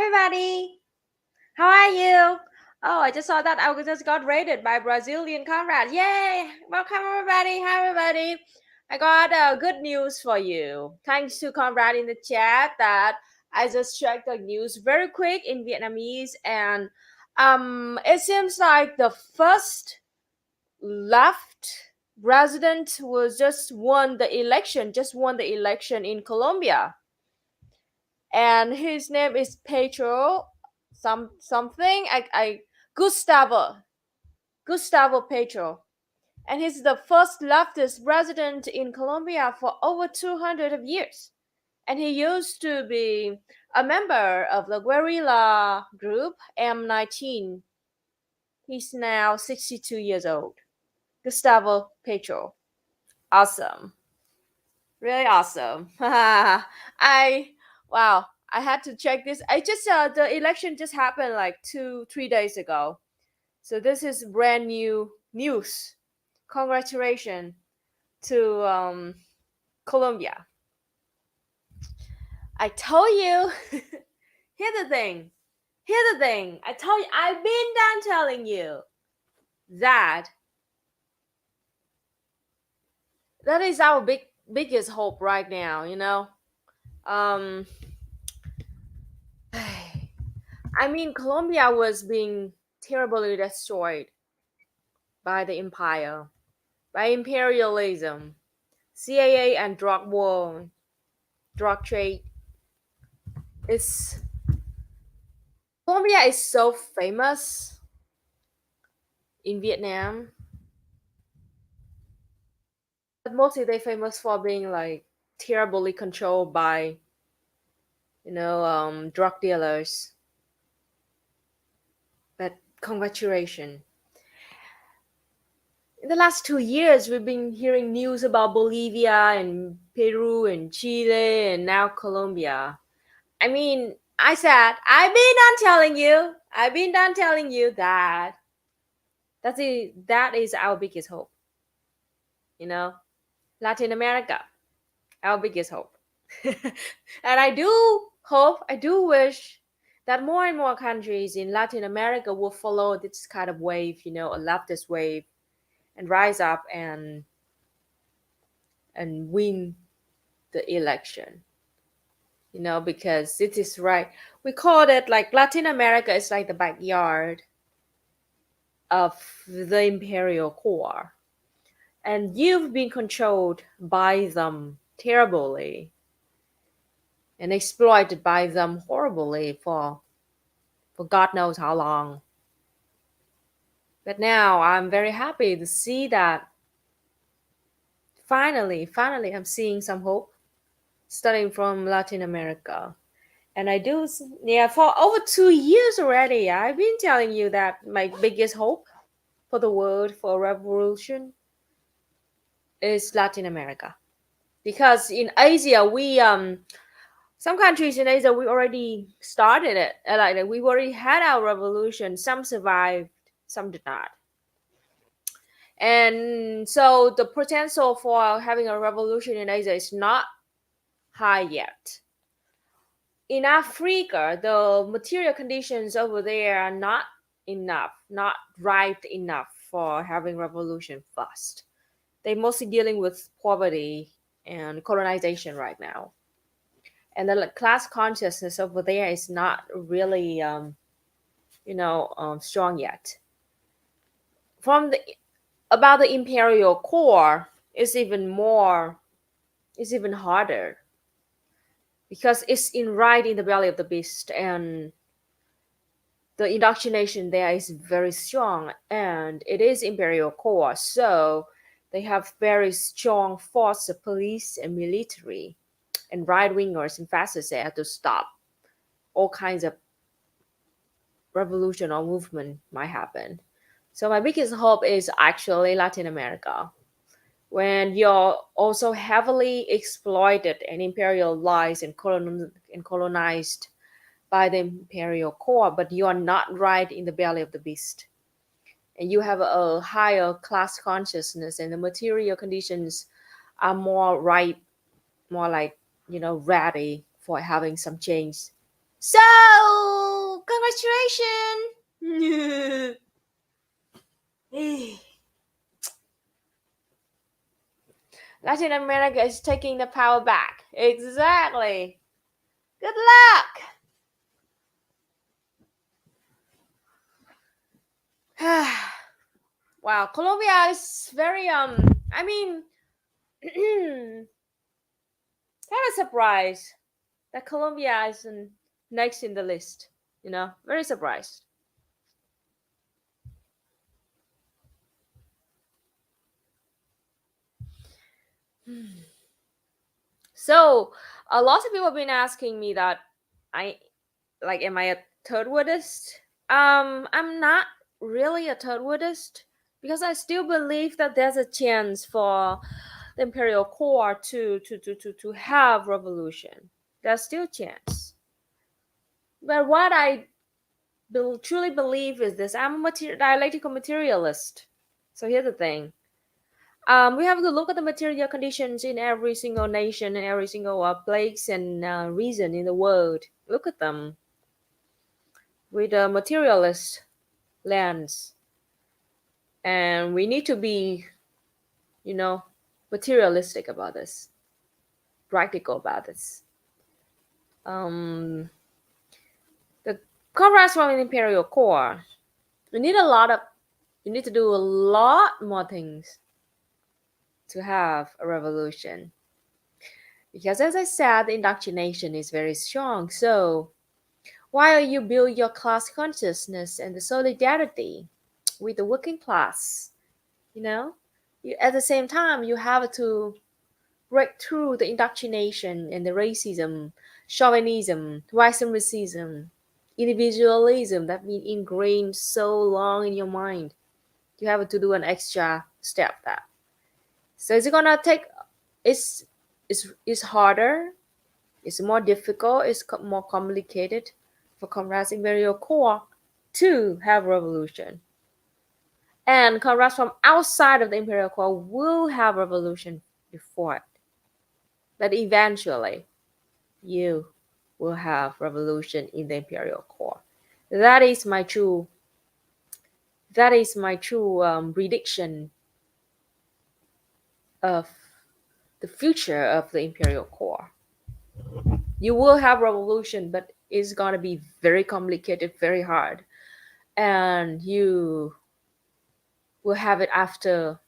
everybody. How are you? Oh, I just saw that I just got rated by Brazilian comrade. Yay! Welcome everybody. Hi everybody. I got good news for you. Thanks to comrade in the chat that I just checked the news very quick in Vietnamese, and it seems like the first left president was just won the election in Colombia, and his name is Petro something. I Gustavo Petro, and he's the first leftist president in Colombia for over 200 of years. And he used to be a member of the guerrilla group M19. He's now 62 years old. Gustavo Petro. Awesome. Really awesome. I had to check this. I just the election just happened like 2-3 days ago. So this is brand new news. Congratulations to Colombia. I told you. Here's the thing. I told you. I've been done telling you that is our biggest hope right now. I mean, Colombia was being terribly destroyed by the empire, by imperialism, CIA and drug war, drug trade. Colombia is so famous in Vietnam, but mostly they're famous for being like terribly controlled by, drug dealers. But congratulations. In the last 2 years, we've been hearing news about Bolivia and Peru and Chile and now Colombia. I mean, I said, I've been done telling you that is our biggest hope. Latin America, our biggest hope. And I do wish that more and more countries in Latin America will follow this kind of wave, a leftist wave, and rise up and win the election. Because it is right. We call it like Latin America is like the backyard of the imperial core. And you've been controlled by them terribly and exploited by them horribly for God knows how long. But now I'm very happy to see that finally I'm seeing some hope starting from Latin America. And for over 2 years already, I've been telling you that my biggest hope for the world, for revolution, is Latin America. Because in Asia, some countries in Asia, we already started it. Like we already had our revolution. Some survived, some did not. And so the potential for having a revolution in Asia is not high yet. In Africa, the material conditions over there are not ripe enough for having revolution fast. They're mostly dealing with poverty and colonization right now. And the class consciousness over there is not really, strong yet. About the imperial core is even harder, because it's right in the belly of the beast, and the indoctrination there is very strong, and it is imperial core, so they have very strong force of police and military and right-wingers and fascists there to stop all kinds of revolution or movement might happen. So my biggest hope is actually Latin America, when you're also heavily exploited and imperialized and colonized by the imperial core, but you are not right in the belly of the beast. And you have a higher class consciousness, and the material conditions are more ripe, more like, ready for having some change So, congratulations! Latin America is taking the power back. Exactly. Good luck. Wow, Colombia is very I mean kind of surprised that Colombia is next in the list. Very surprised. So a lot of people have been asking me that I am I a third worldist? I'm not really a third worldist because I still believe that there's a chance for the imperial core to have revolution. There's still a chance. But what I truly believe is this: I'm a dialectical materialist. So here's the thing: we have to look at the material conditions in every single nation and every single place and region in the world. Look at them with a materialist lens, and we need to be, you know, materialistic about this, practical about this. Um, the contrast from an imperial core, we need a lot of, you need to do a lot more things to have a revolution. Because as I said, the indoctrination is very strong. So while you build your class consciousness and the solidarity with the working class, at the same time you have to break through the indoctrination and the racism, chauvinism, white supremacism, individualism that been ingrained so long in your mind. You have to do an extra step that. So it's gonna take. It's harder. It's more difficult. It's more complicated for Conrad's imperial core to have revolution. And Conrad from outside of the imperial core will have revolution before it. But eventually, you will have revolution in the imperial core. That is my true. That is my true prediction of the future of the imperial core. You will have revolution, but it's gonna be very complicated, very hard, and you will have it after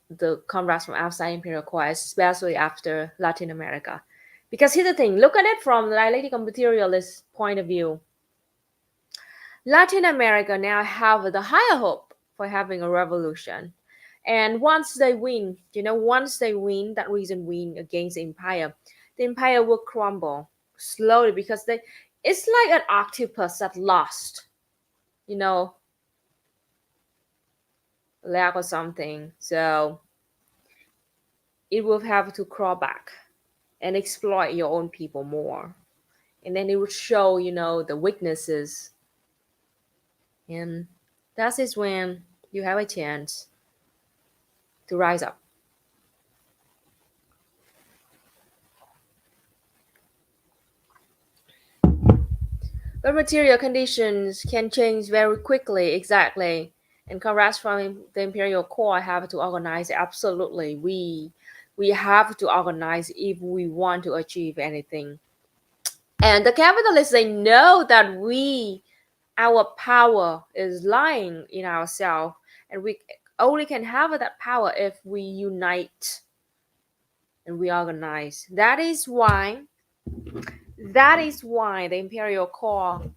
the comrades from outside imperial core, especially after Latin America. Because here's the thing: look at it from the dialectical materialist point of view. Latin America now have the higher hope for having a revolution. And once they win, that reason win against the empire will crumble slowly because it's like an octopus that lost, leg or something. So it will have to crawl back and exploit your own people more. And then it would show, the weaknesses. And that is when you have a chance to rise up. But material conditions can change very quickly, exactly. And comrades from the imperial core have to organize. Absolutely, we have to organize if we want to achieve anything. And the capitalists, they know that our power is lying in ourselves, and we only can have that power if we unite and we organize. That is why the imperial core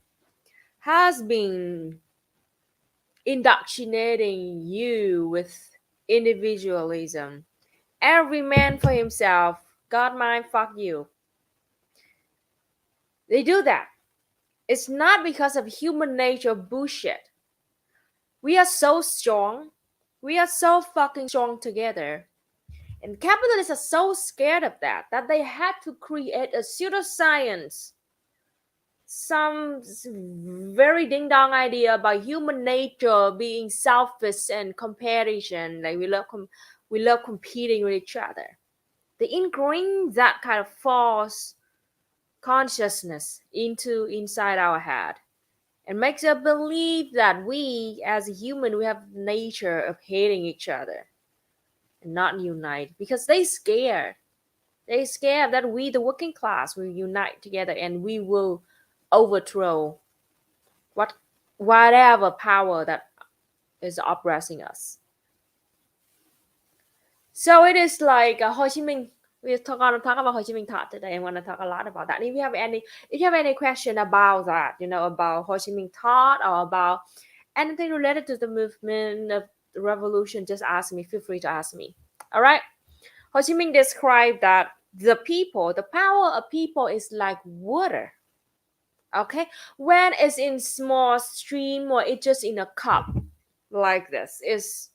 has been indoctrinating you with individualism. Every man for himself, God mine, fuck you. They do that. It's not because of human nature bullshit. We are so strong. We are so fucking strong together. And capitalists are so scared of that they had to create a pseudoscience, some very ding dong idea about human nature being selfish and competition. Like we love competing with each other. They ingrain that kind of false consciousness into inside our head and makes us believe that we as a human we have nature of hating each other and not unite because they scared that we the working class will unite together and we will overthrow what whatever power that is oppressing us. So it is like Ho Chi Minh. We're going to talk about Ho Chi Minh thought today. I'm going to talk a lot about that. If you have any question about that, about Ho Chi Minh thought or about anything related to the movement of the revolution, just ask me. Feel free to ask me. All right. Ho Chi Minh described that the power of people is like water. Okay, when it's in small stream or it's just in a cup like this, is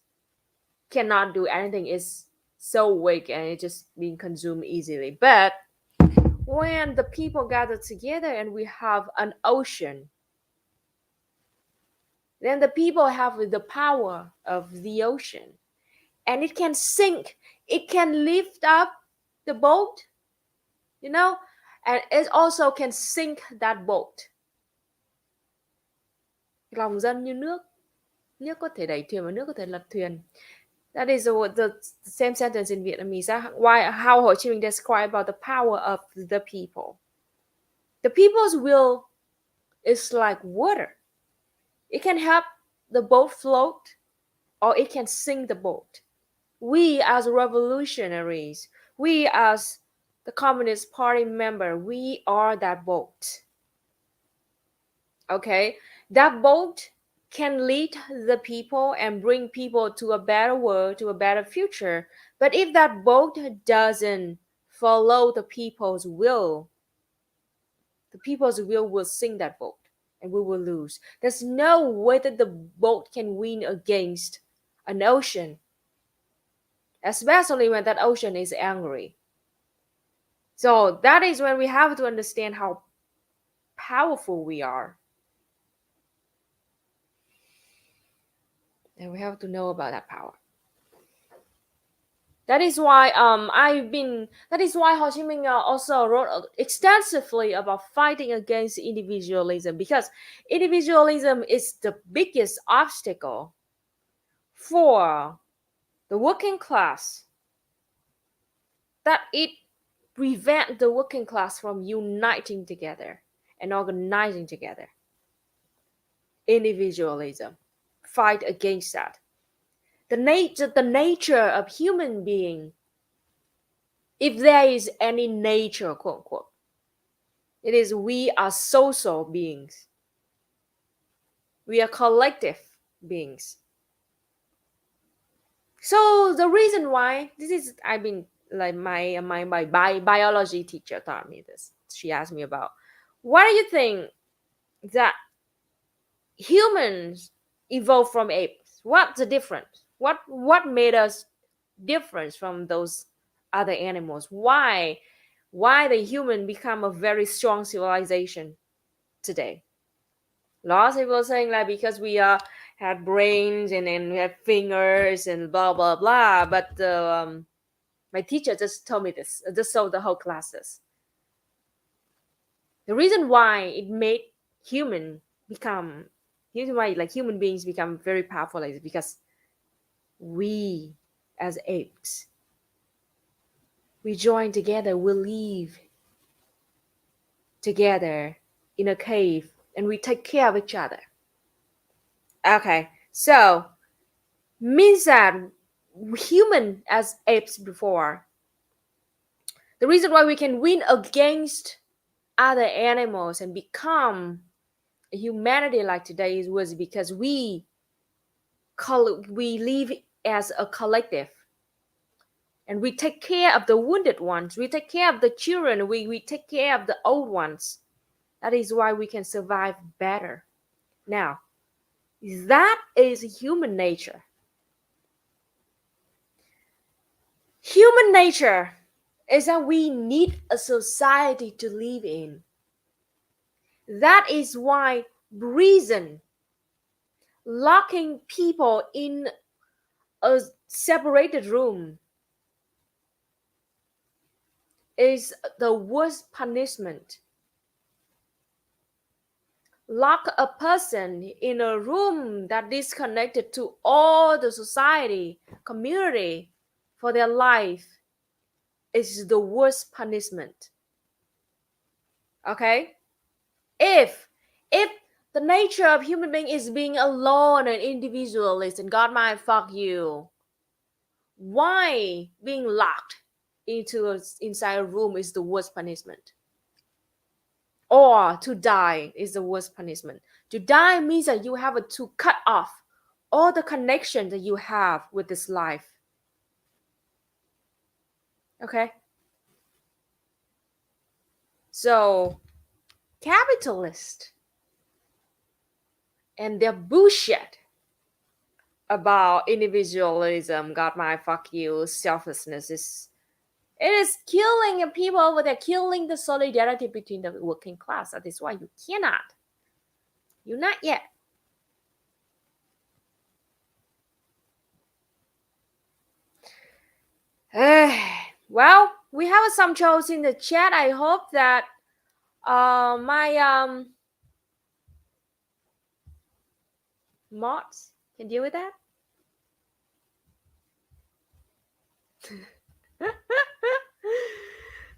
cannot do anything. It's so weak and it's just being consumed easily. But when the people gather together and we have an ocean, then the people have the power of the ocean and it can sink, it can lift up the boat, and it also can sink that boat. Lòng dân như nước có thể đẩy thuyền và nước có thể lật thuyền. That is the same sentence in Vietnamese. How Ho Chi Minh described about the power of the people. The people's will is like water. It can help the boat float or it can sink the boat. We as revolutionaries, we as the Communist Party member, we are that boat. Okay? That boat can lead the people and bring people to a better world, to a better future. But if that boat doesn't follow the people's will will sink that boat and we will lose. There's no way that the boat can win against an ocean, especially when that ocean is angry. So that is when we have to understand how powerful we are. And we have to know about that power. That is why Ho Chi Minh also wrote extensively about fighting against individualism, because individualism is the biggest obstacle for the working class. That it prevents the working class from uniting together and organizing together. Individualism. Fight against that. The nature of human being, if there is any nature, quote unquote, it is we are social beings. We are collective beings. So the reason why my biology teacher taught me this. She asked me about, why do you think that humans evolved from apes? What's the difference? What made us different from those other animals? Why the human become a very strong civilization today? Lots of people saying like because we had brains and then we have fingers and blah blah blah. But my teacher just told me this. Just told the whole classes. The reason why it made human beings become very powerful is because we as apes, we join together, we live together in a cave and we take care of each other. Okay, so means that human as apes before, the reason why we can win against other animals and become a humanity like today was because we live as a collective and we take care of the wounded ones, we take care of the children, we take care of the old ones. That is why we can survive better. Now, that is human nature. Human nature is that we need a society to live in. That is why reason, locking people in a separated room, is the worst punishment lock a person in a room that disconnected to all the society, community for their life is the worst punishment. Okay? If the nature of human being is being alone and individualist and God might fuck you, why being locked inside a room is the worst punishment? Or to die is the worst punishment. To die means that you have to cut off all the connection that you have with this life. Okay? So, capitalists and their bullshit about individualism, God my fuck you, selflessness is killing people over there, killing the solidarity between the working class. That is why you cannot. You're not yet. Well, we have some trolls in the chat. I hope that my mods can deal with that.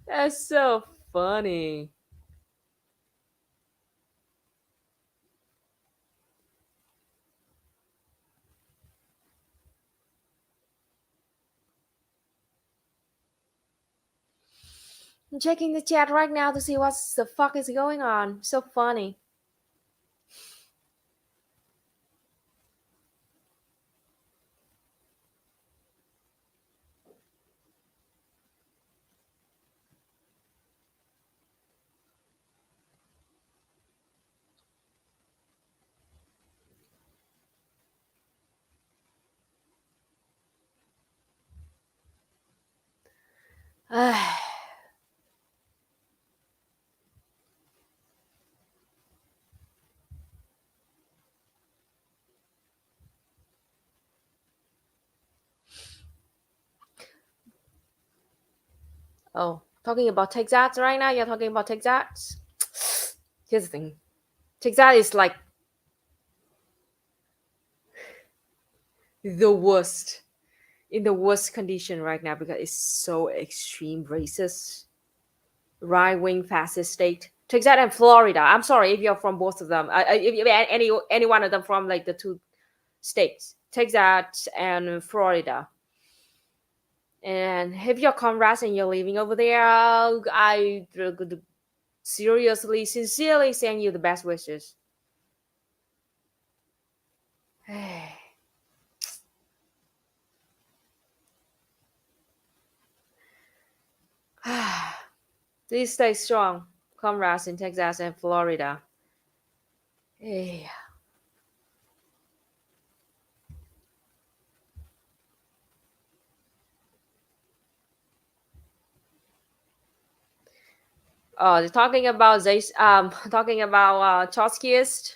That's so funny. I'm checking the chat right now to see what the fuck is going on. So funny. Oh, talking about Texas right now? You're talking about Texas? Here's the thing. Texas is like the worst, in the worst condition right now because it's so extreme racist, right-wing fascist state. Texas and Florida. I'm sorry if you're from both of them. If any one of them from like the two states, Texas and Florida. And if you're comrades and you're living over there, I seriously, sincerely send you the best wishes. Please stay strong, comrades in Texas and Florida. Hey. Oh, they're talking about this. Talking about Trotskyist.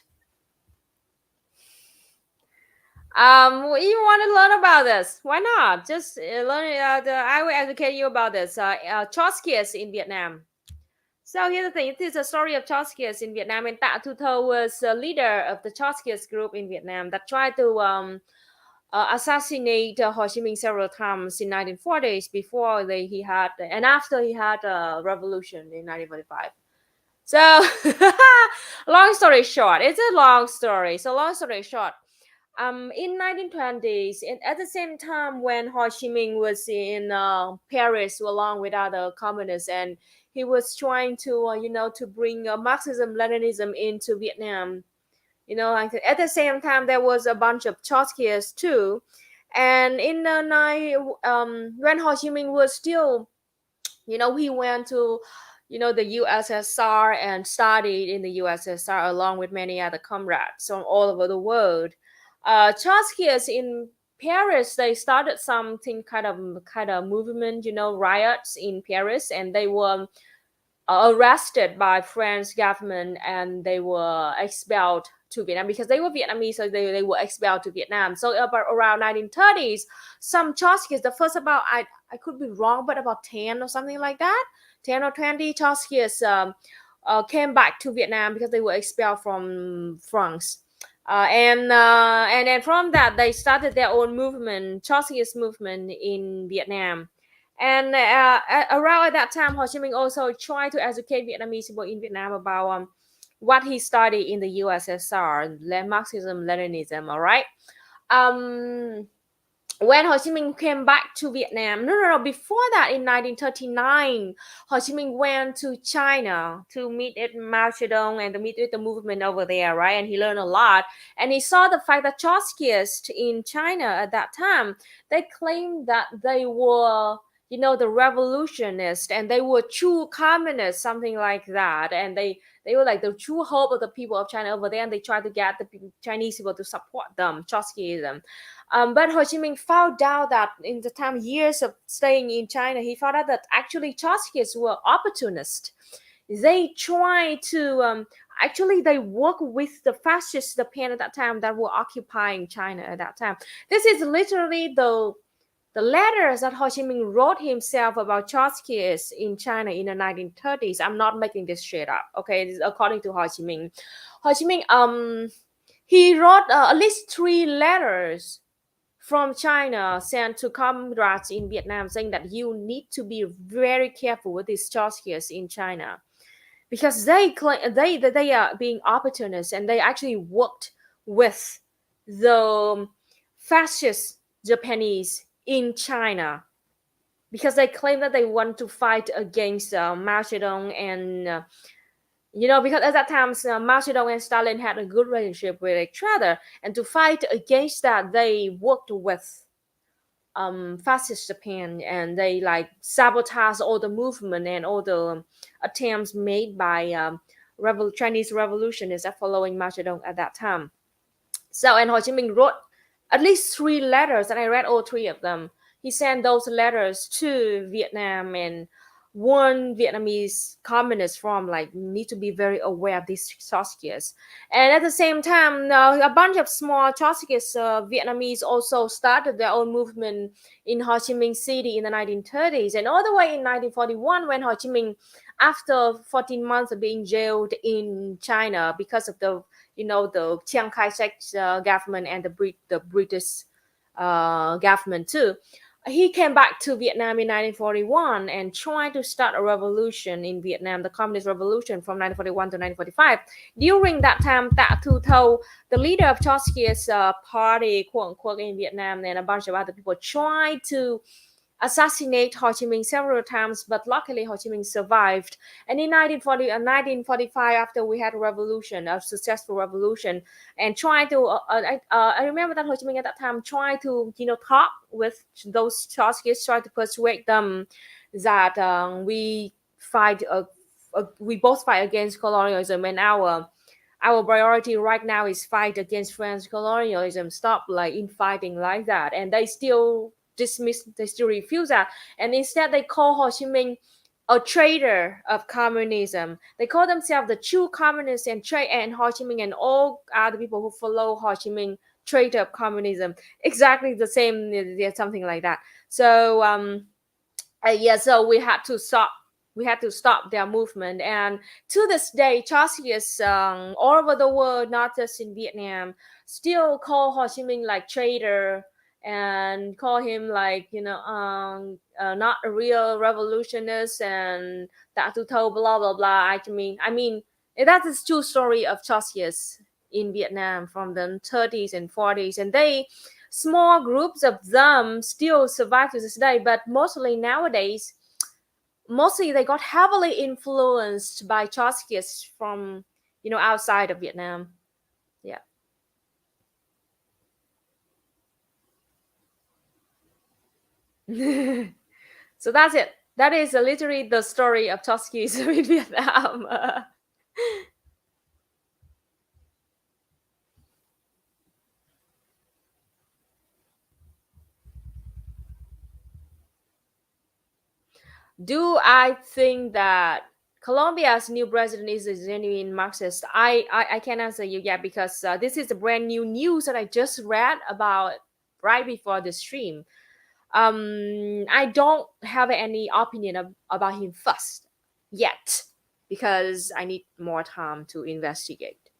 You want to learn about this? Why not? Just learn. I will educate you about this. Trotskyists in Vietnam. So here's the thing. It is a story of Trotskyists in Vietnam, and Ta Thu Thâu was a leader of the Trotskyist group in Vietnam that tried to assassinate Ho Chi Minh several times in 1940s before he had and after he had a revolution in 1945. So long story short, it's a long story. So long story short, in 1920s, and at the same time when Ho Chi Minh was in Paris along with other communists, and he was trying to to bring Marxism Leninism into Vietnam. Like at the same time there was a bunch of Trotskyists too, and in the night when Ho Chi Minh was still, he went to the USSR and studied in the USSR along with many other comrades from all over the world. Trotskyists in Paris, they started something kind of movement, riots in Paris, and they were arrested by French government and they were expelled to Vietnam because they were Vietnamese, so they were expelled to Vietnam. So about around 1930s, some Trotskyists, the first about I could be wrong, but about 10 or something like that, 10 or 20 Trotskyists came back to Vietnam because they were expelled from France. And then from that they started their own movement, Trotskyist movement in Vietnam. And around at that time, Ho Chi Minh also tried to educate Vietnamese people in Vietnam about what he studied in the USSR, Marxism, Leninism. All right. Um, when Ho Chi Minh came back to Vietnam, no, before that, in 1939, Ho Chi Minh went to China to meet with Mao Zedong and to meet with the movement over there, right? And he learned a lot. And he saw the fact that Trotskyists in China at that time, they claimed that they were, the revolutionists, and they were true communists, something like that. And they were like the true hope of the people of China over there, and they tried to get the Chinese people to support them, Trotskyism. But Ho Chi Minh found out that in the time years of staying in China, he found out that actually Trotskyists were opportunists. They try to actually they work with the fascist Japan at that time that were occupying China at that time. This is literally the letters that Ho Chi Minh wrote himself about Trotskyists in China in the 1930s. I'm not making this shit up. Okay, this is according to Ho Chi Minh. Ho Chi Minh he wrote at least 3 letters from China sent to comrades in Vietnam saying that you need to be very careful with these Trotskyists in China because they claim they are being opportunists, and they actually worked with the fascist Japanese in China because they claim that they want to fight against Mao Zedong and because at that time Mao Zedong and Stalin had a good relationship with each other, and to fight against that, they worked with fascist Japan, and they like sabotage all the movement and all the attempts made by Chinese revolutionists following Mao Zedong at that time. So, and Ho Chi Minh wrote at least 3 letters, and I read all 3 of them. He sent those letters to Vietnam and warned Vietnamese communists from like need to be very aware of these Trotskyists. And at the same time, a bunch of small Trotskyist Vietnamese also started their own movement in Ho Chi Minh City in the 1930s, and all the way in 1941 when Ho Chi Minh, after 14 months of being jailed in China because of the Chiang Kai-shek's government and the British government too. He came back to Vietnam in 1941 and tried to start a revolution in Vietnam, the Communist Revolution from 1941 to 1945. During that time, Ta Thu Thâu, the leader of Trotskyist party, quote unquote, in Vietnam, and a bunch of other people tried to assassinate Ho Chi Minh several times, but luckily Ho Chi Minh survived. And in 1945, after we had a revolution, a successful revolution, and tried to, I remember that Ho Chi Minh at that time tried to, talk with those Trotskyists, tried to persuade them that we both fight against colonialism, and our priority right now is fight against French colonialism. Stop like infighting like that, and they still refuse that, and instead they call Ho Chi Minh a traitor of communism. They call themselves the true communists, and Ho Chi Minh and all other people who follow Ho Chi Minh traitor of communism. Exactly the same, something like that. So so we had to stop their movement. And to this day, Trotskyists all over the world, not just in Vietnam, still call Ho Chi Minh like traitor and call him like not a real revolutionist and Ta Thu Thâu, blah blah blah. I mean that's a true story of Trotskyists in Vietnam from the 30s and 40s, and small groups of them still survive to this day, but mostly nowadays they got heavily influenced by Trotskyists from outside of Vietnam. Yeah. So that's it. That is literally the story of Trotskyism in Vietnam. Do I think that Colombia's new president is a genuine Marxist? I can't answer you yet because this is a brand new news that I just read about right before the stream. I don't have any opinion about him first yet because I need more time to investigate.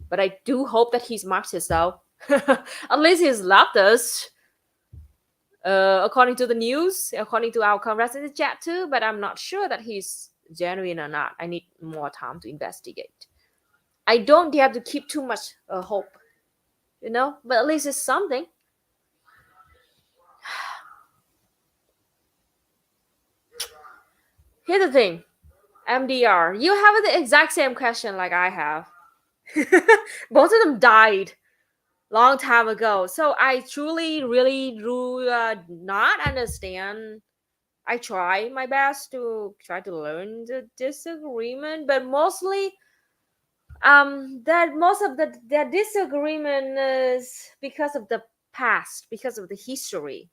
But I do hope that he's Marxist though. At least he's leftist, according to the news, according to our converse in the chat too. But I'm not sure that he's genuine or not. I need more time to investigate. I don't dare to keep too much hope, but at least it's something. Here's the thing, MDR, you have the exact same question like I have. Both of them died long time ago, so I truly really do not understand. I try my best to try to learn the disagreement, but mostly that most of the disagreement is because of the past, because of the history.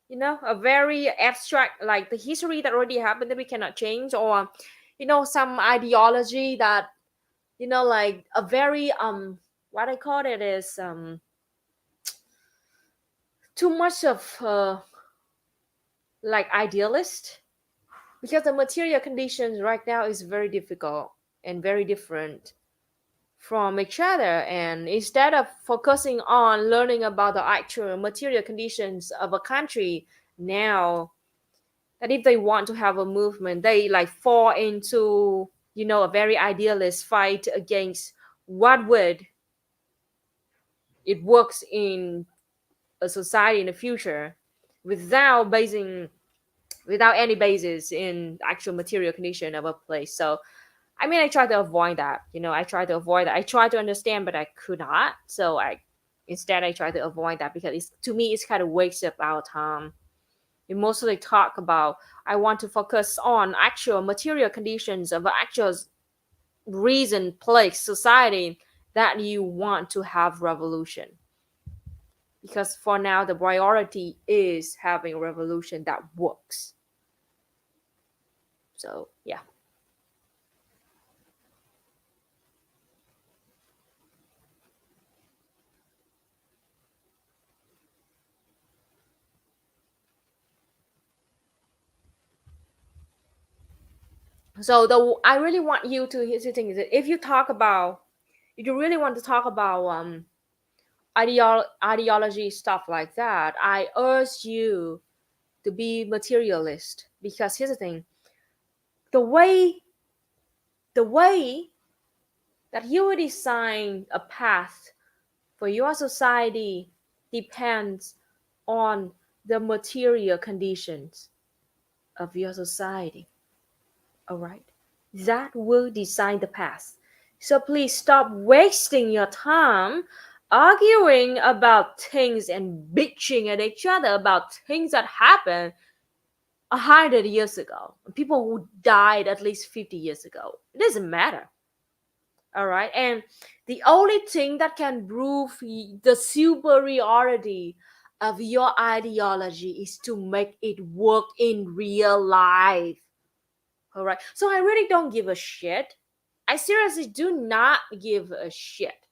A very abstract, like the history that already happened that we cannot change, or some ideology that like a very what I call it is too much of like idealist, because the material conditions right now is very difficult and very different from each other, and instead of focusing on learning about the actual material conditions of a country now, that if they want to have a movement, they like fall into a very idealist fight against what would it works in a society in the future, without any basis in actual material condition of a place. So I mean, I try to avoid that. I try to avoid that. I try to understand, but I could not. So I try to avoid that, because to me it's kind of waste of our time. We mostly talk about, I want to focus on actual material conditions of actual reason, place, society that you want to have revolution. Because for now, the priority is having a revolution that works. So, yeah. So I really want you to, here's the thing, is that if you really want to talk about ideology stuff like that, I urge you to be materialist. Because here's the thing, the way that you will design a path for your society depends on the material conditions of your society. All right, that will design the path. So please stop wasting your time arguing about things and bitching at each other about things that happened 100 years ago, people who died at least 50 years ago. It doesn't matter. All right, and the only thing that can prove the superiority of your ideology is to make it work in real life. All right, so I really don't give a shit. I seriously do not give a shit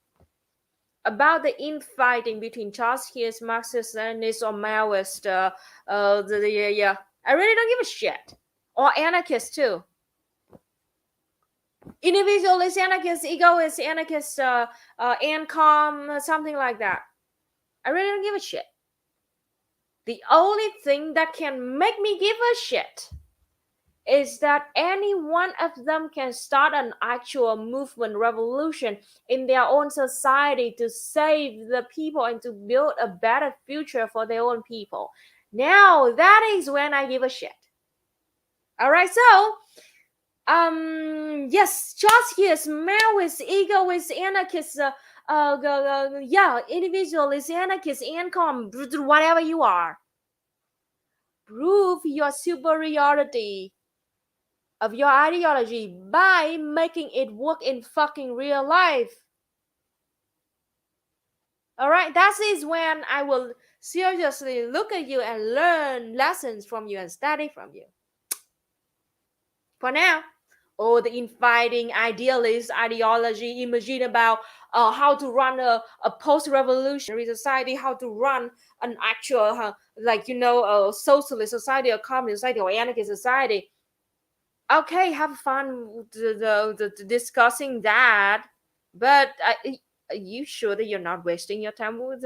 about the infighting between Trotskyist, Marxist, Leninist, or Maoist. Yeah, I really don't give a shit. Or anarchist too. Individualist anarchist, egoist anarchist, ANCOM, something like that. I really don't give a shit. The only thing that can make me give a shit is that any one of them can start an actual movement, revolution in their own society to save the people and to build a better future for their own people. Now, that is when I give a shit. All right, so yes, Trotskyist, Maoist, egoist, anarchist, individualist, anarchist, ANCOM, whatever you are. Prove your superiority of your ideology by making it work in fucking real life. All right, that is when I will seriously look at you and learn lessons from you and study from you. For now, all the infighting idealist ideology, imagine about how to run a post-revolutionary society, how to run an actual a socialist society, a communist society, or anarchist society. Okay, have fun with discussing that. But are you sure that you're not wasting your time with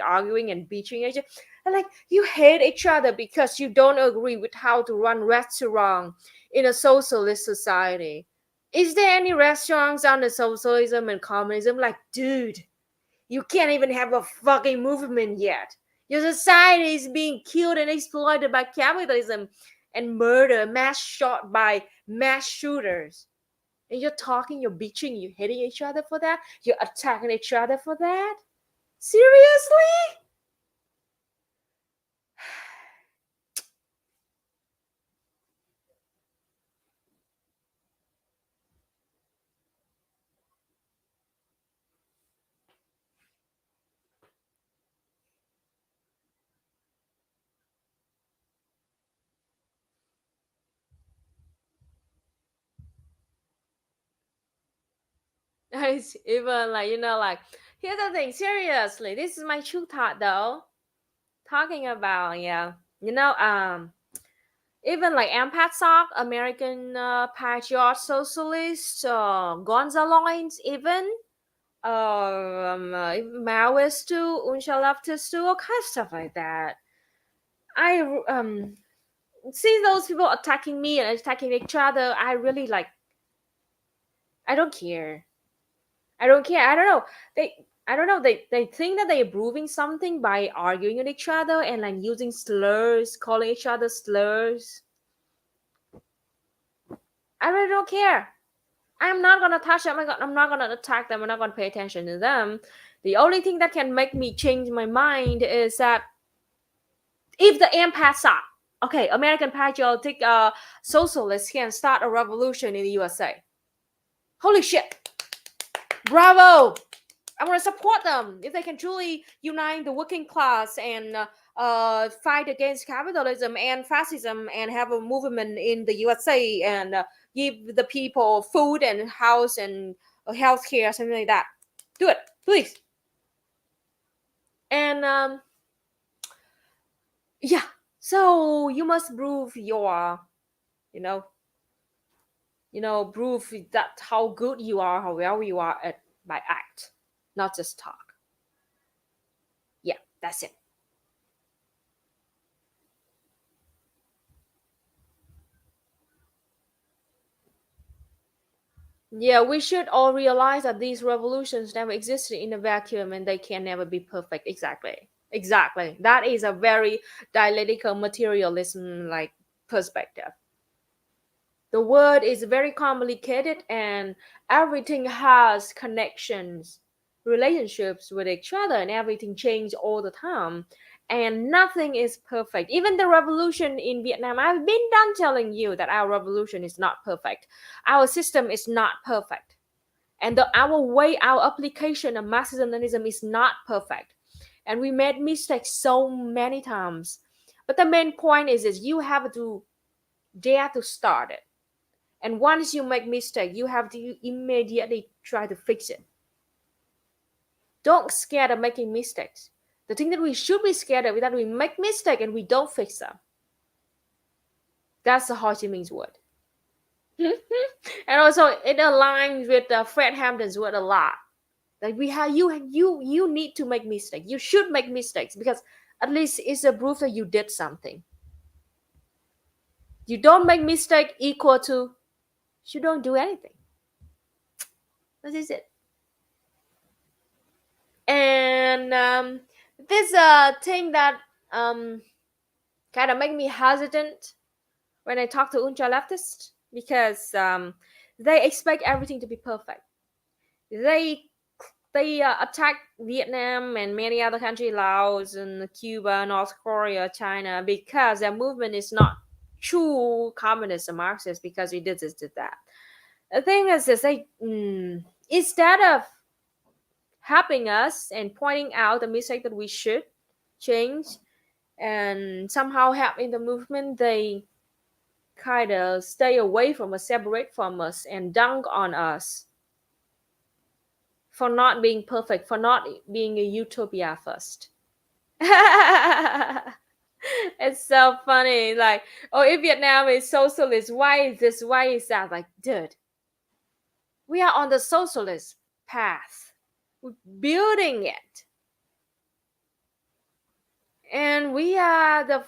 arguing and bitching each other? And like you hate each other because you don't agree with how to run restaurant in a socialist society. Is there any restaurants under socialism and communism? Like, dude, you can't even have a fucking movement yet. Your society is being killed and exploited by capitalism and murder, mass shot by mass shooters. And you're talking, you're bitching, you're hitting each other for that? You're attacking each other for that? Seriously? It's even like, like, here's the thing, seriously, this is my true thought though. Talking about, yeah, even like empath sock, American patriot socialist, Gonzaloins, even Maoist too, Unsha leftist too, all kinds of stuff like that. I see those people attacking me and attacking each other. I really like. I don't care. I don't care. I don't know. I don't know. They think that they're proving something by arguing with each other and like using slurs, calling each other slurs. I really don't care. I'm not gonna touch them. I'm not gonna attack them. I'm not gonna pay attention to them. The only thing that can make me change my mind is that if the empaths are okay, American patriotic socialists can start a revolution in the USA. Holy shit! Bravo! I want to support them if they can truly unite the working class and fight against capitalism and fascism and have a movement in the USA and give the people food and house and healthcare, something like that. Do it, please. And yeah, so you must prove your, you know, prove that how good you are, how well you are at by act, not just talk. Yeah, that's it. Yeah, we should all realize that these revolutions never existed in a vacuum and they can never be perfect. Exactly. Exactly. That is a very dialectical materialism like perspective. The world is very complicated and everything has connections, relationships with each other, and everything changes all the time. And nothing is perfect. Even the revolution in Vietnam, I've been done telling you that our revolution is not perfect. Our system is not perfect. And our way, our application of Marxism-Leninism is not perfect. And we made mistakes so many times. But the main point is you have to dare to start it, and once you make mistake, you have to immediately try to fix it. Don't scared of making mistakes. The thing that we should be scared of is that we make mistake and we don't fix them. That's the Ho Chi Minh's word. And also it aligns with Fred Hampton's word a lot. Like we have you need to make mistakes. You should make mistakes because at least it's a proof that you did something. You don't make mistake equal to you don't do anything. That is it. And this thing that kind of make me hesitant when I talk to ultra leftists because they expect everything to be perfect. They attack Vietnam and many other countries, Laos and Cuba, North Korea, China, because their movement is not true communist and Marxist because we did this, did that. The thing is, they instead of helping us and pointing out the mistake that we should change and somehow help in the movement, they kind of stay away from us, separate from us, and dunk on us for not being perfect, for not being a utopia first. It's so funny. Like, oh, if Vietnam is socialist, why is this? Why is that? Like, dude, we are on the socialist path. We're building it. And we are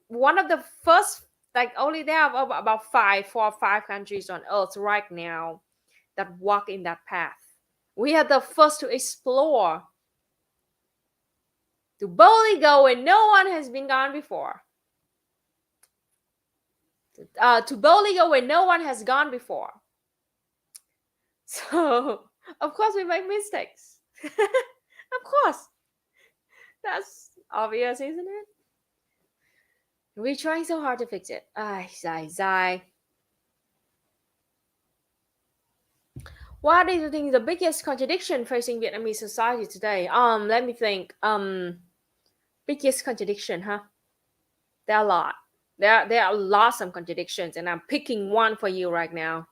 one of the first, like, only there are about 4 or 5 countries on earth right now that walk in that path. We are the first to explore, to boldly go where no one has been gone before. To boldly go where no one has gone before. So, of course, we make mistakes. Of course. That's obvious, isn't it? We're trying so hard to fix it. Ay, zai, zai. What do you think is the biggest contradiction facing Vietnamese society today? Let me think. Biggest contradiction, huh? There are a lot. There are lots of contradictions, and I'm picking one for you right now.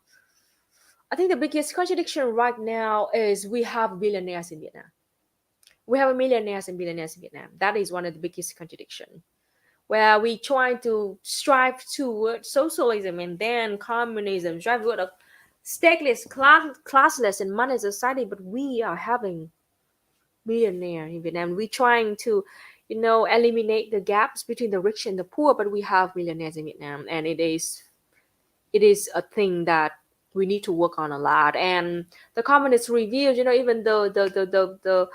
I think the biggest contradiction right now is we have billionaires in Vietnam. We have millionaires and billionaires in Vietnam. That is one of the biggest contradictions. Where we try to strive toward socialism and then communism, strive toward a stateless, classless, and money society, but we are having millionaire in Vietnam. We're trying to, eliminate the gaps between the rich and the poor, but we have millionaires in Vietnam, and it is a thing that we need to work on a lot. And the Communist Review, even the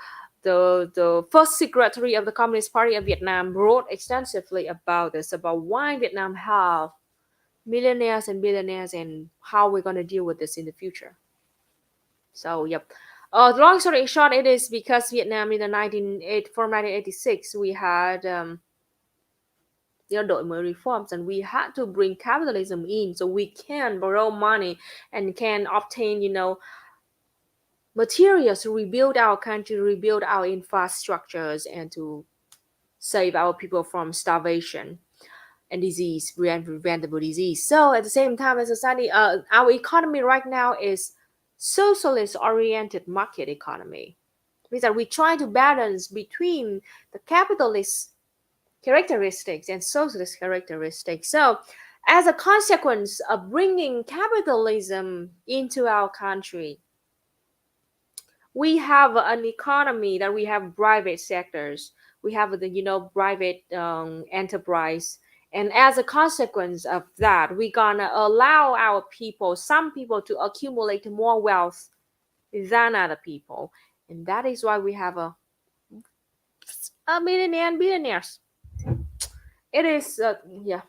first secretary of the Communist Party of Vietnam wrote extensively about this, about why Vietnam have millionaires and billionaires and how we're going to deal with this in the future. So, yep. Long story short, it is because Vietnam in the 1986 we had đổi mới reforms, and we had to bring capitalism in so we can borrow money and can obtain materials to rebuild our country, rebuild our infrastructures, and to save our people from starvation and disease, preventable disease. So at the same time, as society, our economy right now is socialist-oriented market economy. Means that we try to balance between the capitalist characteristics and socialist characteristics. So, as a consequence of bringing capitalism into our country, we have an economy that we have private sectors. We have the private enterprise, and as a consequence of that, we're gonna allow our people, some people, to accumulate more wealth than other people, and that is why we have a millionaire and billionaires. It is yeah,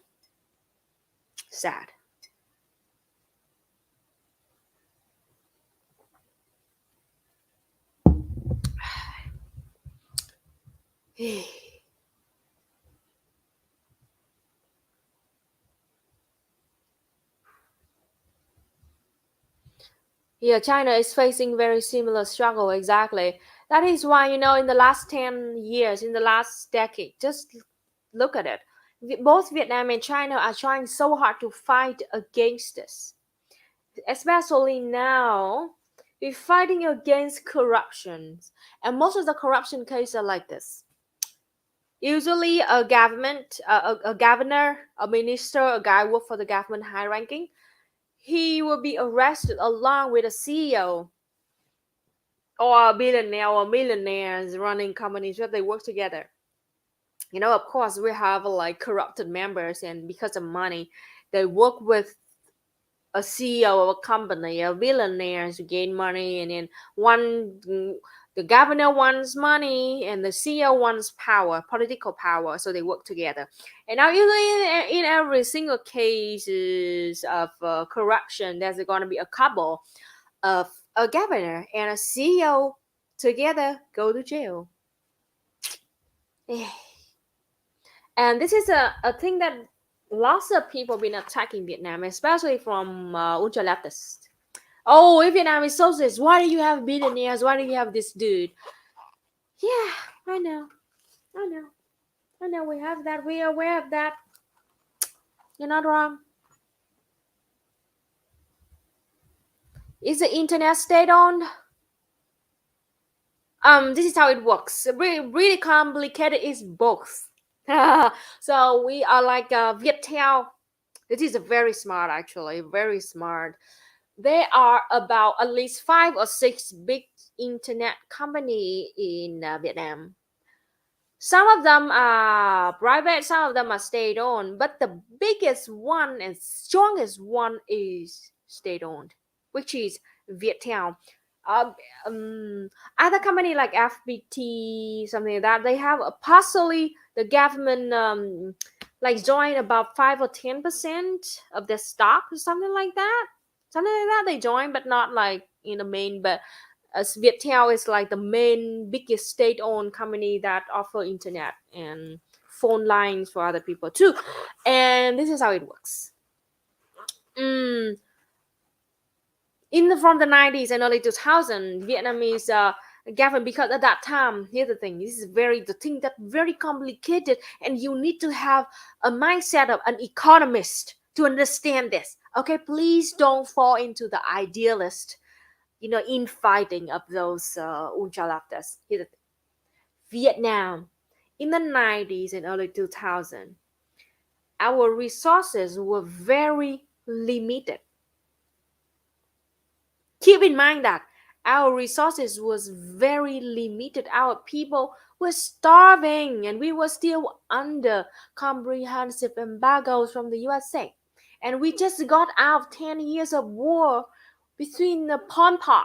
sad. Yeah, China is facing very similar struggle. Exactly. That is why, in the last 10 years, in the last decade, just look at it. Both Vietnam and China are trying so hard to fight against this. Especially now, we're fighting against corruption. And most of the corruption cases are like this. Usually a government, a governor, a minister, a guy work for the government high ranking, he will be arrested along with a CEO or a billionaire or millionaires running companies where they work together. Of course, we have like corrupted members, and because of money, they work with a CEO of a company, a billionaire, to gain money, and then the governor wants money and the CEO wants power, political power, so they work together. And now, usually in every single cases of corruption, there's going to be a couple of a governor and a CEO together go to jail. And this is a thing that lots of people been attacking Vietnam, especially from ultra leftists. Oh, if Vietnam is socialist, why do you have billionaires? Why do you have this dude? Yeah, I know. We have that. We are aware of that. You're not wrong. Is the internet state owned? This is how it works. Really, really complicated. It's both. So we are like Viettel. This is very smart, actually, very smart. There are about at least 5 or 6 big internet company in Vietnam. Some of them are private, some of them are state-owned, but the biggest one and strongest one is state-owned, which is Viettel. Uh, um, Other company like FPT, something like that, they have a partially the government like join about 5 or 10% of their stock or something like that. Something like that they join, but not like in the main. But as Viettel is like the main biggest state-owned company that offer internet and phone lines for other people too. And this is how it works. Mm, from the 90s and early 2000, Vietnamese government, because at that time, here's the thing, this is the thing that very complicated, and you need to have a mindset of an economist to understand this. Okay, please don't fall into the idealist infighting of those ultra leftists. Vietnam, in the 90s and early 2000s, our resources were very limited. Keep in mind that our resources was very limited. Our people were starving, and we were still under comprehensive embargoes from the USA. And we just got out of 10 years of war between the Pol Pot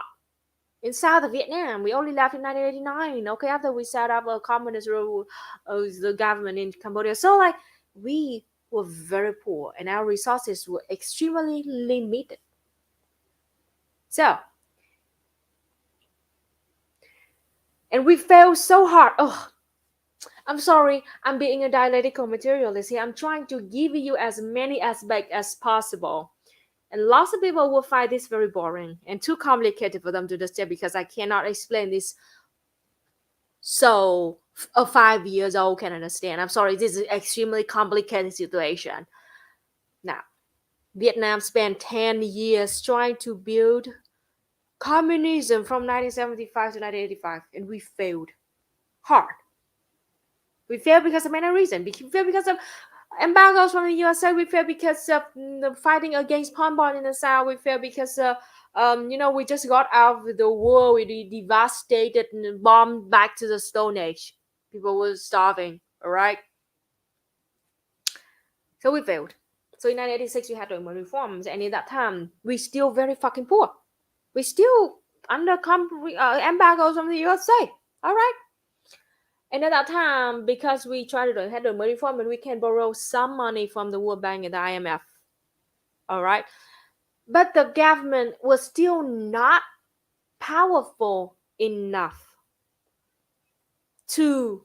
in South Vietnam. We only left in 1989, okay, after we set up a communist rule of the government in Cambodia. So like we were very poor and our resources were extremely limited. So, and we failed so hard. Oh, I'm sorry, I'm being a dialectical materialist here. I'm trying to give you as many aspects as possible. And lots of people will find this very boring and too complicated for them to understand, because I cannot explain this so a 5 years old can understand. I'm sorry, this is an extremely complicated situation. Now, Vietnam spent 10 years trying to build communism from 1975 to 1985, and we failed hard. We failed because of many reasons. We failed because of embargoes from the USA. We failed because of the fighting against Pol Pot in the South. We failed because we just got out of the war. We devastated and bombed back to the Stone Age. People were starving. All right. So we failed. So in 1986 we had to implement reforms, and in that time we still very fucking poor. We still under embargoes from the USA. All right. And at that time, because we tried to have the money reform, and we can borrow some money from the World Bank and the IMF. All right. But the government was still not powerful enough to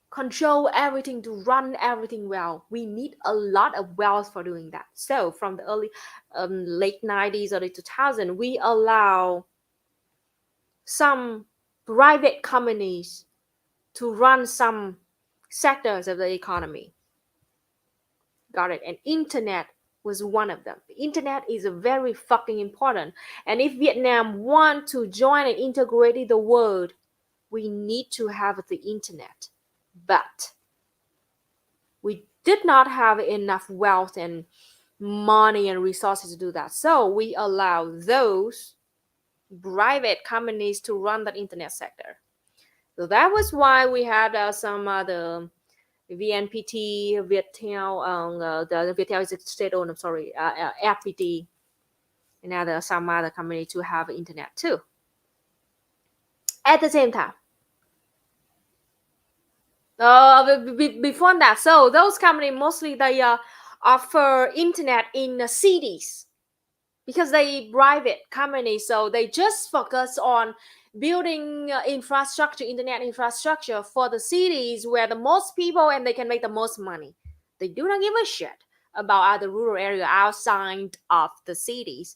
control everything, to run everything well. We need a lot of wealth for doing that. So from the late 90s, early 2000s, we allow some private companies to run some sectors of the economy. Got it? And internet was one of them. The internet is very fucking important. And if Vietnam want to join and integrate the world, we need to have the internet. But we did not have enough wealth and money and resources to do that. So we allow those private companies to run that internet sector. So that was why we had some other VNPT, Viettel, the Viettel is state-owned, I'm sorry, FPT, and some other company to have internet too. At the same time, before that, so those companies mostly they offer internet in cities, because they private companies, so they just focus on building infrastructure, internet infrastructure for the cities where the most people and they can make the most money. They do not give a shit about other rural area outside of the cities.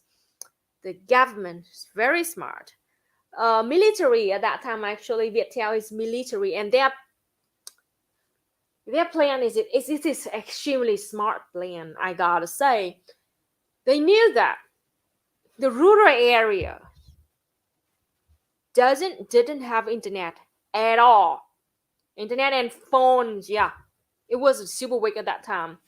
The government is very smart. Military at that time, actually, Viettel is military, and their plan is extremely smart plan, I gotta say. They knew that the rural area didn't have internet at all. Internet and phones, yeah. It was super weak at that time.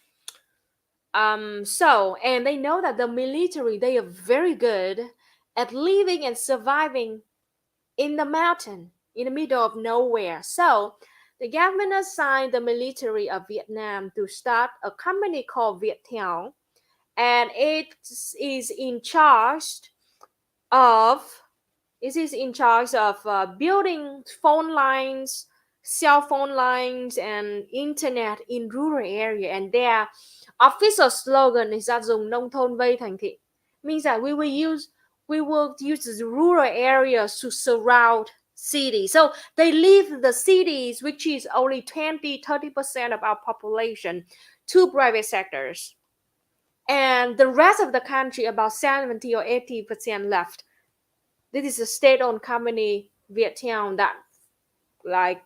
So, and they know that the military, they are very good at living and surviving in the mountain, in the middle of nowhere. So, the government assigned the military of Vietnam to start a company called Viettel, and is in charge of building phone lines, cell phone lines, and internet in rural area. And their official slogan is that dùng nông thôn vây thành thị, means that we will use the rural areas to surround cities. So they leave the cities, which is only 20-30% of our population, to private sectors, and the rest of the country, about 70 or 80% left. This is a state-owned company, Viettel, that like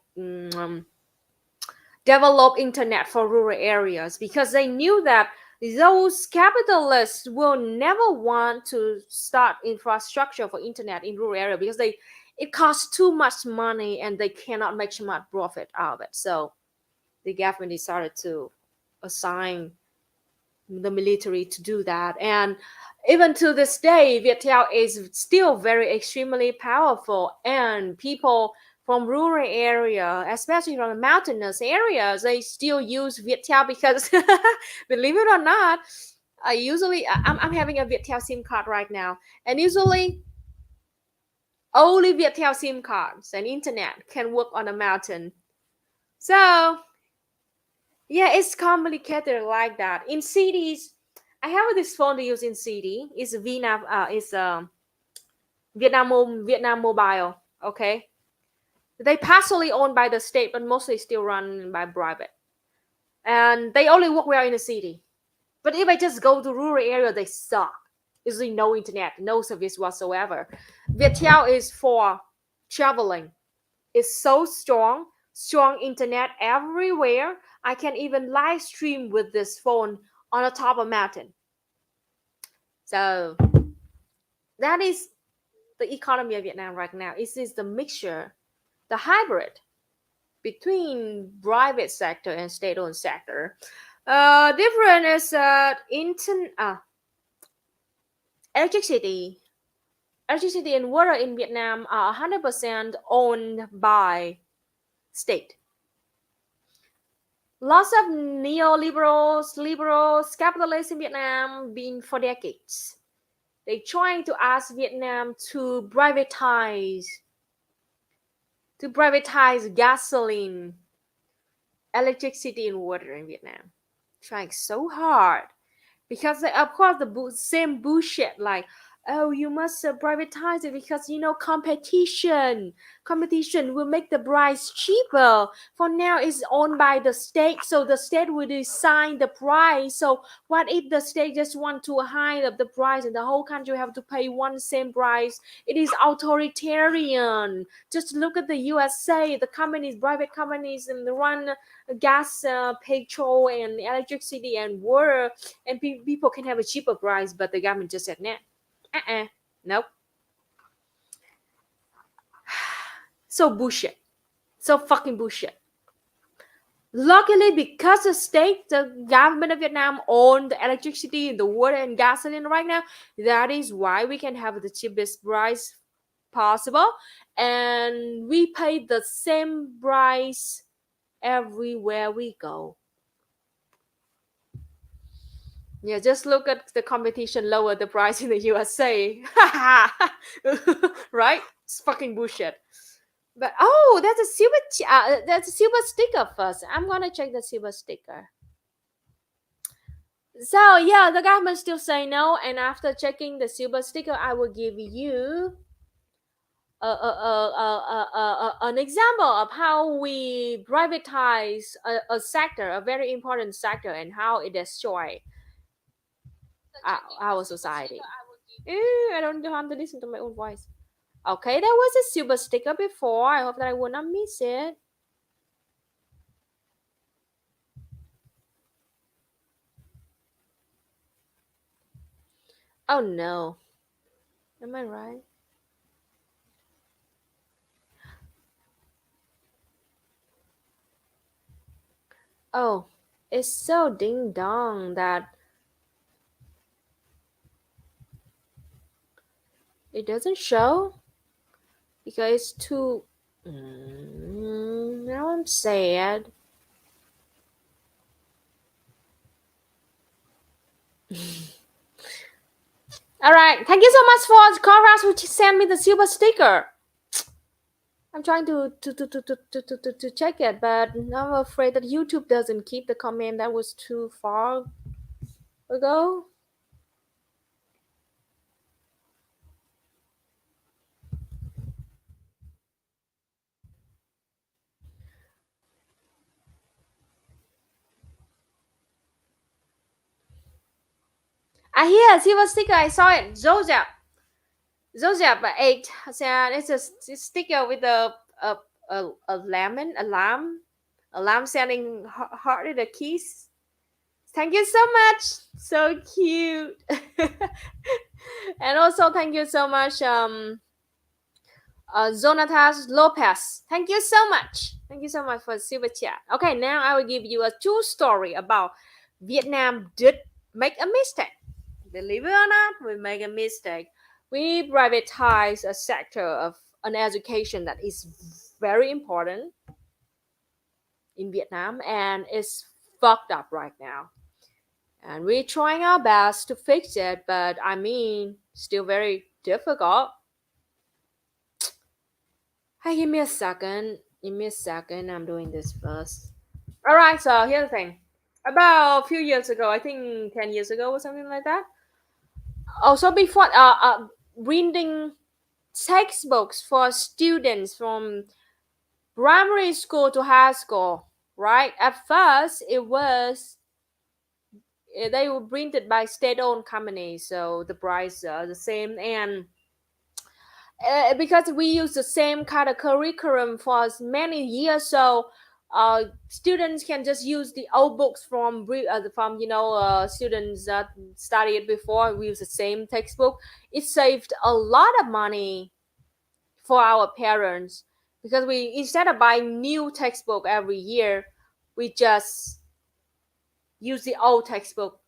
develop internet for rural areas, because they knew that those capitalists will never want to start infrastructure for internet in rural area, because it costs too much money and they cannot make much profit out of it. So the government decided to assign the military to do that. And even to this day, Viettel is still very extremely powerful, and people from rural area, especially from the mountainous areas, they still use Viettel because believe it or not, I'm having a Viettel SIM card right now, and usually only Viettel SIM cards and internet can work on a mountain. So yeah, it's complicated like that. In cities, I have this phone to use in city. It's Vietnam Mobile. Okay, they partially owned by the state, but mostly still run by private. And they only work well in the city. But if I just go to rural area, they suck. Usually no internet, no service whatsoever. Viettel is for traveling. It's so strong internet everywhere. I can even live stream with this phone on the top of a mountain. So that is the economy of Vietnam right now. It is the mixture, the hybrid between private sector and state-owned sector. Different is electricity. Electricity and water in Vietnam are 100% owned by state. Lots of liberals, capitalists in Vietnam been for decades. They're trying to ask Vietnam to privatize gasoline, electricity, and water in Vietnam. Trying so hard, because of course the same bullshit like, oh, you must privatize it because competition will make the price cheaper. For now it's owned by the state, so the state will decide the price. So what if the state just want to high up the price and the whole country have to pay one same price? It is authoritarian. Just look at the USA, the private companies, and run gas, petrol, and electricity and water, and people can have a cheaper price, but the government just said nah. Nope. So bullshit. So fucking bullshit. Luckily, because the government of Vietnam own the electricity, the water, and gasoline right now, that is why we can have the cheapest price possible, and we pay the same price everywhere we go. Yeah, just look at the competition lower the price in the USA. Right? It's fucking bullshit. But oh, that's a silver sticker first. I'm gonna check the silver sticker. So yeah, the government still say no, and after checking the silver sticker, I will give you an example of how we privatize a sector, a very important sector, and how it destroy our society. I don't want to listen to my own voice. Okay, there was a silver sticker before. I hope that I will not miss it. Oh no. Am I right? Oh, it's so ding dong that it doesn't show because it's too. Now I'm sad. All right, thank you so much for Conrad, which sent me the silver sticker. I'm trying to check it, but I'm afraid that YouTube doesn't keep the comment that was too far ago. I hear silver sticker. I saw it. Zodiac 8 said it's a sticker with a lemon, a lamb sending hearted a kiss. Thank you so much. So cute. And also thank you so much, Zonatas Lopez. Thank you so much. Thank you so much for super chat. Okay, now I will give you a true story about Vietnam did make a mistake. Believe it or not, we make a mistake. We privatize a sector of an education that is very important in Vietnam and is fucked up right now. And we're trying our best to fix it, but I mean, still very difficult. Hey, give me a second. Give me a second. I'm doing this first. All right. So here's the thing. About a few years ago, I think 10 years ago or something like that. Also, before reading textbooks for students from primary school to high school, right? At first, they were printed by state-owned companies, so the price the same, and because we use the same kind of curriculum for many years, so students can just use the old books from students that studied before. We use the same textbook. It saved a lot of money for our parents because we, instead of buying new textbook every year, we just use the old textbook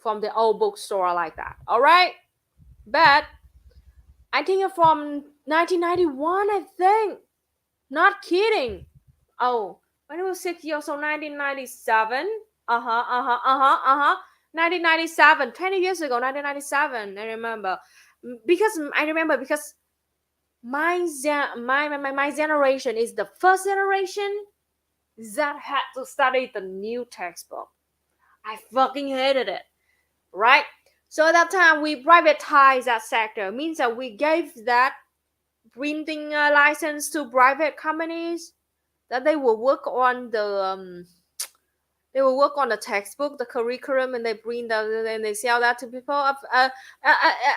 from the old bookstore like that. All right, but I think from 1991, I think. Not kidding. Oh, when I was 6 years old, 1997. 1997, 20 years ago, 1997. I remember. Because my generation is the first generation that had to study the new textbook. I fucking hated it. Right? So at that time, we privatized that sector. It means that we gave that printing license to private companies that they will work on the textbook, the curriculum, and they bring and they sell that to people.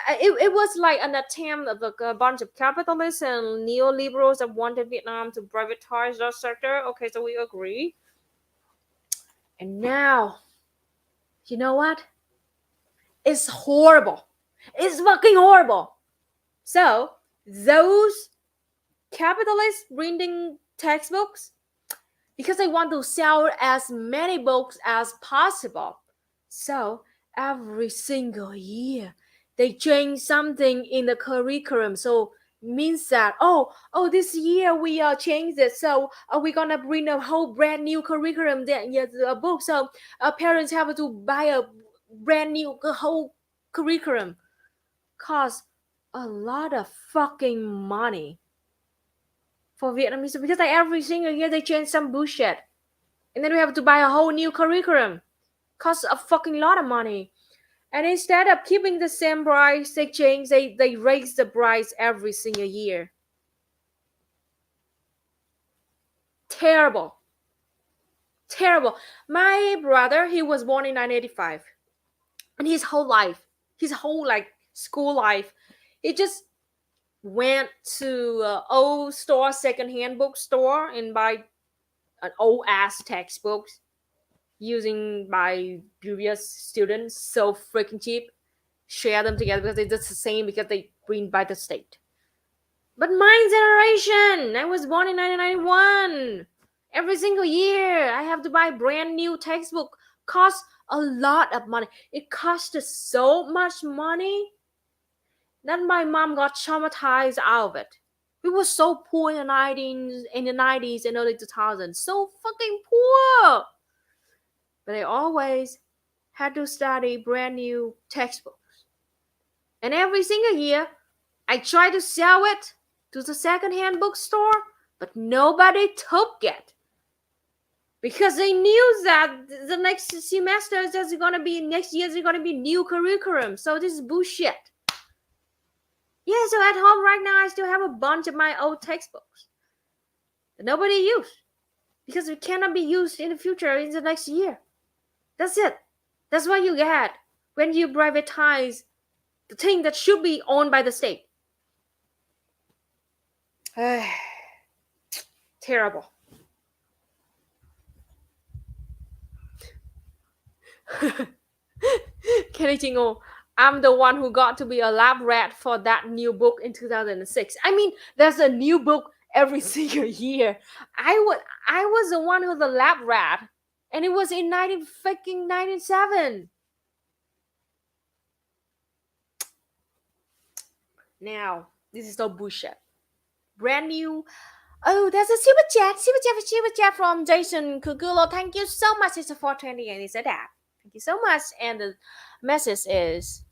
It was like an attempt of a bunch of capitalists and neoliberals that wanted Vietnam to privatize that sector. Okay, so we agree. And now, you know what? It's horrible. It's fucking horrible. So those capitalists printing textbooks, because they want to sell as many books as possible. So every single year they change something in the curriculum. So means that this year we changed it, so we're gonna bring a whole brand new curriculum a book, so parents have to buy a brand new whole curriculum. Cost a lot of fucking money for Vietnamese because like every single year they change some bullshit, and then we have to buy a whole new curriculum. Costs a fucking lot of money. And instead of keeping the same price, they raise the price every single year. Terrible. My brother, he was born in 1985, and his whole like school life, he just went to old store, secondhand bookstore, and buy an old ass textbooks using by previous students, so freaking cheap. Share them together because they're just the same because they print by the state. But my generation, I was born in 1991, Every single year, I have to buy brand new textbook. Costs a lot of money. It costs so much money that my mom got traumatized out of it. We were so poor in the 90s and early 2000s. So fucking poor. But I always had to study brand new textbooks. And every single year, I tried to sell it to the second-hand bookstore, but nobody took it. Because they knew that the next semester next year is gonna be new curriculum. So this is bullshit. Yeah, so at home right now I still have a bunch of my old textbooks that nobody used. Because it cannot be used in the future in the next year. That's it. That's what you get when you privatize the thing that should be owned by the state. Terrible. Kenny Jingo, I'm the one who got to be a lab rat for that new book in 2006. I mean, there's a new book every single year. I was the one who's the lab rat, and it was in 1997. Now, this is so bullshit. Brand new. Oh, there's a super chat from Jason Kugulo. Thank you so much. It's a 420 and he said that. Thank you so much. And the message is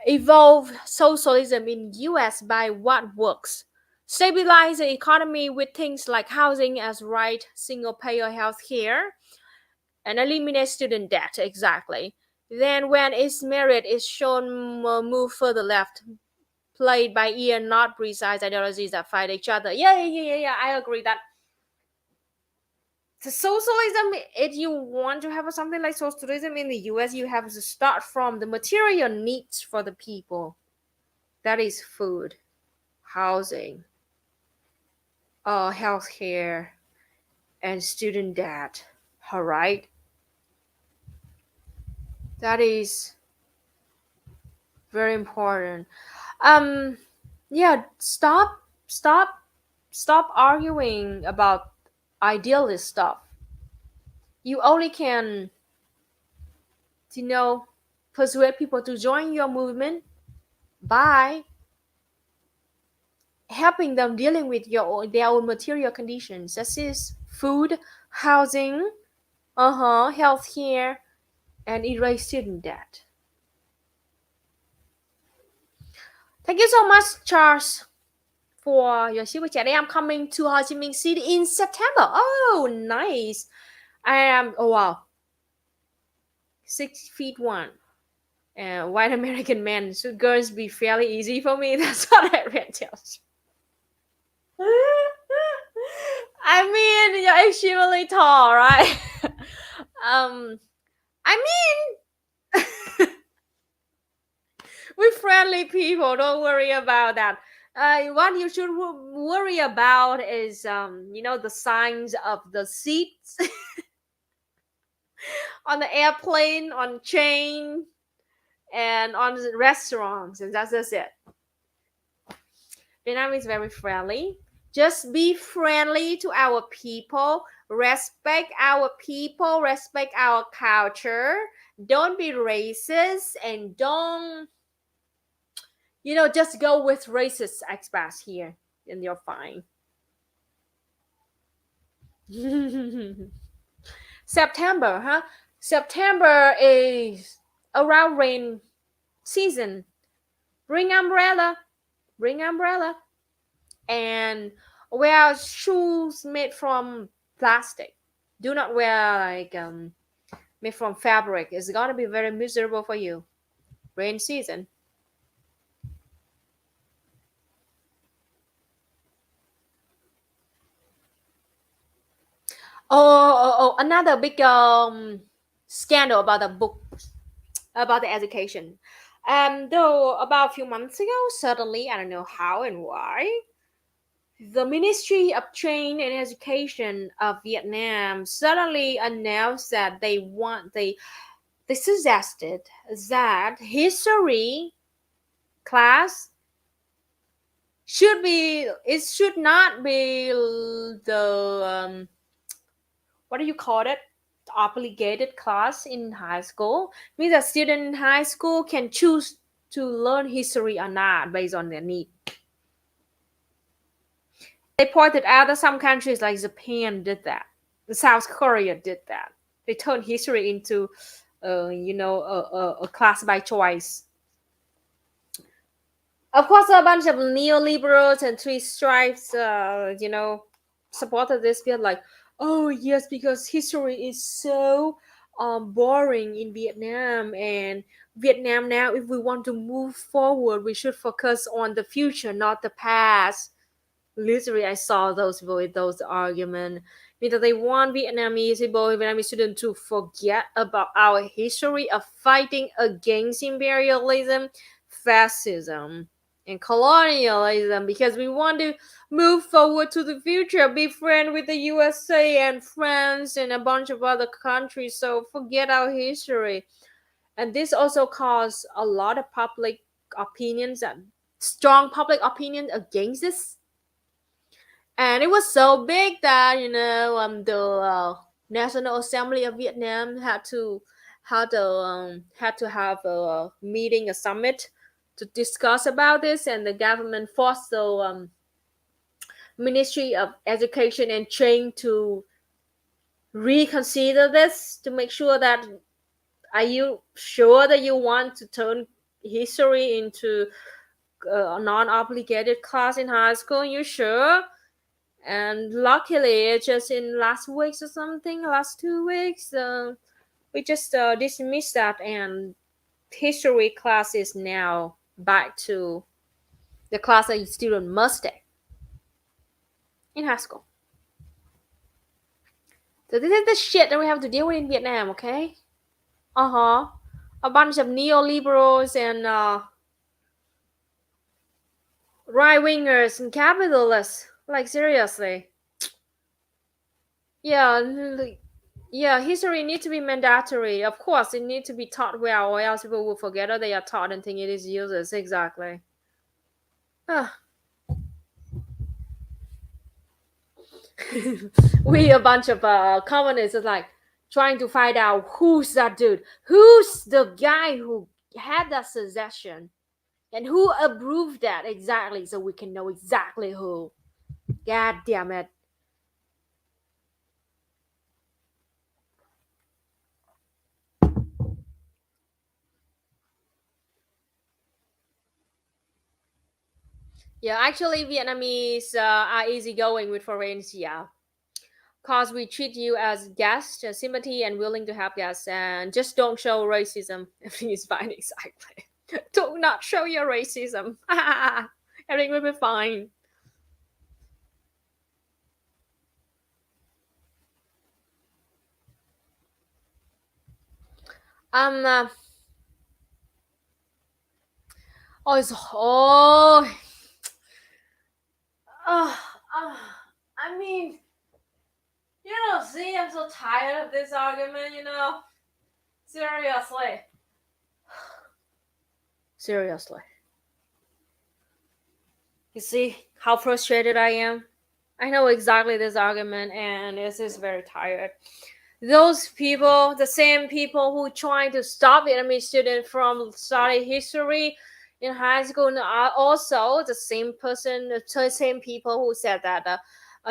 evolve socialism in US by what works. Stabilize the economy with things like housing as right, single-payer health care, and eliminate student debt. Exactly. Then when its merit is shown, move further left. Played by ear, not precise ideologies that fight each other. Yeah. I agree that the socialism, if you want to have something like socialism in the US, you have to start from the material needs for the people. That is food, housing, healthcare, and student debt. All right. That is very important. Yeah, stop arguing about idealist stuff. You only can, persuade people to join your movement by helping them dealing with their own material conditions. That is food, housing, healthcare, and erase student debt. Thank you so much, Charles, for your super chat. I am coming to Ho Chi Minh City in September. Oh, nice. I am, oh wow, 6'1", and white American man. Should girls be fairly easy for me? That's what I read tells. I mean, you're extremely tall, right? I mean, we're friendly people. Don't worry about that. What you should worry about is, the signs of the seats on the airplane, on train, and on the restaurants, and that's just it. Vietnam is very friendly. Just be friendly to our people. Respect our people. Respect our culture. Don't be racist, and don't, just go with racist expats here, and you're fine. September, huh? September is around rain season. Bring umbrella. And wear shoes made from plastic. Do not wear made from fabric. It's gonna be very miserable for you. Rain season. Another big scandal about the book, about the education. Though about a few months ago, suddenly, I don't know how and why, the Ministry of Training and Education of Vietnam suddenly announced that they suggested that history class it should not be the what do you call it, obligated class in high school. Means a student in high school can choose to learn history or not based on their need. They pointed out that some countries like Japan did that, South Korea did that. They turned history into a class by choice. Of course, a bunch of neoliberals and three stripes, supported this field. Like, oh yes, because history is so boring in Vietnam, and Vietnam now, if we want to move forward, we should focus on the future, not the past. Literally, I saw those with those arguments because they want Vietnamese students to forget about our history of fighting against imperialism, fascism, and colonialism, because we want to move forward to the future, be friends with the USA and France and a bunch of other countries. So forget our history. And this also caused a lot of public opinions and strong public opinion against this. And it was so big that the National Assembly of Vietnam had to have a meeting, a summit, to discuss about this, and the government forced the Ministry of Education and Training to reconsider this, to make sure that, are you sure that you want to turn history into a non-obligated class in high school? You sure? And luckily, just in last weeks or something, last 2 weeks, we just dismissed that, and history class is now back to the class that student must take in high school. So this is the shit that we have to deal with in Vietnam, okay? A bunch of neoliberals and right wingers and capitalists. Like, seriously. Yeah, history needs to be mandatory. Of course, it needs to be taught well, or else people will forget that they are taught and think it is useless. Exactly. Ah. We a bunch of communists is like trying to find out who's that dude, who's the guy who had that suggestion, and who approved that exactly, so we can know exactly who. God damn it. Yeah, actually, Vietnamese are easygoing with foreigners. Yeah, cause we treat you as guests, sympathy, and willing to help guests, and just don't show racism. Everything is fine. Exactly. Do not show your racism. Everything will be fine. Um. Uh, oh, it's oh, oh. I mean, see, I'm so tired of this argument. Seriously. Seriously. You see how frustrated I am? I know exactly this argument, and this is very tired. Those people, the same people who trying to stop Vietnamese students from studying history in high school, are also the same person, the same people who said that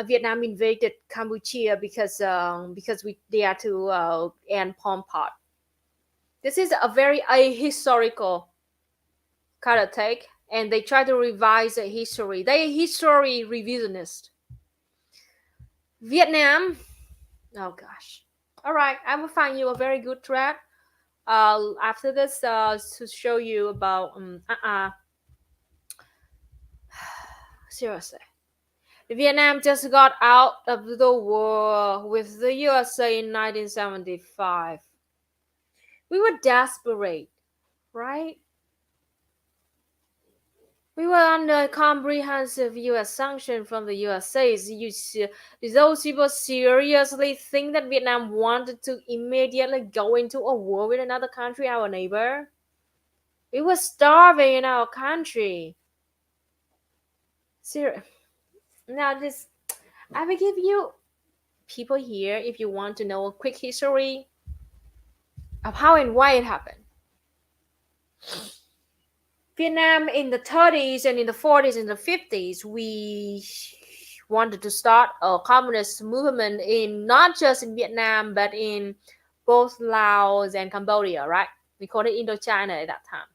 Vietnam invaded Cambodia because they are to end Pol Pot. This is a very ahistorical kind of take, and they try to revise the history. They history revisionist. Vietnam. Oh gosh. All right, I will find you a very good thread. After this, to show you about seriously, Vietnam just got out of the war with the USA in 1975. We were desperate, right? We were under comprehensive U.S. sanction from the USA. Those people seriously think that Vietnam wanted to immediately go into a war with another country, our neighbor? We were starving in our country. Serious. Now this, I will give you people here if you want to know a quick history of how and why it happened. Vietnam in the 30s and in the 40s and the 50s, we wanted to start a communist movement in not just in Vietnam but in both Laos and Cambodia, right? We called it Indochina at that time.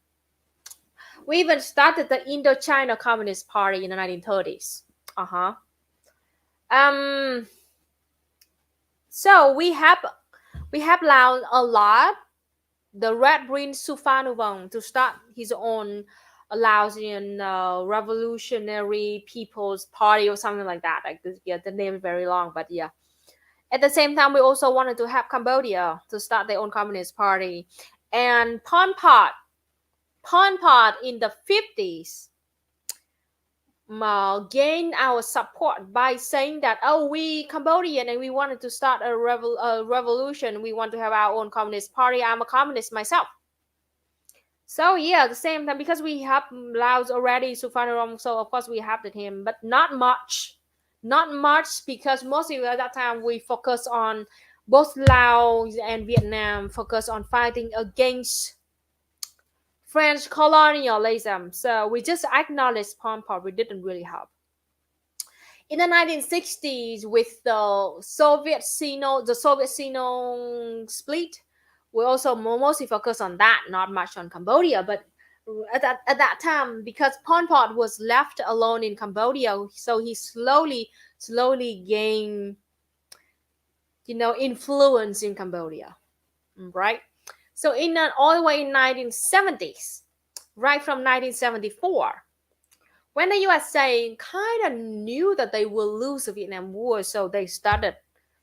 We even started the Indochina Communist Party in the 1930s. Uh-huh. So we have allowed a lot the Red Green Suphanuvong to start his own Laotian Revolutionary People's Party or something like that. Like yeah, the name is very long, but yeah. At the same time, we also wanted to have Cambodia to start their own communist party, and Pol Pot in the 50s gained our support by saying that, oh, we Cambodian and we wanted to start a revolution. We want to have our own communist party. I'm a communist myself. So yeah, at the same time, because we have Laos already, Suphanarong, so of course we have him, but not much. Not much because mostly at that time we focus on both Laos and Vietnam focus on fighting against French colonialism. So we just acknowledged Pol Pot. We didn't really help. In the 1960s, with the Soviet Sino split, we also mostly focus on that, not much on Cambodia. But at that time, because Pol Pot was left alone in Cambodia, so he slowly gained, influence in Cambodia, right? So all the way in 1970s, right from 1974, when the USA kind of knew that they will lose the Vietnam War, so they started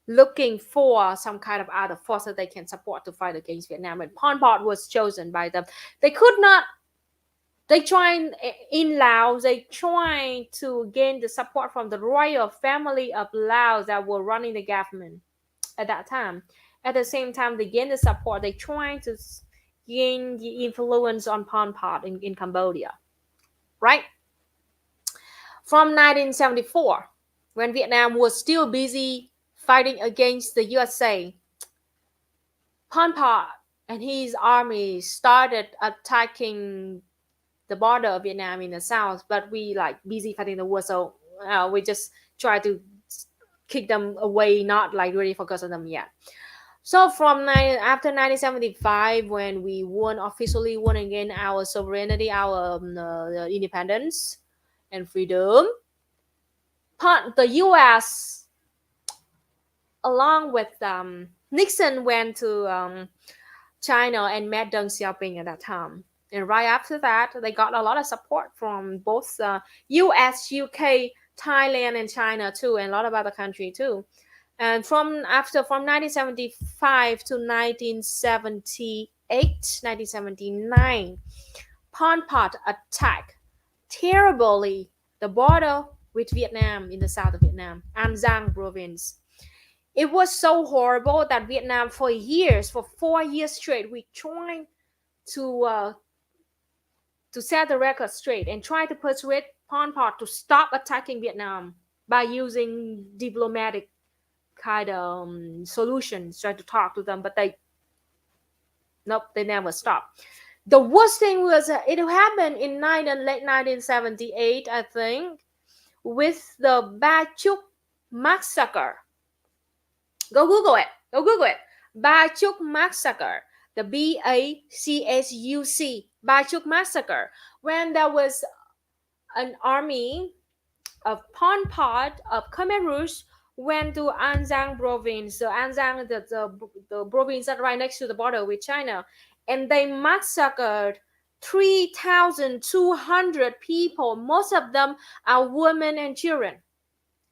looking for some kind of other force that they can support to fight against Vietnam. And Pol Pot was chosen by them. They could not. They tried in Laos. They tried to gain the support from the royal family of Laos that were running the government at that time. At the same time, they gained the support. They tried to gain the influence on Pol Pot in Cambodia, right? From 1974, when Vietnam was still busy fighting against the USA, Pol Pot and his army started attacking the border of Vietnam in the south, but we busy fighting the war, so we just try to kick them away, not really focus on them yet. So after 1975, when we officially won again our sovereignty, our independence and freedom, the U.S. along with Nixon went to China and met Deng Xiaoping at that time. And right after that, they got a lot of support from both U.S., UK, Thailand, and China too, and a lot of other countries too. And from 1975 to 1979, Pol Pot attacked terribly the border with Vietnam in the south of Vietnam, An Giang province. It was so horrible that Vietnam for 4 years straight, we tried to set the record straight and try to persuade Pol Pot to stop attacking Vietnam by using diplomatic kind of solutions, try to talk to them, but they never stopped. The worst thing was it happened in late 1978, I think, with the Ba Chuk massacre. Go Google it. Ba Chuk massacre. The BACSUC. Ba Chuk massacre. When there was an army of Pol Pot of Khmer Rouge went to An Giang province. So An Giang, the province that right next to the border with China, and they massacred 3,200 people. Most of them are women and children.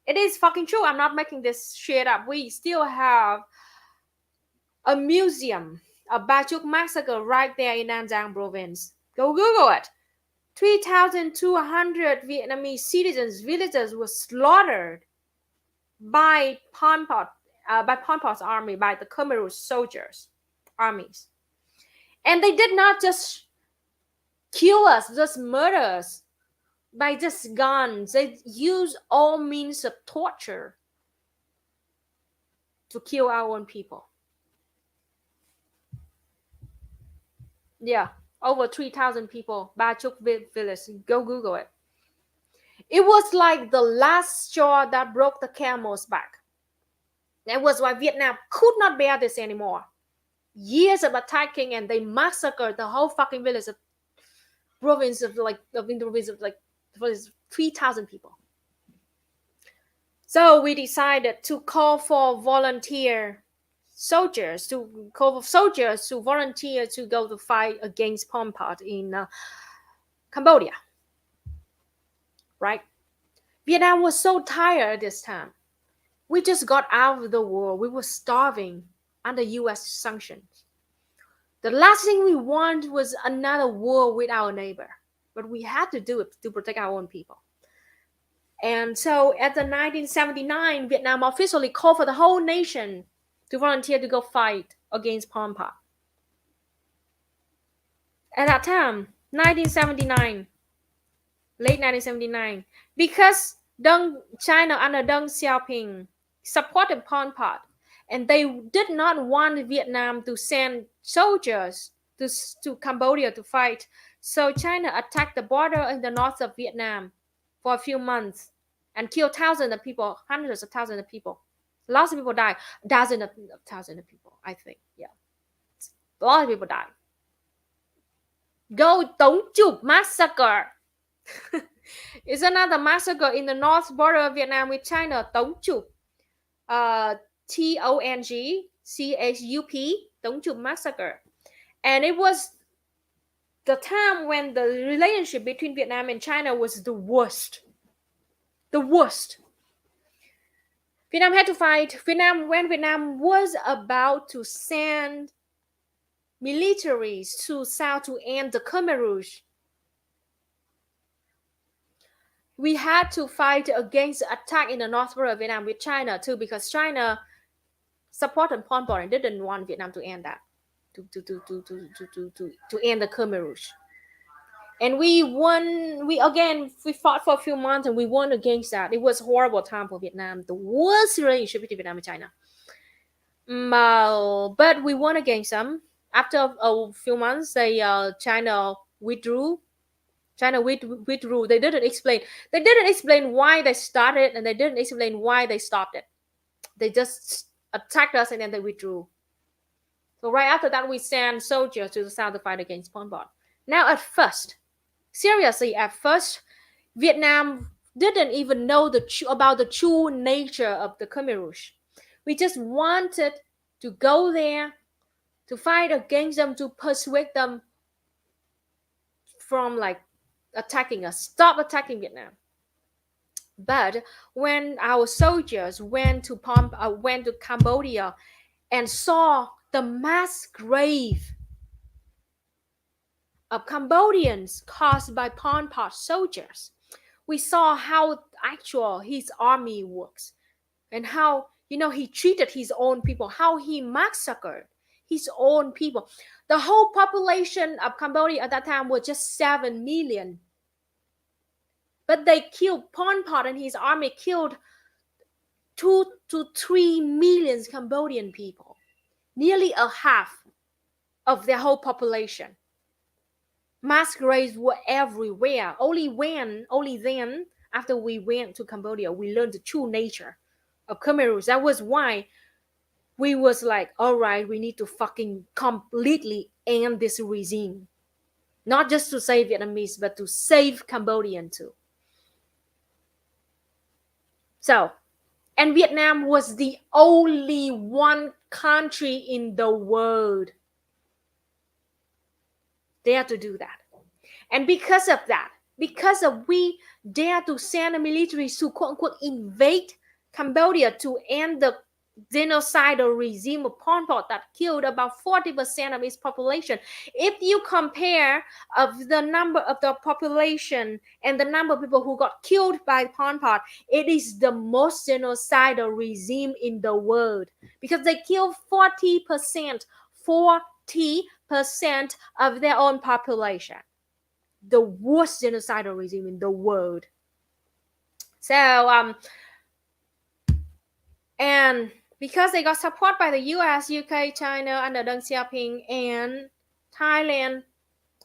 It is fucking true. I'm not making this shit up. We still have a museum, a Ba Chuk massacre right there in An Giang province. Go Google it. 3,200 Vietnamese citizens, villagers were slaughtered by Pol Pot's army, by the Khmer Rouge soldiers, armies. And they did not just kill us, just murder us. by just guns. They use all means of torture to kill our own people. Yeah, over 3,000 people. Ba Chuk village. Go Google it. It was like the last straw that broke the camel's back. That was why Vietnam could not bear this anymore. Years of attacking, and they massacred the whole fucking village of province of like in the province of like 3,000 people. So we decided to call for soldiers to volunteer to go to fight against Pol Pot in Cambodia. Right? Vietnam was so tired this time. We just got out of the war. We were starving under US sanctions. The last thing we want was another war with our neighbor. But we had to do it to protect our own people. And so at the 1979, Vietnam officially called for the whole nation to volunteer to go fight against Pol Pot. At that time, 1979, late 1979, because China under Deng Xiaoping supported Pol Pot, and they did not want Vietnam to send soldiers to Cambodia to fight. So China attacked the border in the north of Vietnam for a few months and killed thousands of people, hundreds of thousands of people. Lots of people died. Thousands of people, I think. Yeah. A lot of people died. Go Tống Chụp massacre. It's another massacre in the north border of Vietnam with China. Tống Chụp. TONGCHUP. Tống Chụp massacre. And it was the time when the relationship between Vietnam and China was the worst. The worst. Vietnam had to fight. When Vietnam was about to send militaries to south to end the Khmer Rouge, we had to fight against the attack in the north border of Vietnam with China too, because China supported Pol Pot and didn't want Vietnam to end that, to end the Khmer Rouge. And we won. We fought for a few months and we won against that. It was a horrible time for Vietnam, the worst relationship between Vietnam and China. But we won against them. After a few months, China withdrew. They didn't explain why they started, and they didn't explain why they stopped it. They just attacked us and then they withdrew. So right after that, we sent soldiers to the south to fight against Pol Pot. Now at first, Vietnam didn't even know about the true nature of the Khmer Rouge. We just wanted to go there to fight against them, to persuade them from attacking us, stop attacking Vietnam. But when our soldiers went to Cambodia and saw the mass grave of Cambodians caused by Pol Pot soldiers, we saw how actual his army works, and how he treated his own people, how he massacred his own people. The whole population of Cambodia at that time was just 7 million. But they killed, Pol Pot and his army killed 2 to 3 million Cambodian people, nearly a half of their whole population. Mass graves were everywhere. Only then, after we went to Cambodia, we learned the true nature of Khmer Rouge. That was why we was like, all right, we need to fucking completely end this regime. Not just to save Vietnamese, but to save Cambodian too. So, and Vietnam was the only one country in the world dare to do that. And because of that, we dare to send the military to quote unquote invade Cambodia to end the genocidal regime of Pol Pot that killed about 40% of its population. If you compare the number of the population and the number of people who got killed by Pol Pot, it is the most genocidal regime in the world, because they killed 40% of their own population. the worst genocidal regime in the world. So and because they got support by the US, UK, China under Deng Xiaoping, and Thailand,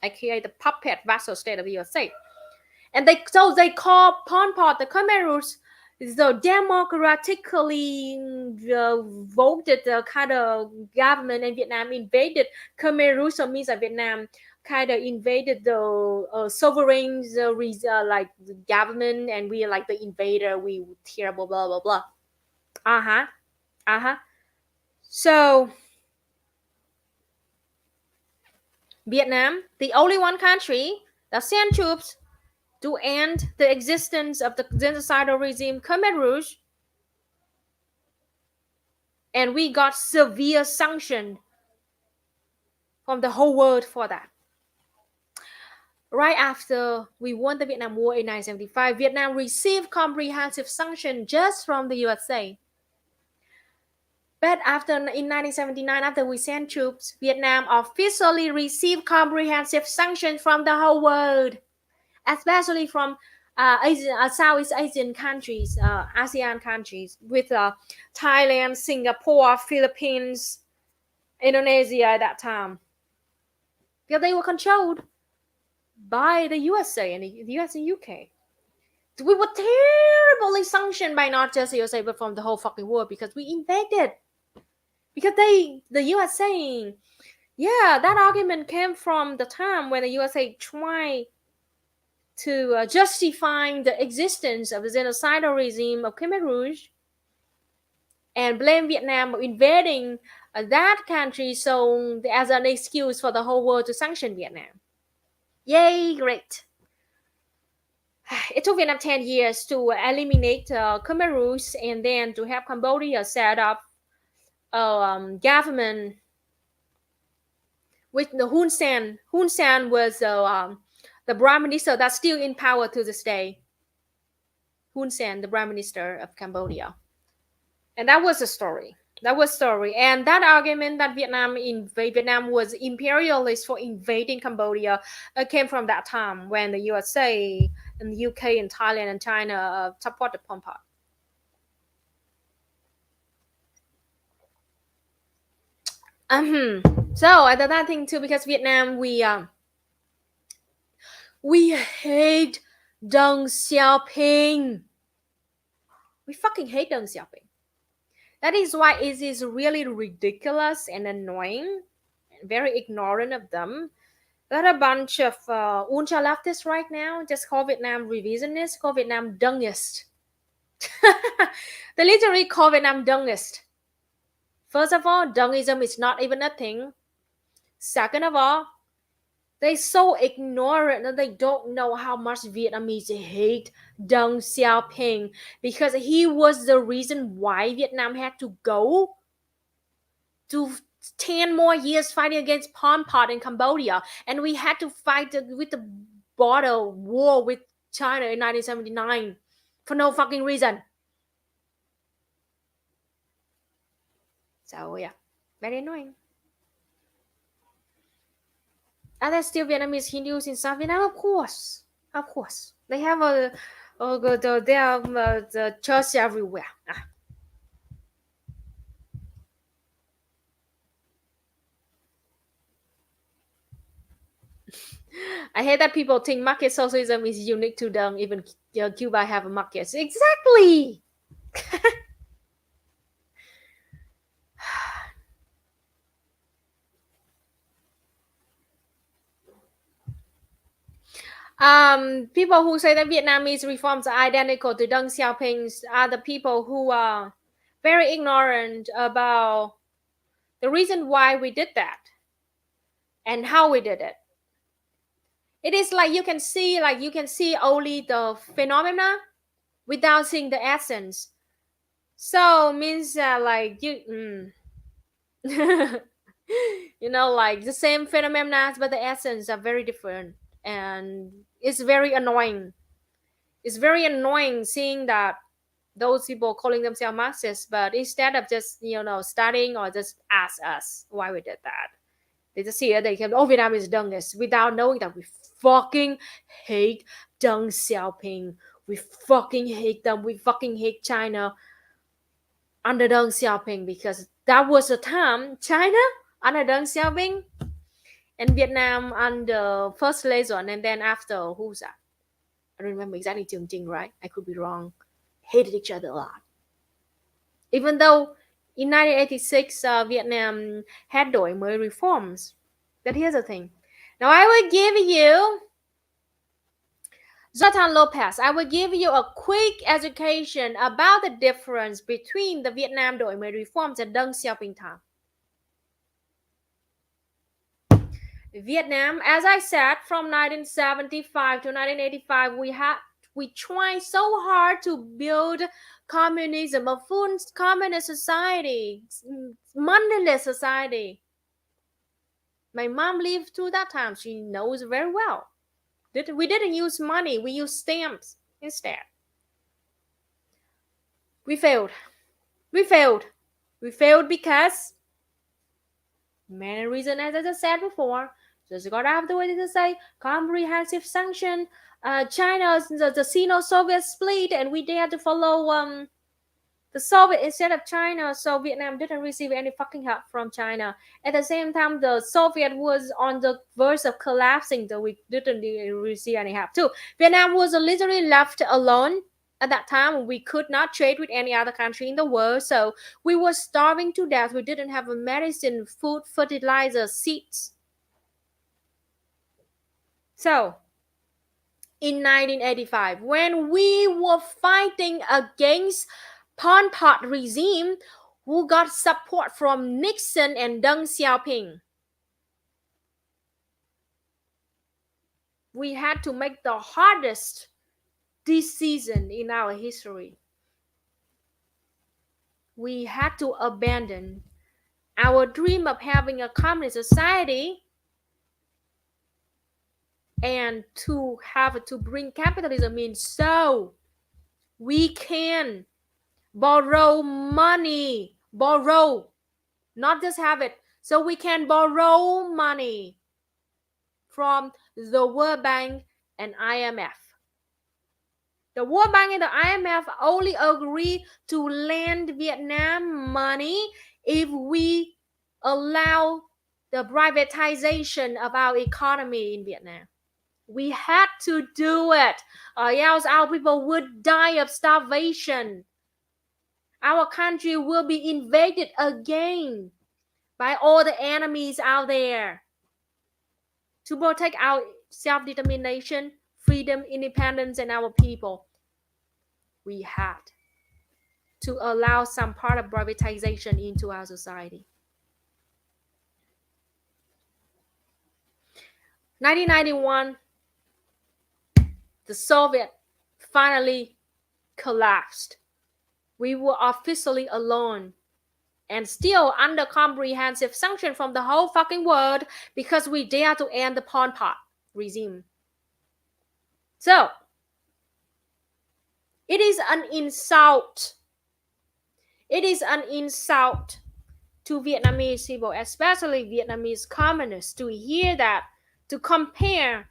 aka the puppet vassal state of the USA. And they call Pol Pot, the Khmer Rouge, the democratically voted kind of government, and Vietnam invaded Khmer Rouge. So means that Vietnam kind of invaded the sovereign like the government, and we are like the invader. We terrible, blah blah blah. So Vietnam, the only one country that sent troops to end the existence of the genocidal regime Khmer Rouge, and we got severe sanction from the whole world for that. Right after we won the Vietnam War in 1975, Vietnam received comprehensive sanction just from the USA. But in 1979, after we sent troops, Vietnam officially received comprehensive sanctions from the whole world, especially from Southeast Asian countries, ASEAN countries, with Thailand, Singapore, Philippines, Indonesia at that time. Because they were controlled by the USA and the US and UK. We were terribly sanctioned by not just the USA, but from the whole fucking world, because we invaded. Because the US saying, yeah, that argument came from the time when the USA tried to justify the existence of the genocidal regime of Khmer Rouge and blame Vietnam for invading that country, so as an excuse for the whole world to sanction Vietnam. Yay, great. It took Vietnam 10 years to eliminate Khmer Rouge, and then to have Cambodia set up a government with the Hun Sen. Hun Sen was the prime minister that's still in power to this day. Hun Sen, the prime minister of Cambodia. And that was the story. And that argument that Vietnam was imperialist for invading Cambodia came from that time when the USA and the UK and Thailand and China supported Pol Pot. So another thing too, because Vietnam, we hate Deng Xiaoping. We fucking hate Deng Xiaoping. That is why it is really ridiculous and annoying and very ignorant of them that a bunch of ultra leftists right now just call Vietnam revisionist, call Vietnam Dengist. They literally call Vietnam Dengist. First of all, Dengism is not even a thing. Second of all, they're so ignorant that they don't know how much Vietnamese hate Deng Xiaoping, because he was the reason why Vietnam had to go to 10 more years fighting against Pol Pot in Cambodia, and we had to fight with the border war with China in 1979 for no fucking reason. So yeah, very annoying. Are there still Vietnamese Hindus in South Vietnam? Of course. They have the church everywhere. I hate that people think market socialism is unique to them. Even Cuba have a market. Exactly. People who say that Vietnamese reforms are identical to Deng Xiaoping's are the people who are very ignorant about the reason why we did that and how we did it. It is like you can see only the phenomena without seeing the essence. So means like you you know, like the same phenomena, but the essence are very different, and it's very annoying. It's very annoying seeing that those people calling themselves Marxists, but instead of just studying or just ask us why we did that, they just see it, they can, oh, Vietnam is Dengist, without knowing that we fucking hate Deng Xiaoping. We fucking hate them. We fucking hate China under Deng Xiaoping, because that was a time China under Deng Xiaoping and Vietnam under first Lê Duẩn, and then after who's that? I don't remember exactly. Trường Trinh, right? I could be wrong. Hated each other a lot. Even though in 1986 Vietnam had đổi mới reforms. But here's the thing. Now I will give you Jonathan Lopez. I will give you a quick education about the difference between the Vietnam đổi mới reforms and Deng Xiaoping time. Vietnam, as I said, from 1975 to 1985, we tried so hard to build communism, a full communist society, moneyless society. My mom lived through that time. She knows very well. We didn't use money. We used stamps instead. We failed. We failed because many reasons, as I just said before. Just got out of the way to say comprehensive sanction. China, the Sino-Soviet split, and we dared to follow the Soviet instead of China. So Vietnam didn't receive any fucking help from China. At the same time, the Soviet was on the verge of collapsing, so we didn't receive any help too. Vietnam was literally left alone at that time. We could not trade with any other country in the world, so we were starving to death. We didn't have medicine, food, fertilizer, seeds. So in 1985, when we were fighting against Pol Pot regime, who got support from Nixon and Deng Xiaoping, we had to make the hardest decision in our history. We had to abandon our dream of having a communist society and to have to bring capitalism in, so we can borrow money, not just have it, so we can borrow money from the World Bank and IMF. The World Bank and the IMF only agree to lend Vietnam money if we allow the privatization of our economy in Vietnam. We had to do it, or else our people would die of starvation. Our country will be invaded again by all the enemies out there. To protect our self-determination, freedom, independence, and our people, we had to allow some part of privatization into our society. 1991, the Soviet finally collapsed. We were officially alone and still under comprehensive sanction from the whole fucking world because we dared to end the Pol Pot regime. So, it is an insult. It is an insult to Vietnamese people, especially Vietnamese communists, to hear that, to compare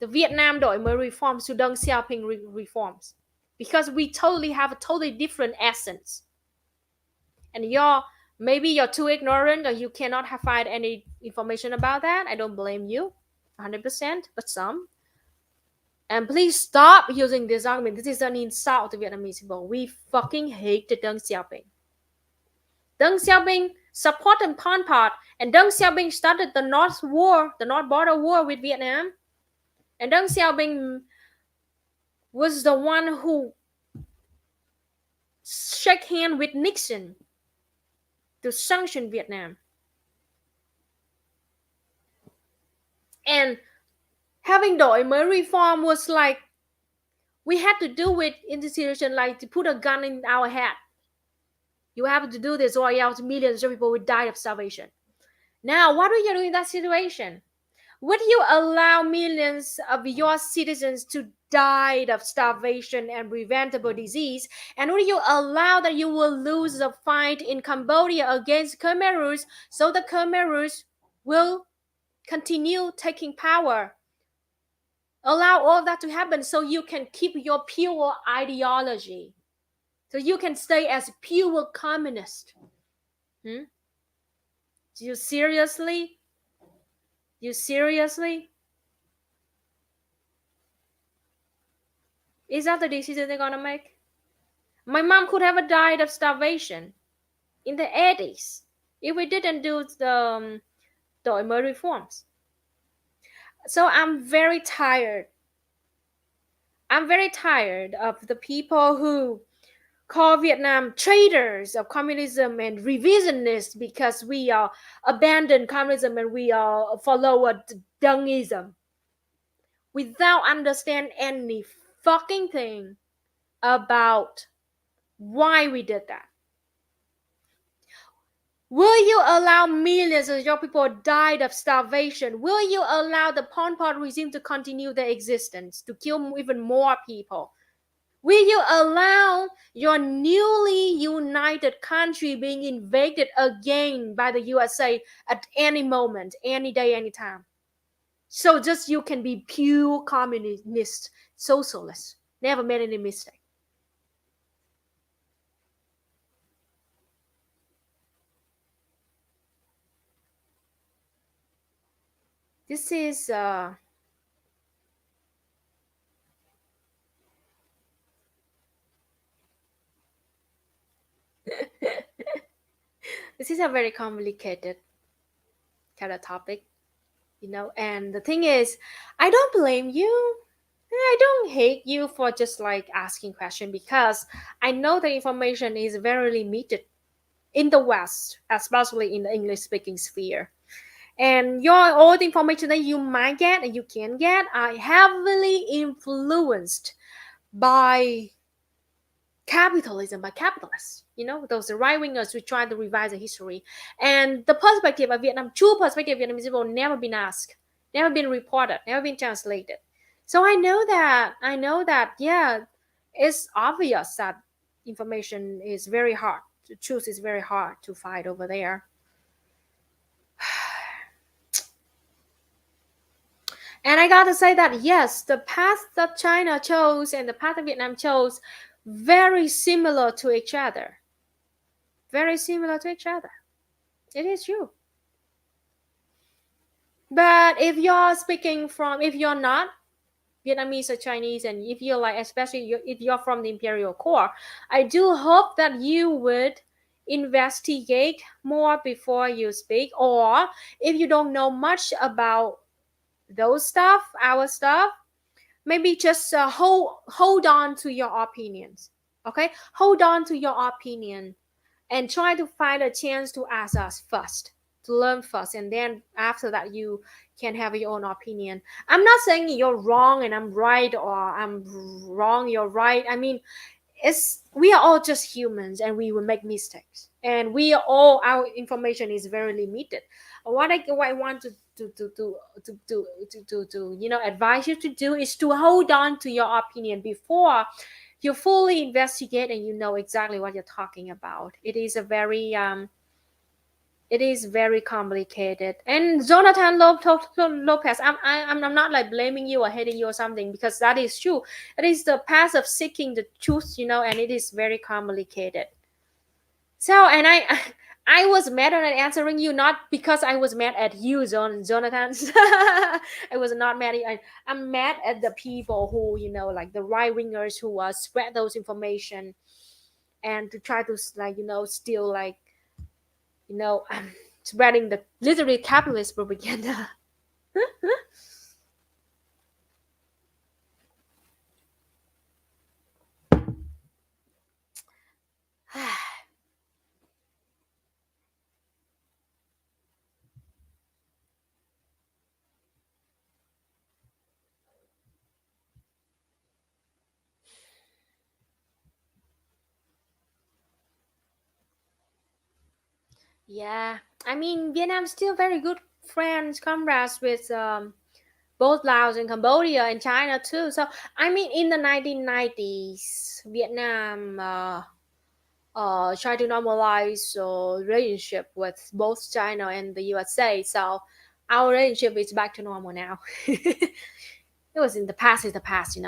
the Vietnam đổi mới reforms to Deng Xiaoping reforms, because we totally have a totally different essence. And maybe you're too ignorant or you cannot have find any information about that. I don't blame you 100%, but some. And please stop using this argument. This is an insult to Vietnamese people. We fucking hate Deng Xiaoping. Deng Xiaoping supported Pol Pot, and Deng Xiaoping started the North Border War with Vietnam. And Deng Xiaoping was the one who shook hands with Nixon to sanction Vietnam. And having đổi mới reform was like, we had to do it in the situation like to put a gun in our head. You have to do this or else millions of people would die of starvation. Now, what do you do in that situation? Would you allow millions of your citizens to die of starvation and preventable disease? And would you allow that you will lose the fight in Cambodia against Khmer Rouge, so the Khmer Rouge will continue taking power Allow all that to happen so you can keep your pure ideology. So you can stay as pure communist. Hmm? You seriously? You seriously? Is that the decision they're gonna make? My mom could have died of starvation in the 80s if we didn't do the reforms. So I'm very tired. I'm very tired of the people who call Vietnam traitors of communism and revisionists because we are abandoned communism and we are follower Dungism without understand any fucking thing about why we did that. Will you allow millions of your people died of starvation? Will you allow the Pol Pot regime to continue their existence, to kill even more people? Will you allow your newly united country being invaded again by the USA at any moment, any day, any time? So just you can be pure communist, socialist, never made any mistake. This is this is a very complicated kind of topic, and the thing is, I don't blame you. I don't hate you for just like asking question, because I know the information is very limited in the West, especially in the English speaking sphere. And all the information that you might get and you can get are heavily influenced by capitalism, by capitalists. Those right wingers who try to revise the history. And the perspective of Vietnam, true perspective of Vietnamese people, never been asked, never been reported, never been translated. So I know that, yeah, it's obvious that information is very hard. The truth is very hard to find over there. And I gotta say that yes, the path that China chose and the path that Vietnam chose, very similar to each other. Very similar to each other. It is true. But if you're not Vietnamese or Chinese, and if you're like, especially if you're from the imperial core, I do hope that you would investigate more before you speak. Or if you don't know much about those stuff, our stuff, maybe just hold on to your opinions. Okay, hold on to your opinion and try to find a chance to ask us first, to learn first, and then after that you can have your own opinion. I'm not saying you're wrong and I'm right, or I'm wrong, you're right. I mean, we are all just humans and we will make mistakes, and our information is very limited. What I want to advise you to do is to hold on to your opinion before you fully investigate and you know exactly what you're talking about. It is very complicated. And Jonathan Lopez, I'm not like blaming you or hating you or something, because that is true. It is the path of seeking the truth, and it is very complicated. So, and I was mad at answering you, not because I was mad at you, Jonathan. I was not mad. I'm mad at the people who, like the right wingers who spread those information and to try to like, still like, spreading the literally capitalist propaganda. Yeah, I mean, Vietnam's still very good friends, comrades with both Laos and Cambodia and China too. So I mean, in the 1990s, Vietnam tried to normalize relationship with both China and the USA. So our relationship is back to normal now. It was in the past. Is the past,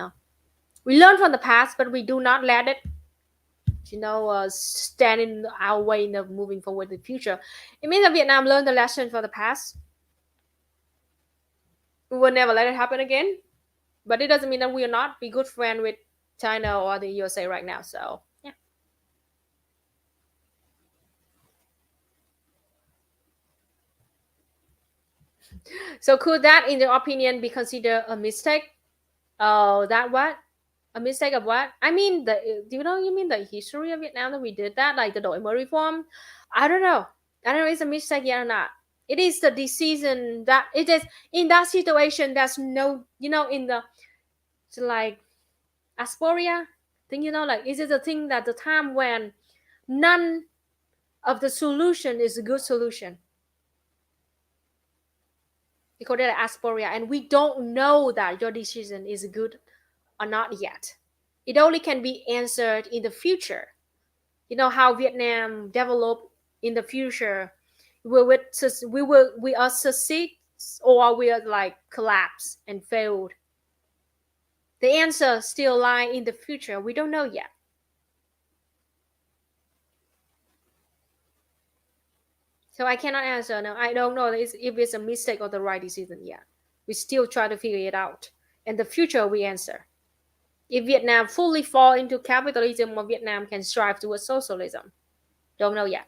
We learn from the past, but we do not let it, stand in our way in the moving forward in the future. It means that Vietnam learned the lesson from the past. We will never let it happen again. But it doesn't mean that we will not be good friend with China or the USA right now. So yeah. So could that, in your opinion, be considered a mistake? Oh, that what? A mistake of what? I mean, do you mean the history of Vietnam that we did that, like the Đổi Mới reform? I don't know. I don't know if it's a mistake yet or not. It is the decision that it is in that situation. There's no, in the, it's like asporia thing, like is it the thing that the time when none of the solution is a good solution? We call it asporia, and we don't know that your decision is good or not yet. It only can be answered in the future. You know how Vietnam develop in the future. We are succeed or we are like collapse and failed. The answer still lie in the future. We don't know yet. So I cannot answer. No, I don't know if it's a mistake or the right decision yet. We still try to figure it out. In the future, we answer. If Vietnam fully fall into capitalism or Vietnam can strive towards socialism, don't know yet.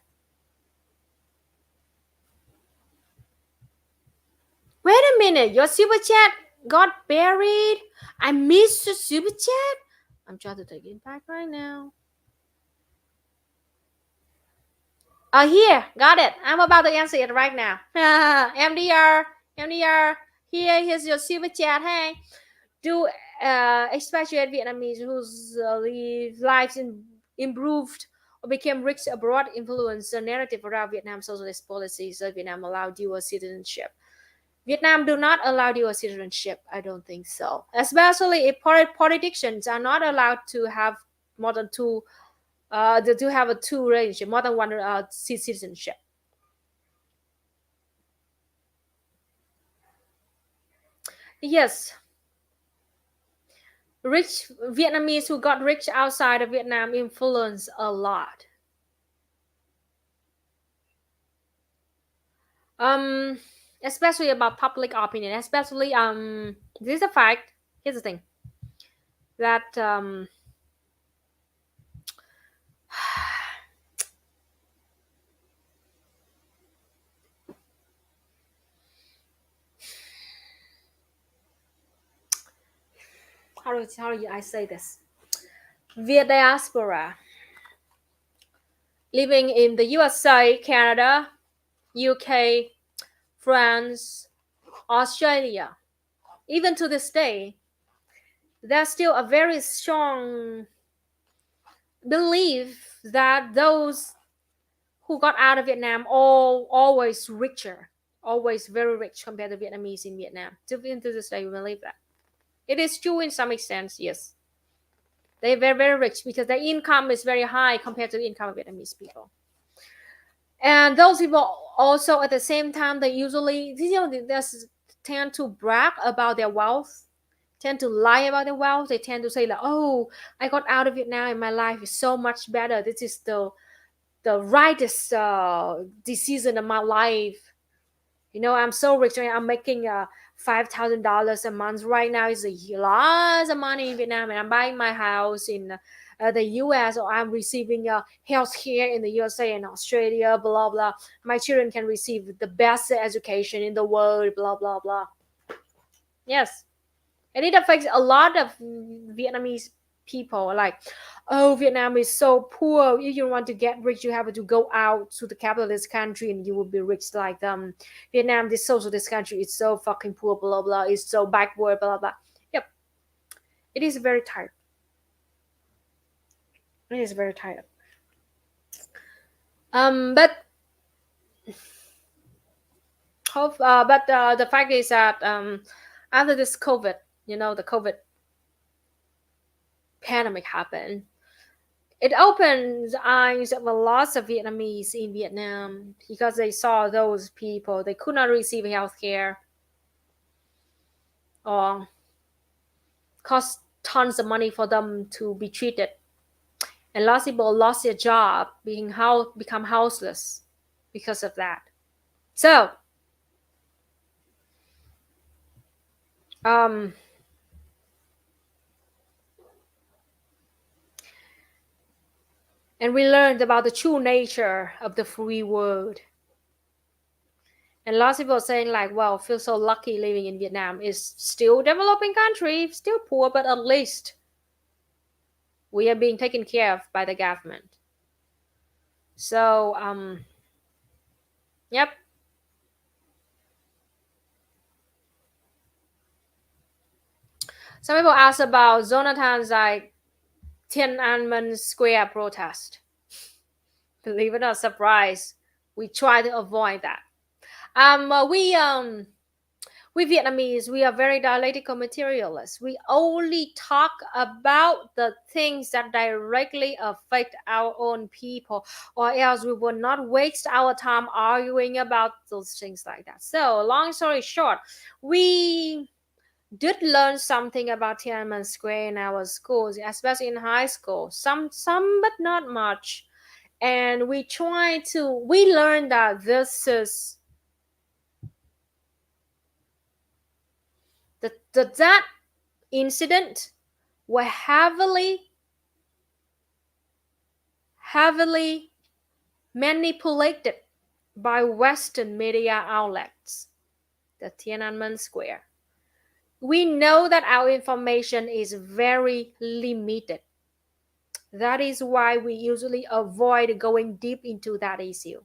Wait a minute, your super chat got buried. I missed the super chat. I'm trying to take it back right now. Oh, here, got it. I'm about to answer it right now. MDR, here's your super chat. Hey, do expatriate Vietnamese whose lives improved or became rich abroad influence the narrative around Vietnam's socialist policies that Vietnam allowed dual citizenship? Vietnam do not allow dual citizenship. I don't think so. Especially if politicians are not allowed to have more than two, to have a two relationship, more than one citizenship. Yes, rich Vietnamese who got rich outside of Vietnam influence a lot. Um, especially about public opinion. Especially this is a fact. Here's the thing that how do I say this? Via diaspora, living in the USA, Canada, UK, France, Australia, even to this day, there's still a very strong belief that those who got out of Vietnam always richer, always very rich compared to Vietnamese in Vietnam. Even to this day, we believe that. It is true in some extent, yes. They're very, very rich because their income is very high compared to the income of Vietnamese people. And those people also at the same time, they usually, they tend to brag about their wealth, tend to lie about their wealth. They tend to say like, oh, I got out of Vietnam and my life is so much better. This is the rightest decision of my life. I'm so rich. I'm making $5,000 a month right now. It's a lot of money in Vietnam, and I'm buying my house in the US, or I'm receiving health care in the USA and Australia. Blah blah. My children can receive the best education in the world. Blah blah blah. Yes, and it affects a lot of Vietnamese people. Like, oh, Vietnam is so poor. If you want to get rich, you have to go out to the capitalist country and you will be rich like them. Vietnam, this socialist country, is so fucking poor, blah blah. It's so backward, blah blah. Yep, it is very tired. It is very tired. But the fact is that after this COVID, the COVID pandemic happened, it opened the eyes of a lot of Vietnamese in Vietnam because they saw those people, they could not receive health care, or cost tons of money for them to be treated, and lots of people lost their job, become houseless because of that. So um and we learned about the true nature of the free world. And lots of people saying like, well, feel so lucky living in Vietnam. Is still developing country, still poor, but at least we are being taken care of by the government. So yep. Some people ask about Jonathan's like Tiananmen Square protest. Believe it or not, surprise, we try to avoid that. We Vietnamese, we are very dialectical materialists. We only talk about the things that directly affect our own people, or else we will not waste our time arguing about those things like that. So, long story short, we did learn something about Tiananmen Square in our schools, especially in high school. Some, but not much. And we learned that this is that incident were heavily manipulated by Western media outlets. The Tiananmen Square. We know that our information is very limited. That is why we usually avoid going deep into that issue.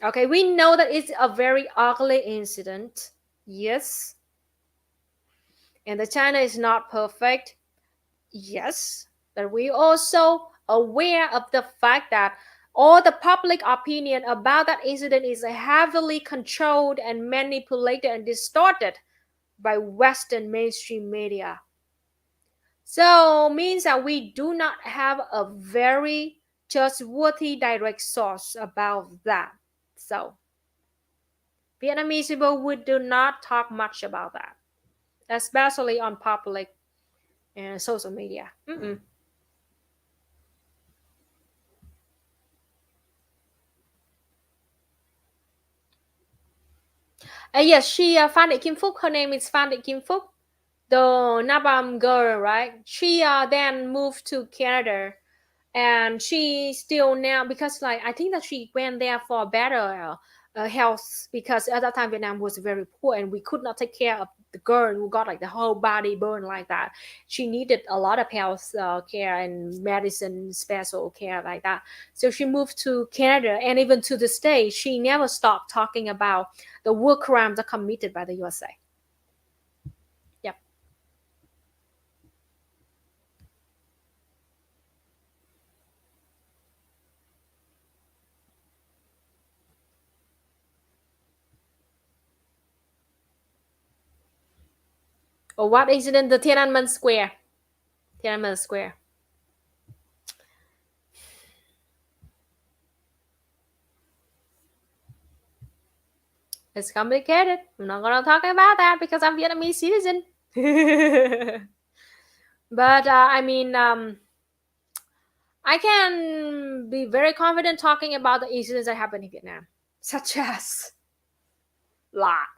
Okay, we know that it's a very ugly incident. Yes. And the China is not perfect. Yes. But we also aware of the fact that all the public opinion about that incident is heavily controlled and manipulated and distorted by Western mainstream media. So means that we do not have a very trustworthy direct source about that. So Vietnamese people would do not talk much about that, especially on public and social media. Yes, she Phan Thị Kim Phúc. Her name is Phan Thị Kim Phúc, the Napalm girl, right? She then moved to Canada, and she still now, because like I think that she went there for better health, because at that time Vietnam was very poor and we could not take care of the girl who got like the whole body burned like that. She needed a lot of health care and medicine, special care like that. So she moved to Canada, and even to this day she never stopped talking about the war crimes that committed by the USA. Yep. Or what incident? The Tiananmen Square. Tiananmen Square. It's complicated. I'm not gonna talk about that because I'm Vietnamese citizen. But I can be very confident talking about the incidents that happened in Vietnam, such as lot.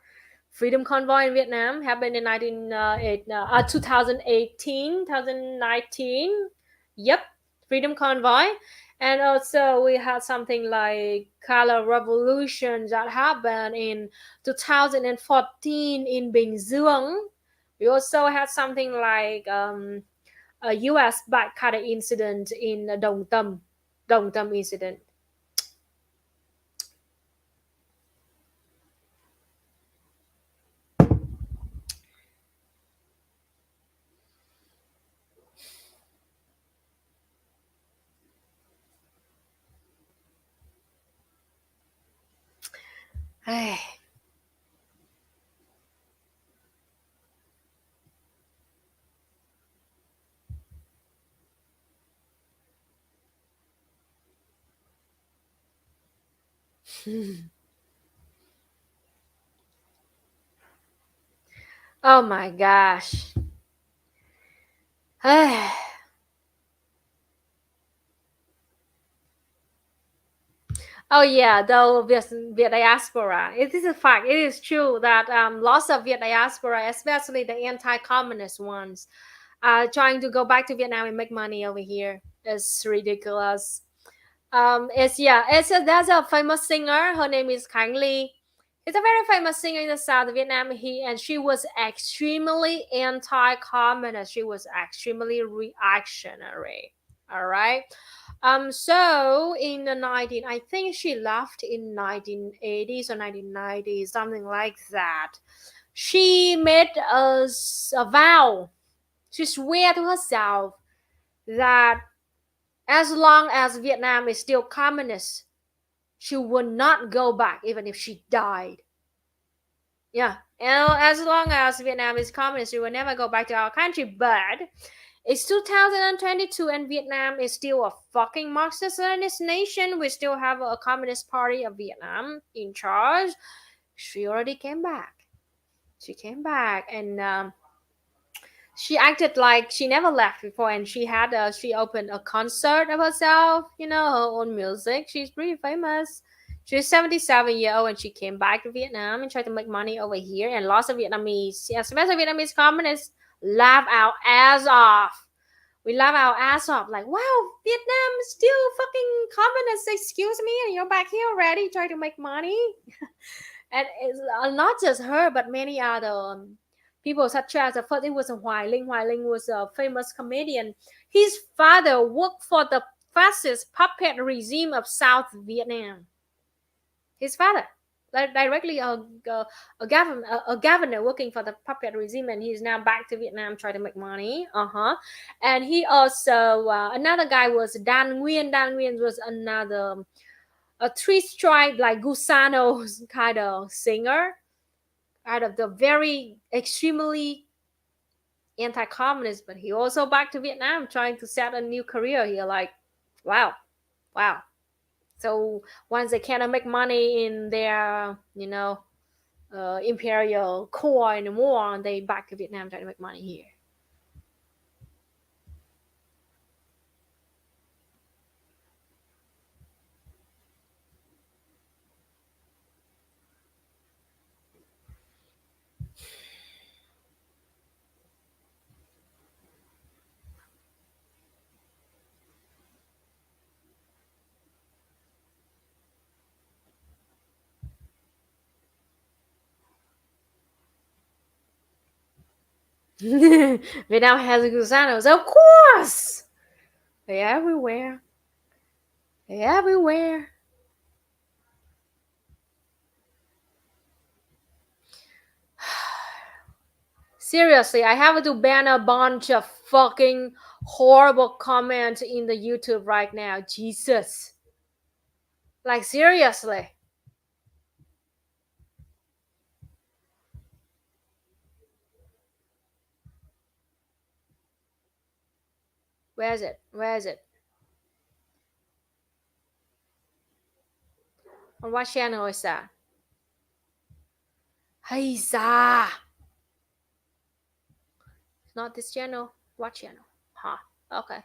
Freedom Convoy in Vietnam happened in 2018, 2019. Yep, Freedom Convoy. And also we had something like Color Revolution that happened in 2014 in Bình Dương. We also had something like a US backcutter incident in Dong Tâm incident. Oh my gosh. Oh yeah, though Viet diaspora. It is a fact. It is true that lots of Viet diaspora, especially the anti-communist ones, are trying to go back to Vietnam and make money over here. It's ridiculous. It's yeah, there's a famous singer. Her name is Khang Ly. He's a very famous singer in the south of Vietnam. She was extremely anti-communist. She was extremely reactionary. All right. So in the 19, I think she left in 1980s or 1990s, something like that. She made a vow. She swore to herself that as long as Vietnam is still communist, she would not go back, even if she died. Yeah, and as long as Vietnam is communist, she will never go back to our country. But it's 2022 and Vietnam is still a fucking Marxist-Leninist nation. We still have a Communist Party of Vietnam in charge. She already came back. She came back and she acted like she never left before, and she opened a concert of herself, her own music. She's pretty famous. She's 77 years old, and she came back to Vietnam and tried to make money over here, and lots of Vietnamese, especially Vietnamese communists, laugh our ass off. We laugh our ass off like, wow, Vietnam is still fucking communist, excuse me, and you're back here already trying to make money. And it's not just her, but many other people, such as the first, it was Hoài Linh. Hoài Linh was a famous comedian. His father worked for the fascist puppet regime of South Vietnam. His father, like directly a governor working for the puppet regime, and he's now back to Vietnam trying to make money. And he also another guy was Dan Nguyen. Dan Nguyen was another a three stripe like Gusano kind of singer, out of the very extremely anti-communist, but he also back to Vietnam trying to set a new career here. Like, wow. So once they cannot make money in their, imperial core anymore, they back to Vietnam trying to make money here. Vietnam has gusanos, of course. They're everywhere. They're everywhere. Seriously, I have to ban a bunch of fucking horrible comments in the YouTube right now. Jesus. Like, seriously. Where is it? Where is it? On what channel is that? Hey, Sa. It's not this channel. What channel? Huh. Okay.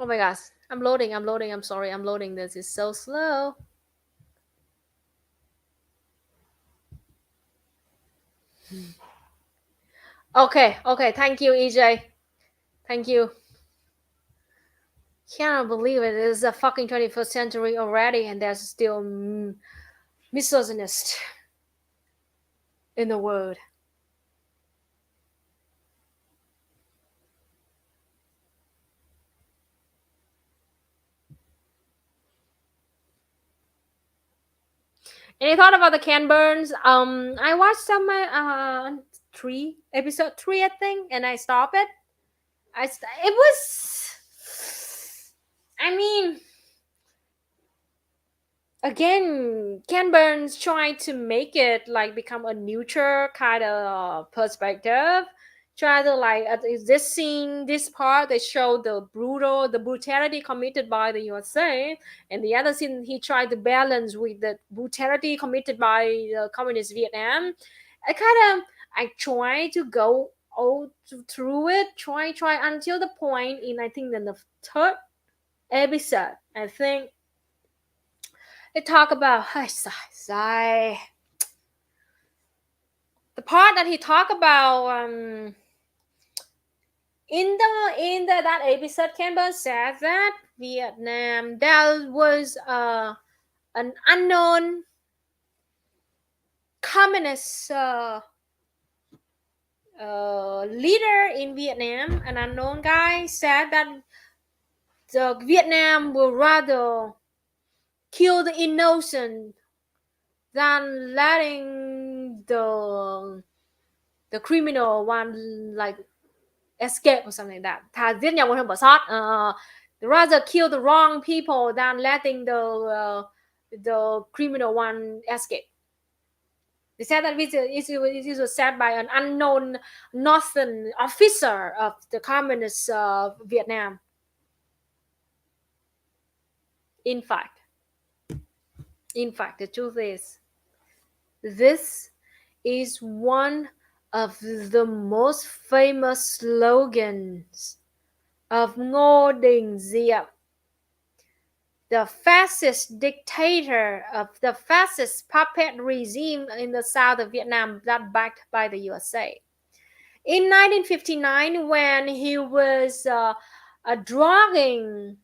Oh my gosh. I'm loading. I'm sorry. I'm loading. This is so slow. Okay. Thank you, EJ. Thank you. Cannot believe it. It is the fucking 21st century already, and there's still misogynist in the world. Any thought about the Ken Burns? I watched some episode 3, I think, and I stopped it. It was. I mean, again, Ken Burns tried to make it like become a neutral kind of perspective. Try to like this scene, this part they show the brutality committed by the USA, and the other scene he tried to balance with the brutality committed by the communist Vietnam. I try to go all through it, try until the point in I think in the third episode. I think they talk about the part that he talked about in the that episode. Campbell said that Vietnam there was an unknown communist leader in Vietnam. An unknown guy said that the Vietnam will rather kill the innocent than letting the criminal one like escape or something like that. Thà giết nhầm hơn bỏ sót. Rather kill the wrong people than letting the criminal one escape. They said that this was said by an unknown northern officer of the communist Vietnam. In fact, the truth is, this is one of the most famous slogans of Ngô Đình Diệm, the fascist dictator of the fascist puppet regime in the south of Vietnam that backed by the USA. In 1959, when he was dragging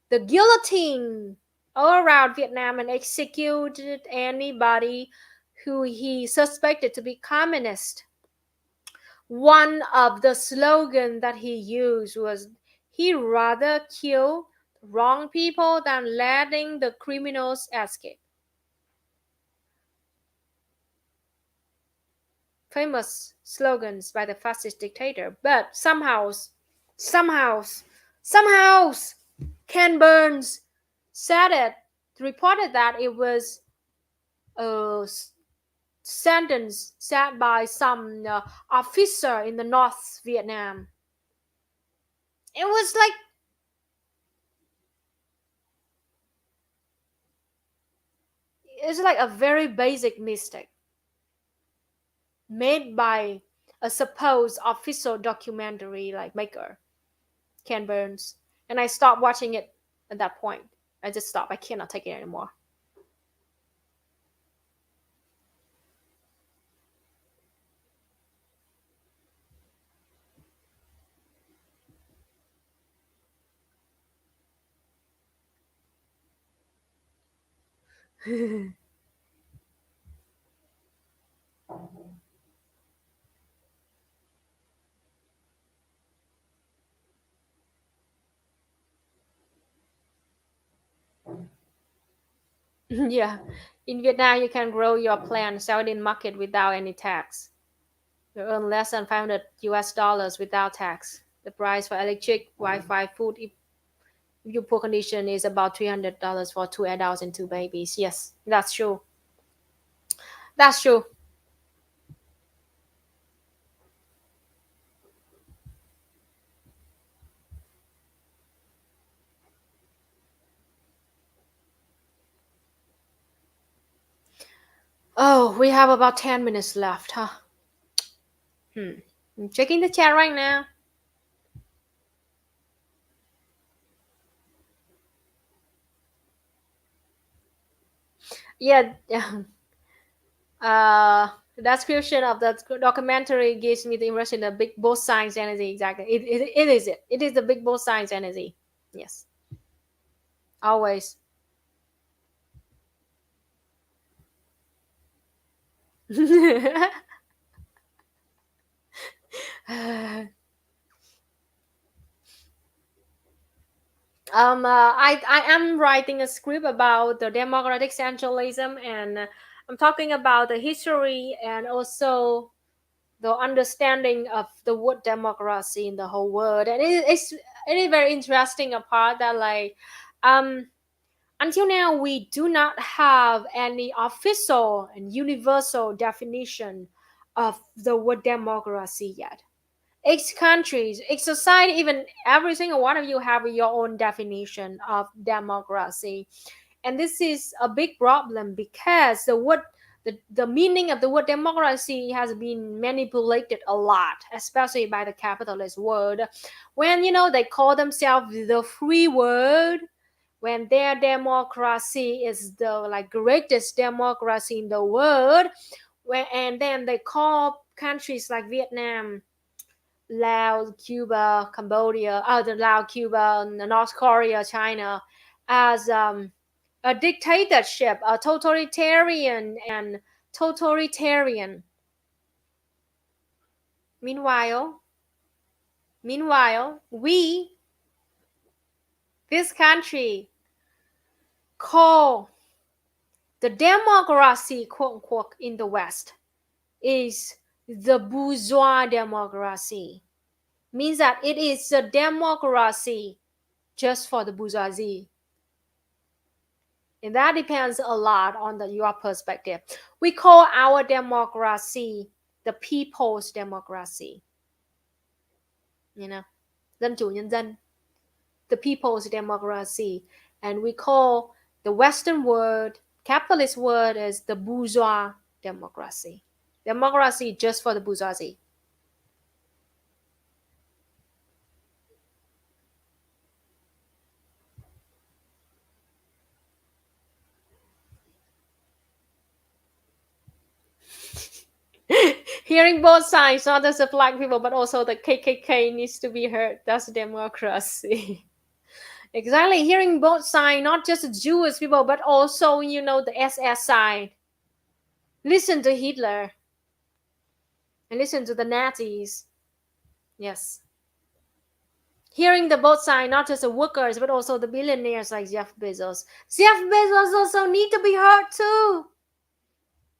the guillotine all around Vietnam and executed anybody who he suspected to be communist, one of the slogans that he used was he rather kill wrong people than letting the criminals escape. Famous slogans by the fascist dictator, but somehow Ken Burns said it, reported that it was a sentence said by some officer in the North Vietnam. It was like a very basic mistake made by a supposed official documentary like maker, Ken Burns. And I stopped watching it at that point. I just stopped. I cannot take it anymore. Yeah, in Vietnam you can grow your plant, sell it in market without any tax. You earn less than 500 US dollars without tax. The price for electric, Wi-Fi, food, if your poor condition, is about $300 for 2 adults and 2 babies. Yes, that's true. That's true. Oh, we have about 10 minutes left, huh? I'm checking the chat right now. Yeah, the description of the documentary gives me the impression of big both science energy. Exactly, it is it. It is the big both science energy. Yes, always. I am writing a script about the democratic centralism, and I'm talking about the history and also the understanding of the word democracy in the whole world. And it is very interesting a part that like um Until now, we do not have any official and universal definition of the word democracy yet. Each country, each society, even every single one of you have your own definition of democracy. And this is a big problem because the meaning of the word democracy has been manipulated a lot, especially by the capitalist world. When they call themselves the free world, when their democracy is the like greatest democracy in the world, and then they call countries like Vietnam, Laos, Cuba, Cambodia, the Laos, Cuba, North Korea, China, as a dictatorship, a totalitarian. Meanwhile, we, this country, call the democracy, quote unquote, in the West is the bourgeois democracy. Means that it is a democracy just for the bourgeoisie. And that depends a lot on your perspective. We call our democracy the people's democracy. Dân chủ nhân dân, the people's democracy. And we call the Western world, capitalist world, as the bourgeois democracy. Democracy just for the bourgeoisie. Hearing both sides, not just the black people, but also the KKK needs to be heard. That's democracy. Exactly. Hearing both sides, not just the Jewish people, but also, the SS side. Listen to Hitler. And listen to the Nazis. Yes. Hearing the both sides, not just the workers, but also the billionaires like Jeff Bezos. Jeff Bezos also need to be heard too.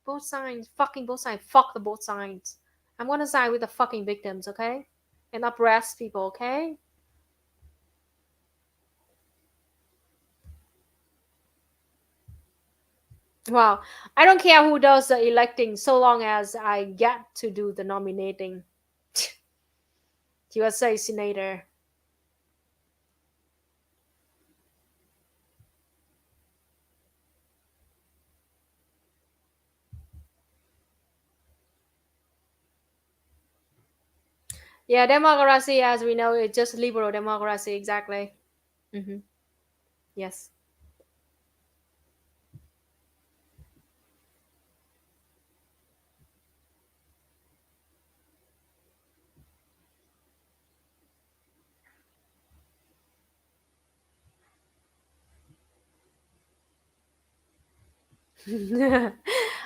Both sides, fucking both sides, fuck the both sides. I'm gonna side with the fucking victims, okay? And oppressed people, okay? Wow. I don't care who does the electing so long as I get to do the nominating. USA Senator. Yeah, democracy, as we know, is just liberal democracy, exactly. Yes.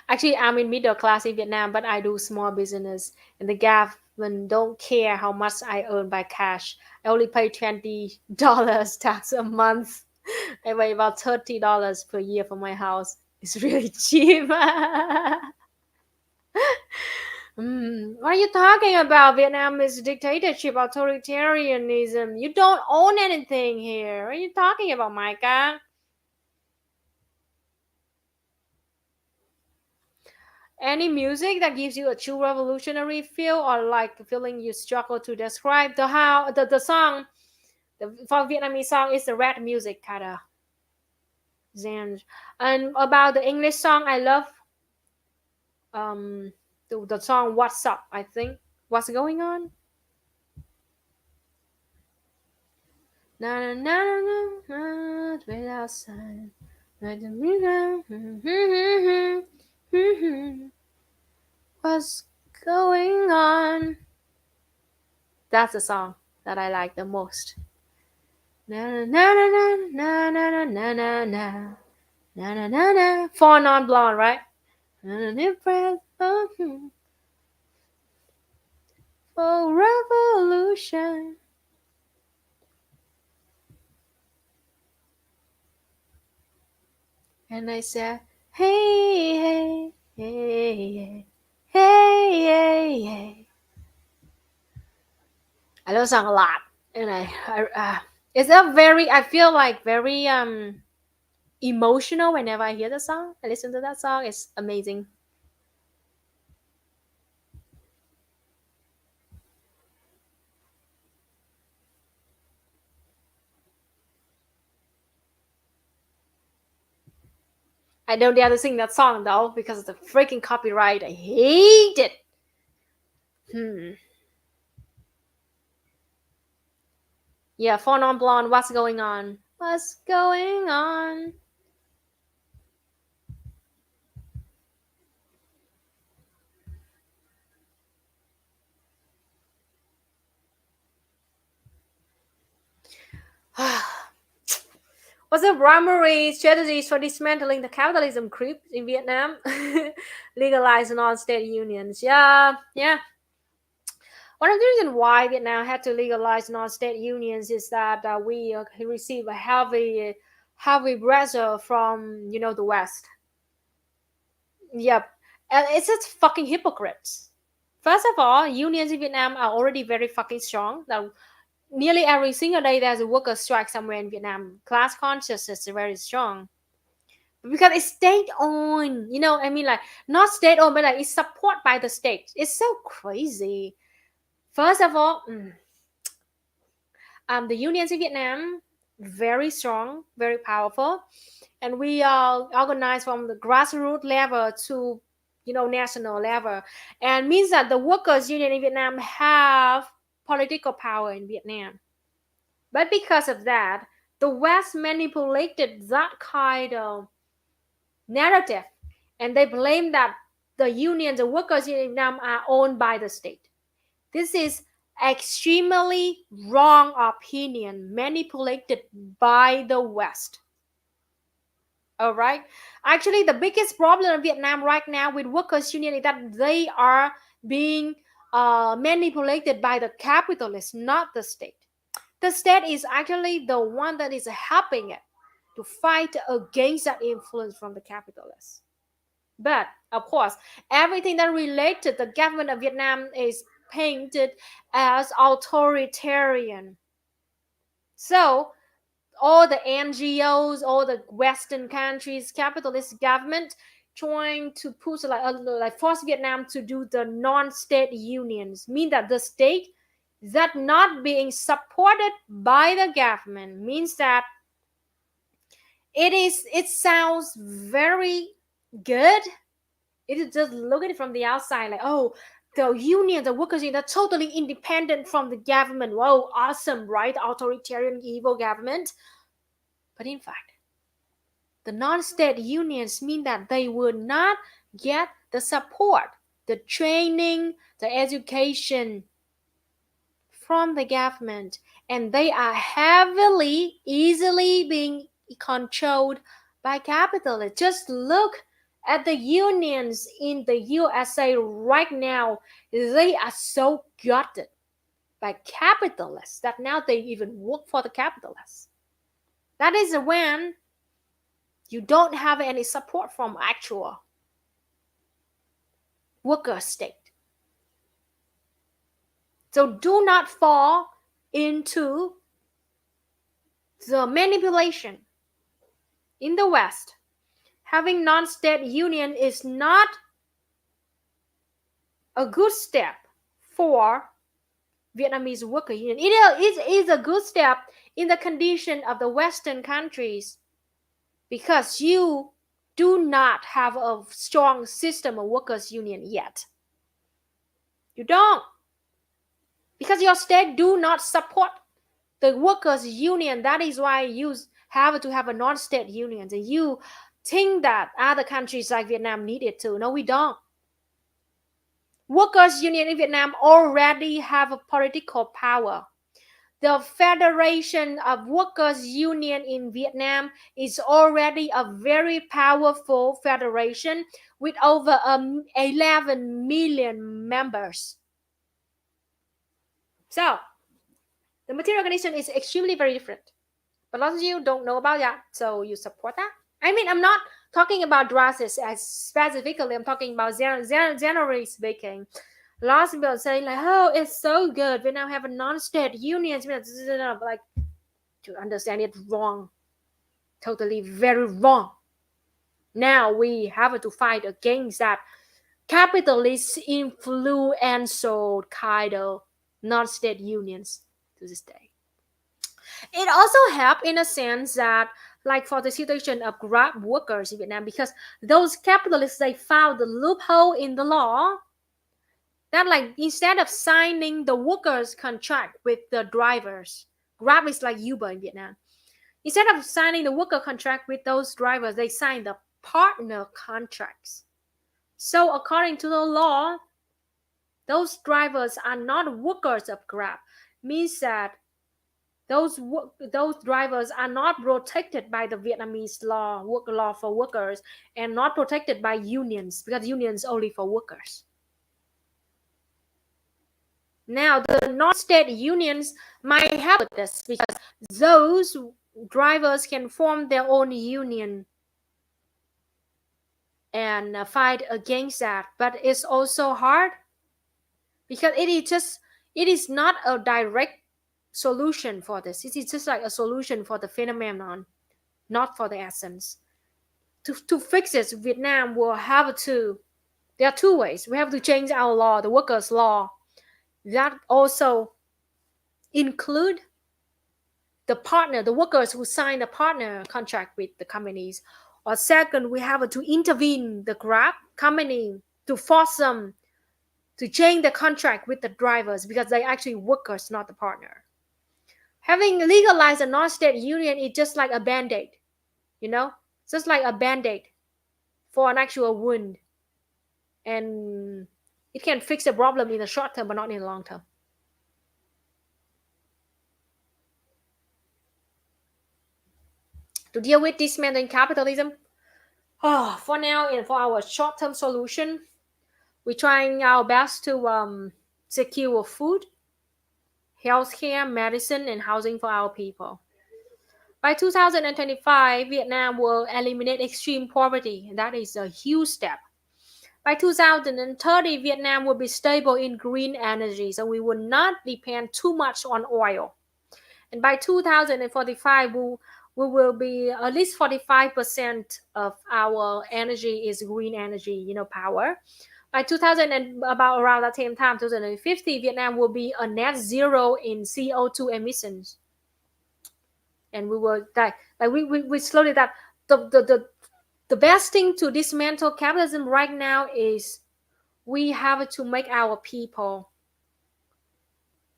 Actually, I'm in middle class in Vietnam, but I do small business, and the government don't care how much I earn by cash. I only pay $20 tax a month. I pay about $30 per year for my house. It's really cheap. What are you talking about? Vietnam is dictatorship, authoritarianism. You don't own anything here. What are you talking about, Micah? Any music that gives you a true revolutionary feel, or like a feeling you struggle to describe? The song, for Vietnamese song is the rap music kind of. And about the English song, I love the song "What's Up." I think what's going on. Na na na na na, wait outside. What's going on? That's the song that I like the most. Na na na na na na na na na na na na na. Four non blonde, right? For revolution. And I said, hey, hey, hey, hey, hey, hey. I love song a lot, and it's a very. I feel like very emotional whenever I hear the song. I listen to that song. It's amazing. I don't dare to sing that song though because of the freaking copyright. I hate it. Yeah, for non blonde, what's going on? What's going on? What's the primary strategies for dismantling the capitalism creep in Vietnam? Legalize non-state unions. Yeah. One of the reasons why Vietnam had to legalize non-state unions is that we receive a heavy pressure from the West. Yep, and it's just fucking hypocrites. First of all, unions in Vietnam are already very fucking strong. Now, nearly every single day there's a worker strike somewhere in Vietnam. Class consciousness is very strong because it's state owned. I mean, like not state owned, but like it's supported by the state. It's so crazy. First of all, the unions in Vietnam very strong, very powerful, and we are organized from the grassroots level to national level, and means that the workers union in Vietnam have political power in Vietnam. But because of that, the West manipulated that kind of narrative, and they blame that the unions, the workers in Vietnam are owned by the state. This is extremely wrong opinion manipulated by the West. All right. Actually, the biggest problem in Vietnam right now with workers' union is that they are being manipulated by the capitalists, not the state. The state is actually the one that is helping it to fight against that influence from the capitalists. But of course, everything that related to the government of Vietnam is painted as authoritarian. So all the NGOs, all the Western countries, capitalist government trying to push like force Vietnam to do the non-state unions, mean that the state that not being supported by the government means that it sounds very good. It is just look at it from the outside like, oh, the union, the workers union, they're totally independent from the government. Wow, awesome, right? Authoritarian evil government. But in fact, the non-state unions mean that they will not get the support, the training, the education from the government, and they are heavily, easily being controlled by capitalists. Just look at the unions in the USA right now. They are so gutted by capitalists that now they even work for the capitalists. That is when you don't have any support from actual worker state. So do not fall into the manipulation. In the West, having non-state union is not a good step for Vietnamese worker union. It is a good step in the condition of the Western countries because you do not have a strong system of workers union yet. You don't. Because your state do not support the workers union. That is why you have to have a non-state union. And you think that other countries like Vietnam need it too. No, we don't. Workers union in Vietnam already have a political power. The Federation of Workers Union in Vietnam is already a very powerful federation with over 11 million members. So, the material condition is extremely very different. But a lot of you don't know about that, so you support that. I mean, I'm not talking about dresses as specifically. I'm talking about generally speaking. Lots of people saying like, oh, it's so good. We now have a non-state union. Like, to understand it wrong. Totally very wrong. Now we have to fight against that capitalist influential kind of non-state unions to this day. It also helped in a sense that, like for the situation of Grab workers in Vietnam, because those capitalists, they found the loophole in the law that, like, instead of signing the workers contract with the drivers, Grab is like Uber in Vietnam. Instead of signing the worker contract with those drivers, they sign the partner contracts. So according to the law, those drivers are not workers of Grab. Means that those drivers are not protected by the Vietnamese law, work law for workers, and not protected by unions, because unions only for workers. Now the non-state unions might help with this, because those drivers can form their own union and fight against that. But it's also hard, because it is not a direct solution for this. It is just like a solution for the phenomenon, not for the essence. To fix this, Vietnam will have to, there are two ways. We have to change our law, the workers' law. That also include the partner, the workers who sign a partner contract with the companies. Or second, we have to intervene the Grab company to force them to change the contract with the drivers, because they're actually workers, not the partner. Having legalized a non-state union is just like a band-aid, it's just like a band-aid for an actual wound, and it can fix the problem in the short term but not in the long term. To deal with dismantling capitalism, for now and for our short-term solution, we're trying our best to secure food, healthcare, medicine, and housing for our people. By 2025, Vietnam will eliminate extreme poverty, and that is a huge step. By 2030, Vietnam will be stable in green energy, so we will not depend too much on oil. And by 2045, we will be at least 45% of our energy is green energy, power. By 2000 and about around that same time, 2050, Vietnam will be a net zero in CO2 emissions. And we will like we slowly that the best thing to dismantle capitalism right now is we have to make our people,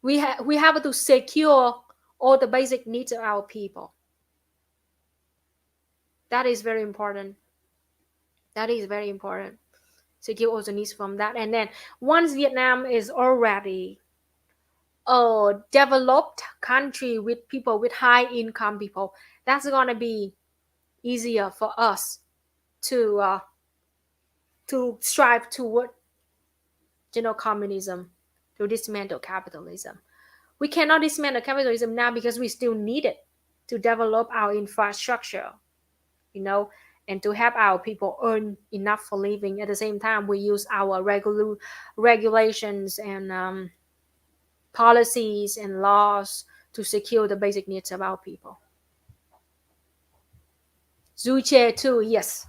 we have to secure all the basic needs of our people. That is very important. Secure all the needs from that. And then once Vietnam is already a developed country with people with high income people, that's gonna be easier for us to strive toward communism, to dismantle capitalism. We cannot dismantle capitalism now because we still need it to develop our infrastructure, and to help our people earn enough for living. At the same time, we use our regulations and policies and laws to secure the basic needs of our people. Zuche too, yes.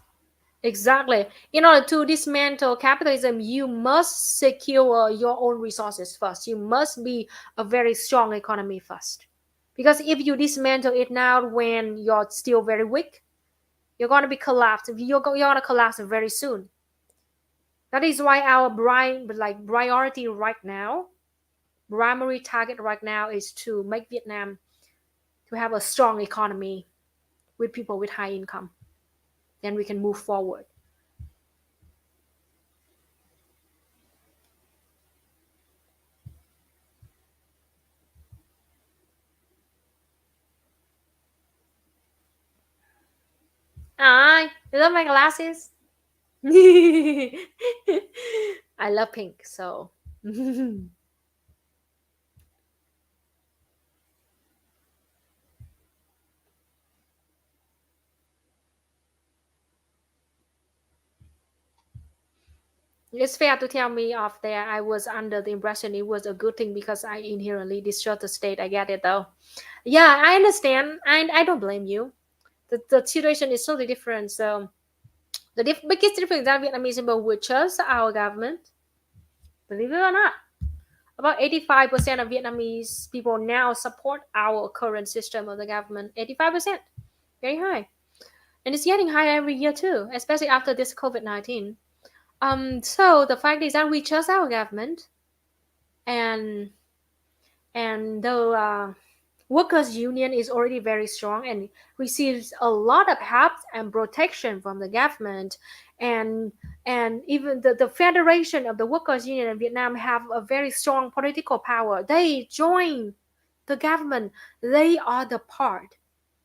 Exactly. In order to dismantle capitalism, you must secure your own resources first. You must be a very strong economy first. Because if you dismantle it now when you're still very weak, you're going to be collapsed. You're going to collapse very soon. That is why our priority right now, primary target right now, is to make Vietnam to have a strong economy with people with high income. Then we can move forward. I love my glasses. I love pink, so. It's fair to tell me off there. I was under the impression it was a good thing because I inherently distrust the state. I get it though. Yeah, I understand. I don't blame you. The situation is totally different. So the biggest difference that Vietnamese people would trust our government, believe it or not. About 85% of Vietnamese people now support our current system of the government. 85%, very high. And it's getting higher every year too, especially after this COVID-19. So the fact is that we trust our government, and the workers union is already very strong and receives a lot of help and protection from the government, and even the federation of the workers union in Vietnam have a very strong political power. They join the government. They are the part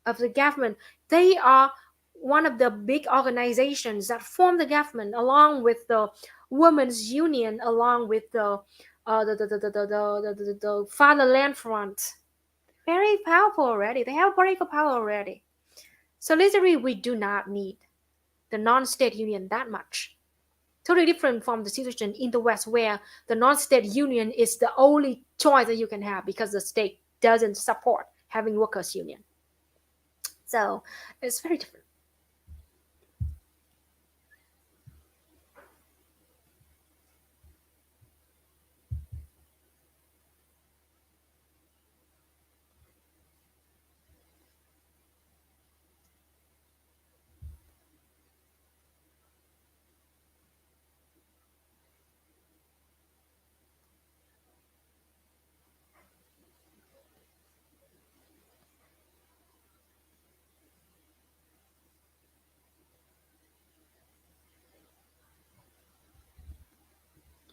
of the government. They are one of the big organizations that form the government, along with the women's union, along with the fatherland front. Very powerful already. They have political power already. So literally, we do not need the non-state union that much. Totally different from the situation in the West, where the non-state union is the only choice that you can have because the state doesn't support having workers union. So it's very different.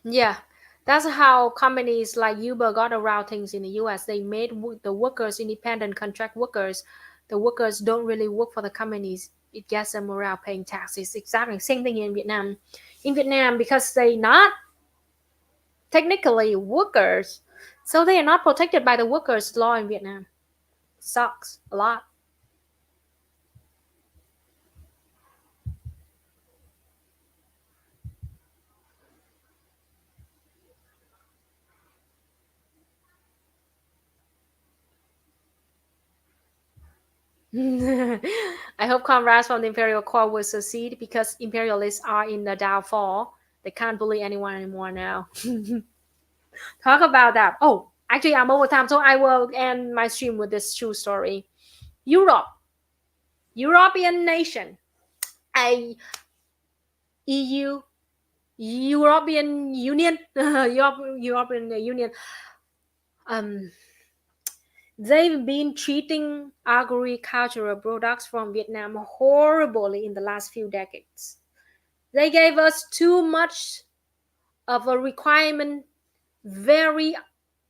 Yeah, that's how companies like Uber got around things in the US. They made the workers independent contract workers. The workers don't really work for the companies. It gets them around paying taxes. Exactly same thing in Vietnam. In Vietnam, because they not technically workers, so they are not protected by the workers law in Vietnam. Sucks a lot. I hope comrades from the imperial court will succeed because imperialists are in the downfall. They can't bully anyone anymore now. Talk about that. Oh, actually, I'm over time, so I will end my stream with this true story. Europe, European nation, a EU, European Union, European Union. Um, they've been treating agricultural products from Vietnam horribly in the last few decades. They gave us too much of a requirement, very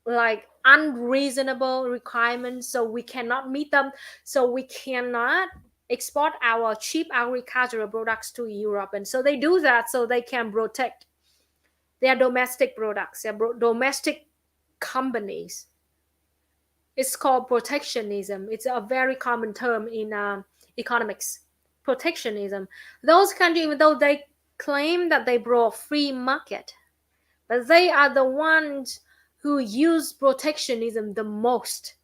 like unreasonable requirements, so we cannot meet them, so we cannot export our cheap agricultural products to Europe. And so they do that so they can protect their domestic products, their domestic companies. It's called protectionism. It's a very common term in economics. Protectionism. Those countries, even though they claim that they brought free market, but they are the ones who use protectionism the most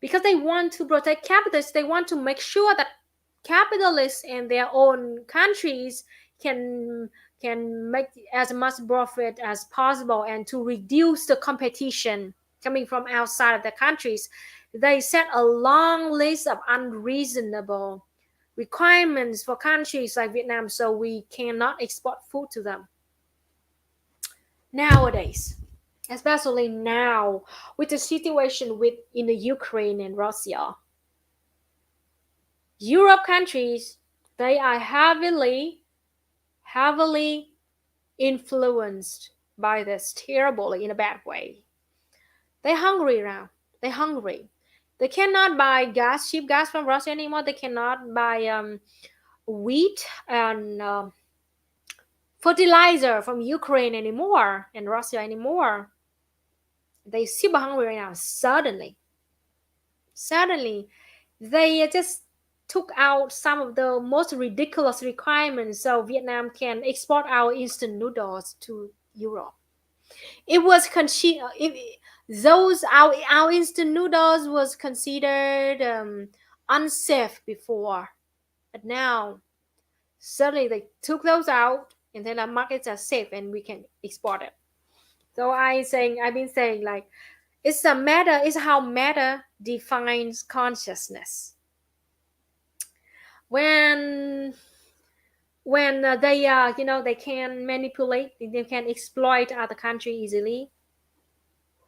because they want to protect capitalists. They want to make sure that capitalists in their own countries can make as much profit as possible and to reduce the competition coming from outside of the countries. They set a long list of unreasonable requirements for countries like Vietnam, so we cannot export food to them. Nowadays, especially now with the situation in the Ukraine and Russia, Europe countries, they are heavily influenced by this terribly in a bad way. They're hungry now. They're hungry. They cannot buy cheap gas from Russia anymore. They cannot buy wheat and fertilizer from Ukraine anymore and Russia anymore. They super hungry right now. Suddenly, they just took out some of the most ridiculous requirements so Vietnam can export our instant noodles to Europe. It was those our instant noodles was considered unsafe before, but now suddenly they took those out and then the markets are safe and we can export it. So I've been saying like it's how matter defines consciousness. When they can manipulate, they can exploit other country easily.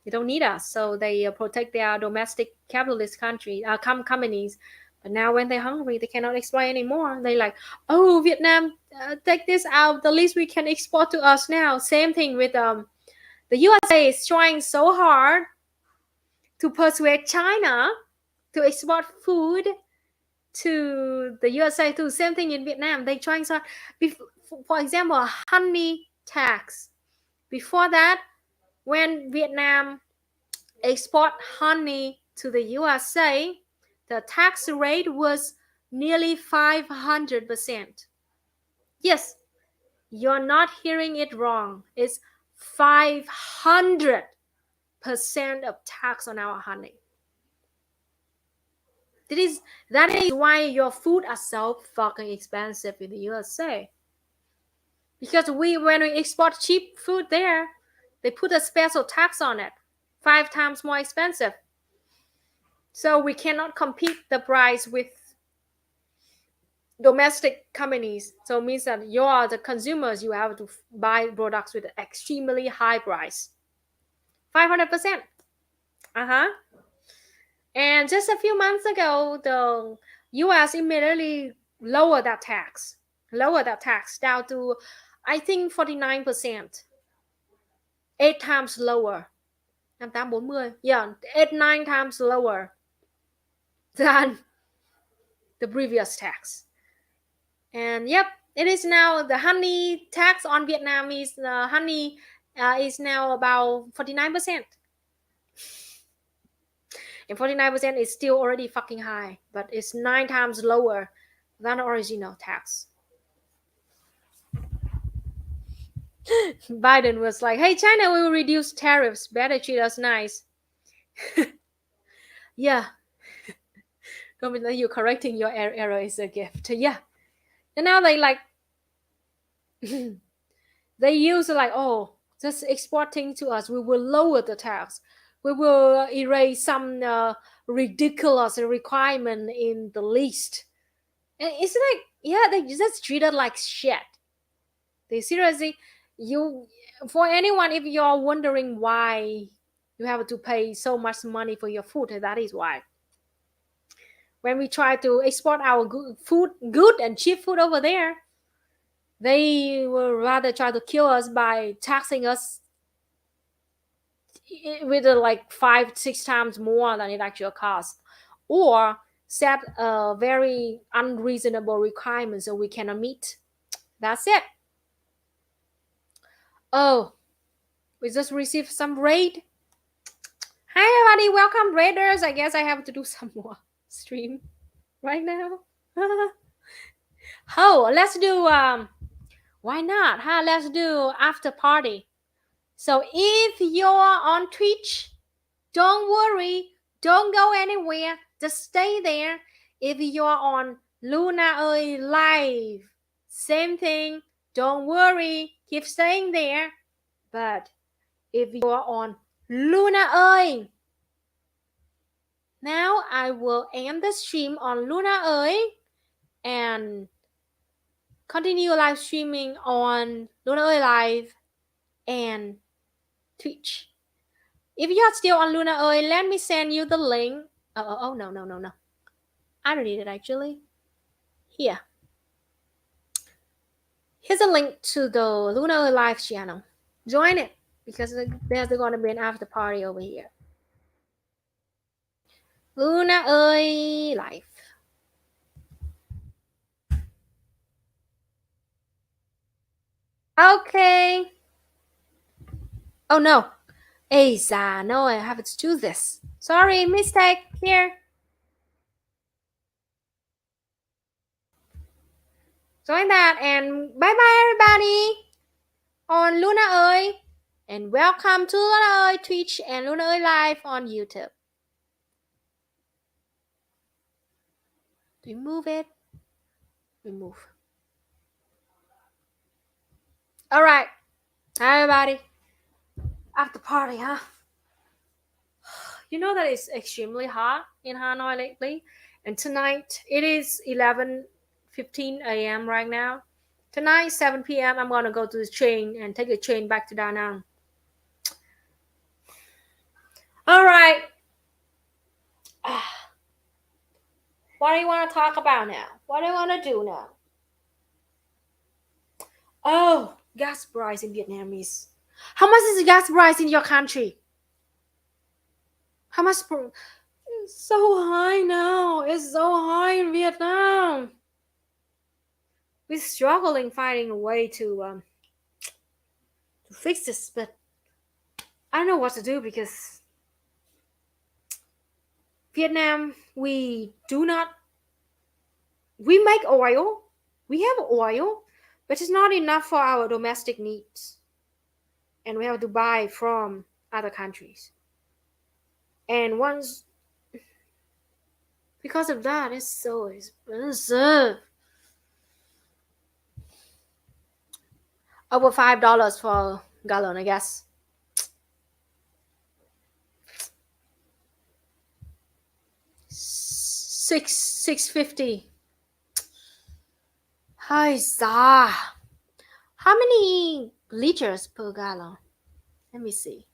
They don't need us, so they protect their domestic capitalist companies. But now when they're hungry, they cannot exploit anymore. They like, oh, Vietnam, take this out. The least we can export to us now. Same thing with the USA is trying so hard to persuade China to export food to the USA too. Same thing in Vietnam. They trying so hard. For example, honey tax. Before that, when Vietnam export honey to the USA, the tax rate was nearly 500%. Yes, you're not hearing it wrong. It's 500% of tax on our honey. That is why your food are so fucking expensive in the USA. Because when we export cheap food there, they put a special tax on it, 5 times more expensive. So we cannot compete the price with domestic companies. So it means that you are the consumers, you have to buy products with an extremely high price. 500%. And just a few months ago, the US immediately lowered that tax down to, I think, 49%. 8 times lower. 5840. Yeah, 8-9 times lower than the previous tax. And yep, it is now the honey tax on Vietnamese honey is now about 49%. And 49% is still already fucking high, but it's 9 times lower than the original tax. Biden was like, hey, China will reduce tariffs. Better treat us nice. Yeah. You're correcting your error is a gift. Yeah. And now they like, they use like, oh, just exporting to us, we will lower the tax. We will erase some ridiculous requirement in the list. And it's like, yeah, they just treat it like shit. They seriously, for anyone, if you're wondering why you have to pay so much money for your food, that is why. When we try to export our good and cheap food over there, they will rather try to kill us by taxing us with like 5-6 times more than it actually costs, or set a very unreasonable requirement so we cannot meet. That's it. Oh, we just received some raid. Hi everybody, welcome raiders. I guess I have to do some more stream right now. Oh, let's do why not? Let's do after party. So if you're on Twitch, don't worry, don't go anywhere, just stay there. If you're on Luna ơi live, same thing, don't worry, keep staying there. But if you're on Luna ơi, now I will end the stream on Luna ơi and continue live streaming on Luna ơi live and Twitch. If you're still on Luna ơi, let me send you the link. Oh, no. I don't need it actually. Here. Here's a link to the Luna ơi live channel. Join it because there's going to be an after party over here. Luna ơi live. Okay. Oh no. Asa, no, I have to do this. Sorry, mistake. Here. Join that and bye everybody on Luna ơi. And welcome to Luna ơi Twitch and Luna ơi live on YouTube. Remove it. Remove. All right. Hi, everybody. After party, huh? You know that it's extremely hot in Hanoi lately, and tonight it is 11:15 a.m. right now. Tonight 7 p.m. I'm gonna go to the train and take a train back to Da Nang. All right. What do you want to talk about now? What do you want to do now? Oh, gas price in Vietnamese. How much is the gas price in your country? How much? It's so high now. It's so high in Vietnam. We're struggling, finding a way to fix this, but I don't know what to do because Vietnam, we make oil. We have oil, but it's not enough for our domestic needs. And we have to buy from other countries. And because of that, it's so expensive. Over $5 for a gallon, I guess. $6.50. Hi, how many liters per gallon? Let me see.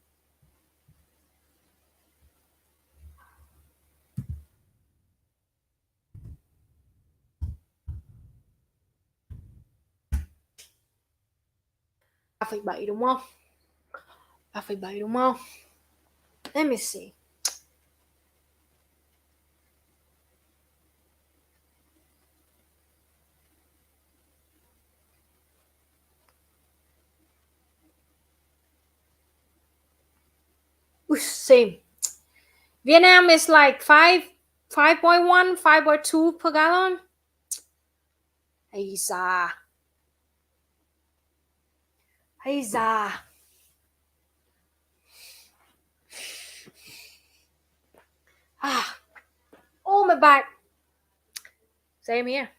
$3.7 đúng không? 3,7 đúng không? Let me see. Same. Vietnam is like 5.1, 5.2 per gallon. Hey, za. Oh, my back. Same here.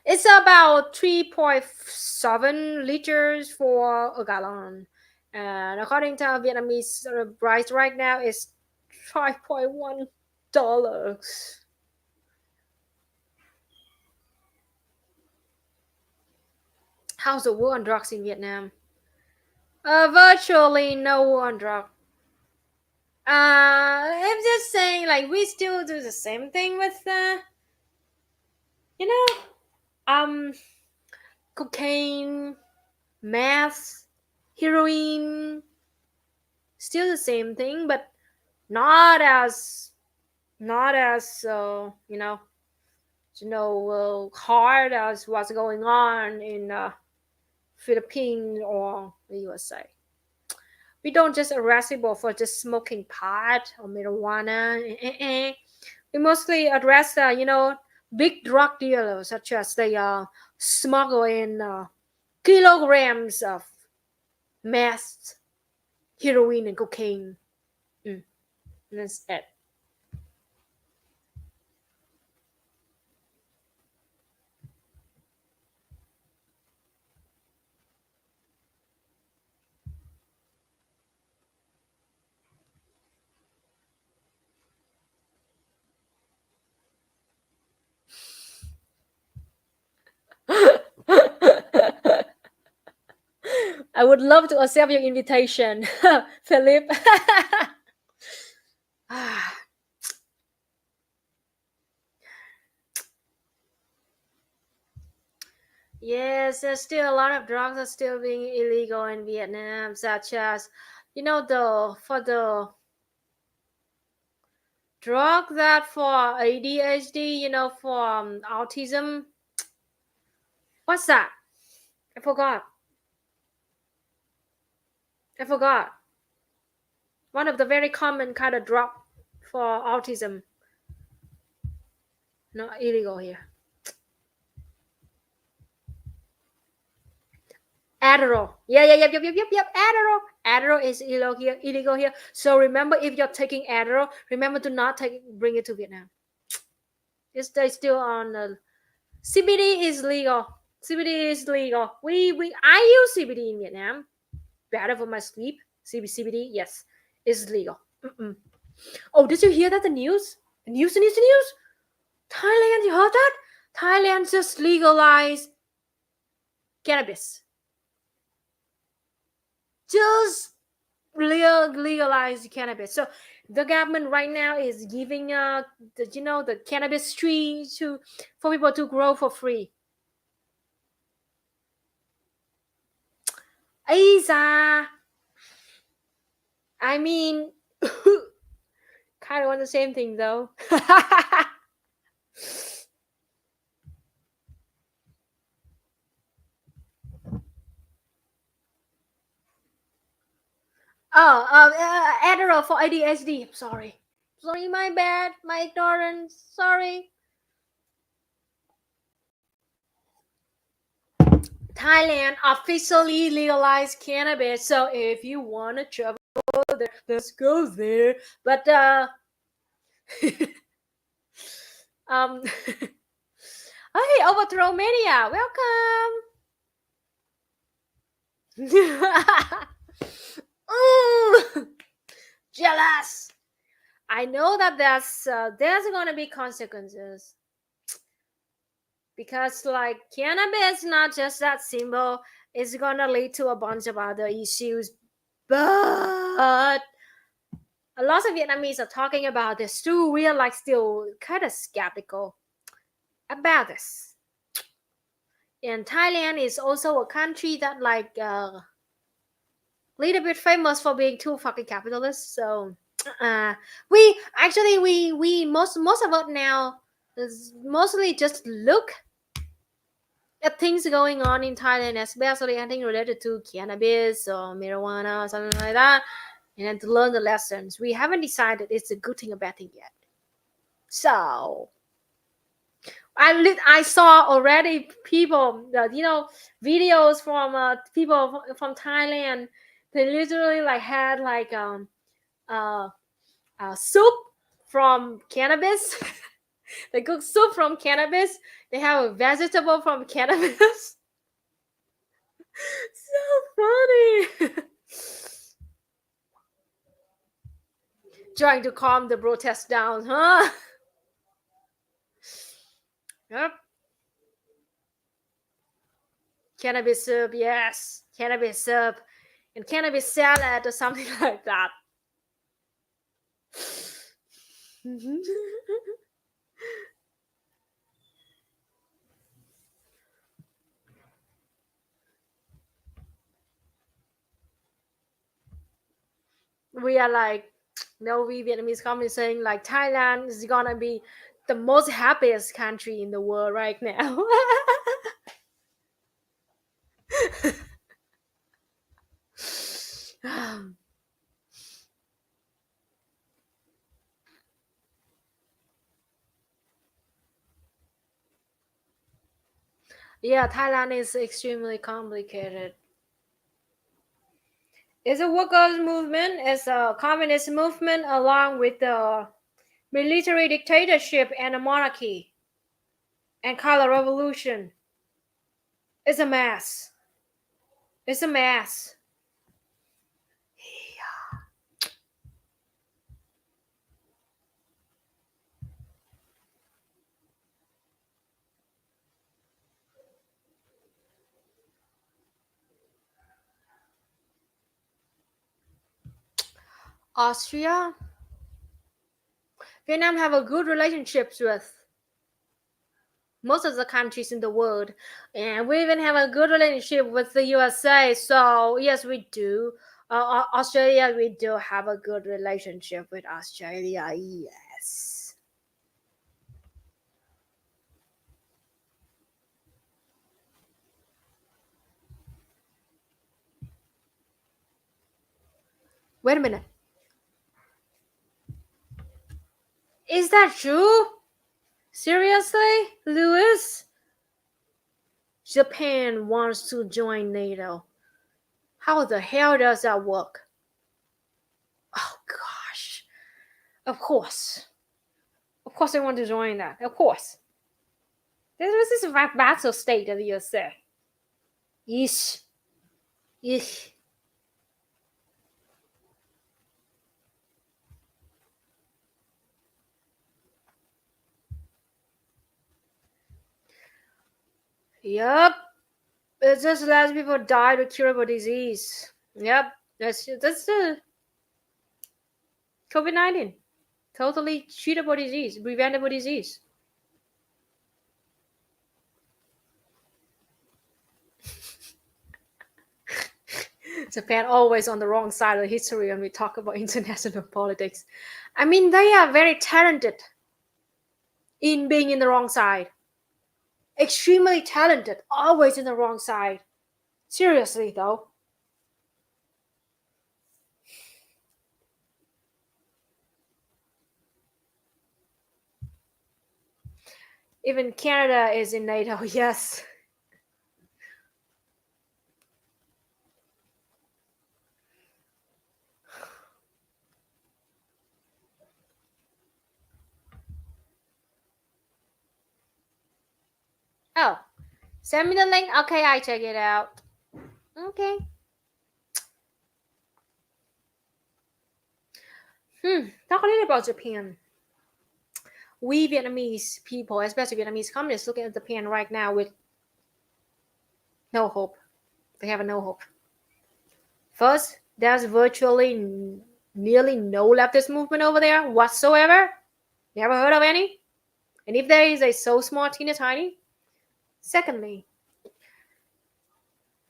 It's about 3.7 liters for a gallon. And according to Vietnamese price right now, it's $5.1. How's the war on drugs in Vietnam? Virtually no war on drugs. I'm just saying, like, we still do the same thing with cocaine, meth, heroin, still the same thing, but not as hard as what's going on in Philippines or the USA. We don't just arrest people for just smoking pot or marijuana. We mostly address big drug dealers, such as they smuggle in kilograms of meth, heroin, and cocaine. That's it. I would love to accept your invitation, Philip. Yes, there's still a lot of drugs are still being illegal in Vietnam, such as the drug that for ADHD, for autism. What's that? I forgot. One of the very common kind of drug for autism. Not illegal here. Adderall. Yep. Adderall. Adderall is illegal here. So remember, if you're taking Adderall, remember to not bring it to Vietnam. It's they still on CBD is legal. CBD is legal. We I use CBD in Vietnam. Better for my sleep. CBD, yes, is legal. Mm-mm. Oh, did you hear that? The news? The news. Thailand, you heard that? Thailand just legalized cannabis. Just legalize cannabis. So the government right now is giving the cannabis tree to for people to grow for free. Aiza, I mean, kind of want the same thing though. Oh, Adderall for ADHD. I'm sorry, my bad, my ignorance. Sorry. Thailand officially legalized cannabis, so if you want to travel there, let's go there. But okay, overthrow mania. Welcome. Ooh, jealous. I know that there's gonna be consequences because like cannabis, not just that symbol, is gonna lead to a bunch of other issues. But a lot of Vietnamese are talking about this too. We are like still kind of skeptical about this. And Thailand is also a country that like little bit famous for being too fucking capitalist. So we most of it now is mostly just look at things going on in Thailand, especially anything related to cannabis or marijuana or something like that, and then to learn the lessons. We haven't decided it's a good thing or bad thing yet. So I saw already people, videos from people from Thailand. They literally like had like uh, soup from cannabis. They cook soup from cannabis. They have a vegetable from cannabis. So funny. Trying to calm the protest down, huh? Yep. Cannabis soup, yes. Cannabis soup. And cannabis salad or something like that. We are like, we Vietnamese communist saying like Thailand is gonna be the most happiest country in the world right now. Yeah, Thailand is extremely complicated. It's a workers' movement, it's a communist movement along with the military dictatorship and a monarchy and color revolution. It's a mess. It's a mess. Austria, Vietnam have a good relationships with most of the countries in the world, and we even have a good relationship with the USA. So yes, we do. Australia, we do have a good relationship with Australia. Yes. Wait a minute. Is that true? Seriously, Lewis? Japan wants to join NATO. How the hell does that work? Oh gosh. Of course. Of course they want to join that. Of course. This is a vassal state of the USA. Yeesh. Yeesh. Yup. It's just less people died of curable disease. Yep. That's the COVID-19. Totally treatable disease, preventable disease. Japan always on the wrong side of history when we talk about international politics. I mean, they are very talented in being in the wrong side. Extremely talented, always in the wrong side. Seriously, though. Even Canada is in NATO, yes. Oh, send me the link. Okay, I check it out. Okay. Talk a little about Japan. We Vietnamese people, especially Vietnamese communists, looking at Japan right now with no hope. They have no hope. First, there's virtually nearly no leftist movement over there whatsoever. Never heard of any. And if there is, it's so small, teeny tiny. Secondly,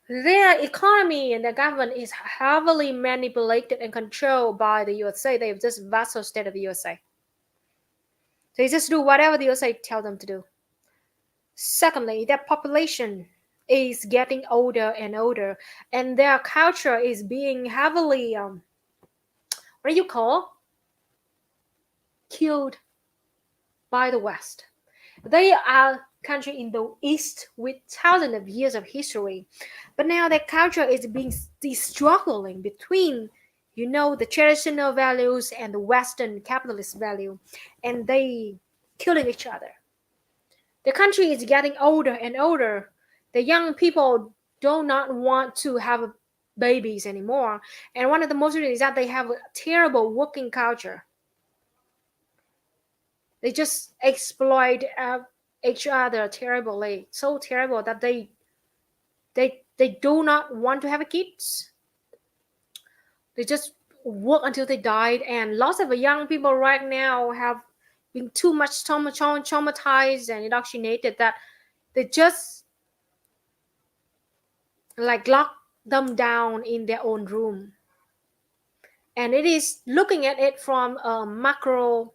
their economy and their government is heavily manipulated and controlled by the USA. They're just vassal state of the USA. They just do whatever the USA tell them to do. Secondly, their population is getting older and older, and their culture is being heavily what do you call killed by the West. They are a country in the East with thousands of years of history, but now their culture is being struggling between the traditional values and the Western capitalist value, and they killing each other. The country is getting older and older. The young people do not want to have babies anymore, and one of the most reasons is that they have a terrible working culture. They just exploit each other terribly, so terrible that they do not want to have kids. They just work until they died, and lots of young people right now have been too much traumatized and indoctrinated that they just like lock them down in their own room. And it is looking at it from a macro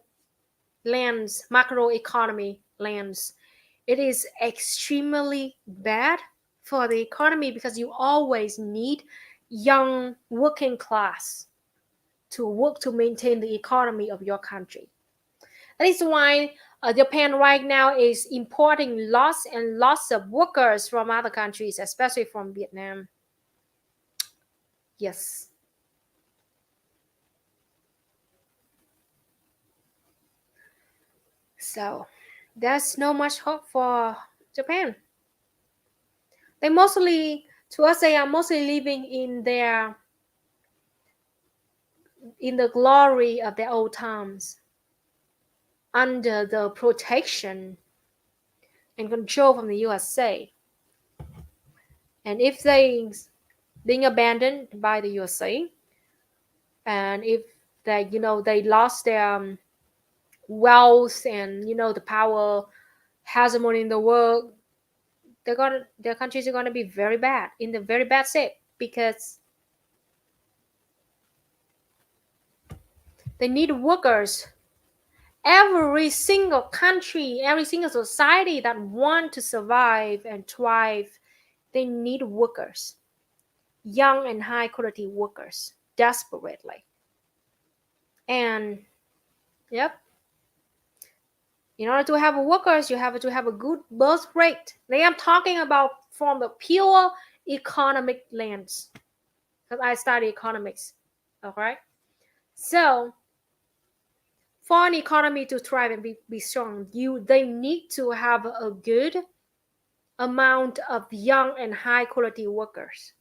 economy lens. It is extremely bad for the economy because you always need young working class to work to maintain the economy of your country. That is why Japan right now is importing lots and lots of workers from other countries, especially from Vietnam. Yes. So there's no much hope for Japan. They are mostly living in the glory of their old times, under the protection and control from the USA. And if they being abandoned by the USA, and if they lost their wealth and the power hegemony in the world, their countries are gonna be very bad, in the very bad state, because they need workers. Every single country, every single society that want to survive and thrive, they need workers, young and high quality workers, desperately. And yep, in order to have workers, you have to have a good birth rate. They am talking about from the pure economic lens, because I study economics. All right, so For an economy to thrive and be strong, they need to have a good amount of young and high quality workers.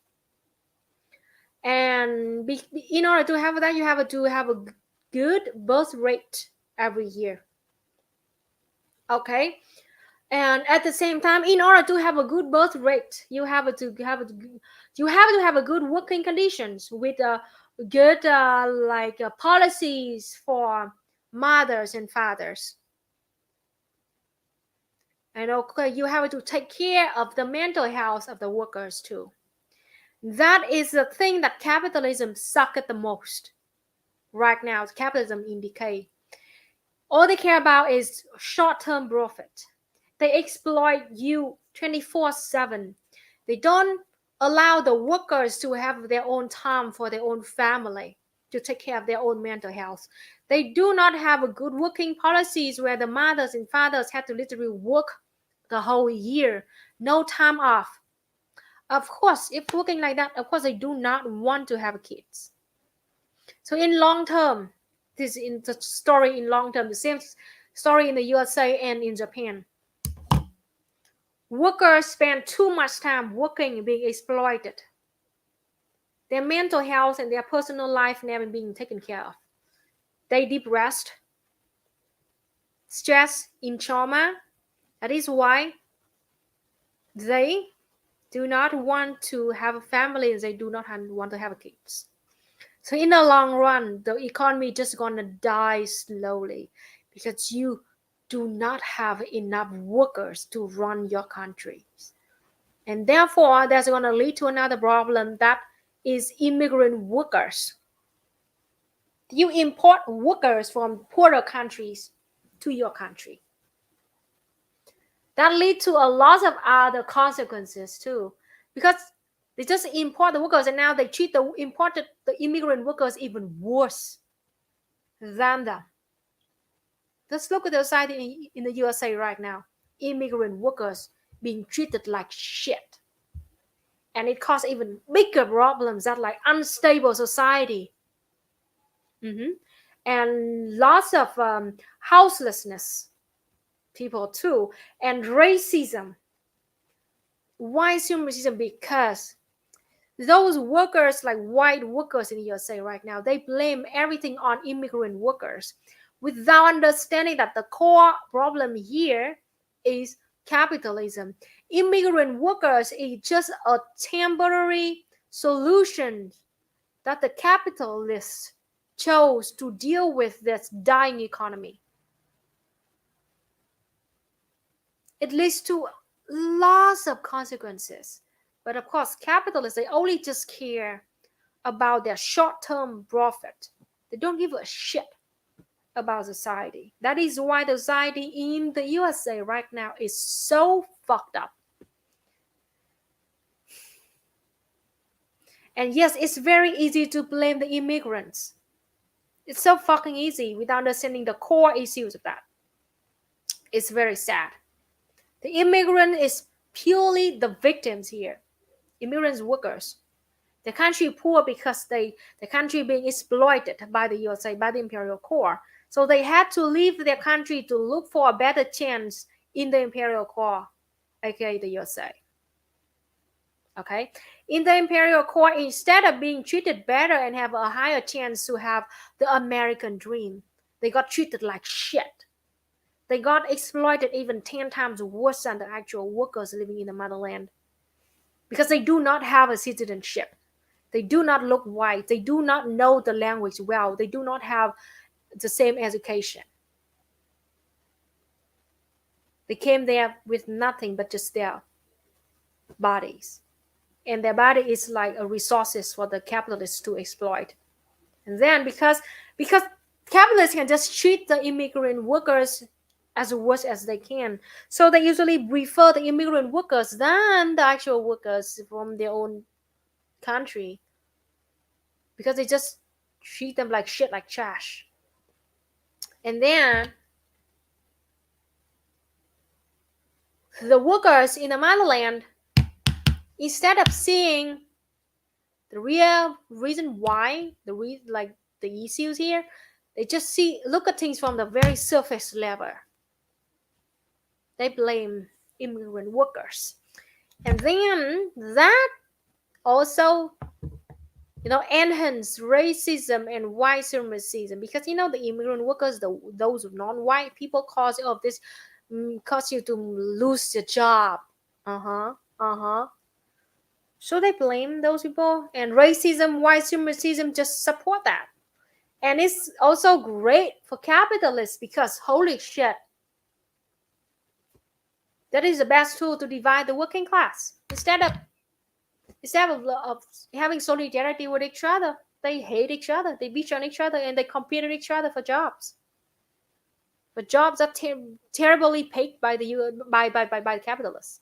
And in order to have that, you have to have a good birth rate every year. Okay, and at the same time, in order to have a good birth rate, you have to have a good working conditions with good policies for mothers and fathers. And okay, you have to take care of the mental health of the workers too. That is the thing that capitalism sucks at the most right now. Capitalism in decay. All they care about is short-term profit. They exploit you 24/7. They don't allow the workers to have their own time for their own family, to take care of their own mental health. They do not have a good working policies where the mothers and fathers have to literally work the whole year, no time off. Of course, if working like that, of course they do not want to have kids. So in long term, this is the story in long term, the same story in the USA and in Japan. Workers spend too much time working and being exploited. Their mental health and their personal life never being taken care of. They depressed, stress, in trauma. That is why they do not want to have a family and they do not want to have kids. So in the long run, the economy just gonna die slowly because you do not have enough workers to run your countries. And therefore, that's gonna lead to another problem, that is immigrant workers. You import workers from poorer countries to your country. That leads to a lot of other consequences too, because they just import the workers and now they treat the immigrant workers even worse than them. Let's look at the society in the USA right now. Immigrant workers being treated like shit. And it causes even bigger problems, that like unstable society. And lots of houselessness people too, and racism. Why is racism? Because those workers, like white workers in the USA right now, they blame everything on immigrant workers without understanding that the core problem here is capitalism. Immigrant workers is just a temporary solution that the capitalists chose to deal with this dying economy. It leads to lots of consequences. But of course, capitalists, they only just care about their short-term profit. They don't give a shit about society. That is why the society in the USA right now is so fucked up. And yes, it's very easy to blame the immigrants. It's so fucking easy without understanding the core issues of that. It's very sad. The immigrant is purely the victims here. Immigrants, workers. The country poor because the country being exploited by the USA, by the imperial core. So they had to leave their country to look for a better chance in the imperial core, aka the USA. Okay? In the imperial core, instead of being treated better and have a higher chance to have the American dream, they got treated like shit. They got exploited even 10 times worse than the actual workers living in the motherland. Because they do not have a citizenship. They do not look white. They do not know the language well. They do not have the same education. They came there with nothing but just their bodies. And their body is like a resources for the capitalists to exploit. And then because capitalists can just treat the immigrant workers as worse as they can, so they usually prefer the immigrant workers than the actual workers from their own country, because they just treat them like shit, like trash. And then the workers in the motherland, instead of seeing the real reason why, the issues here, They just look at things from the very surface level. They blame immigrant workers. And then that also, enhance racism and white supremacism, because the immigrant workers, those non-white people, cause you to lose your job. Uh-huh. So they blame those people, and racism, white supremacism just support that. And it's also great for capitalists because holy shit, that is the best tool to divide the working class. Instead of having solidarity with each other, they hate each other, they bitch on each other, and they compete with each other for jobs. But jobs are terribly paid by the capitalists.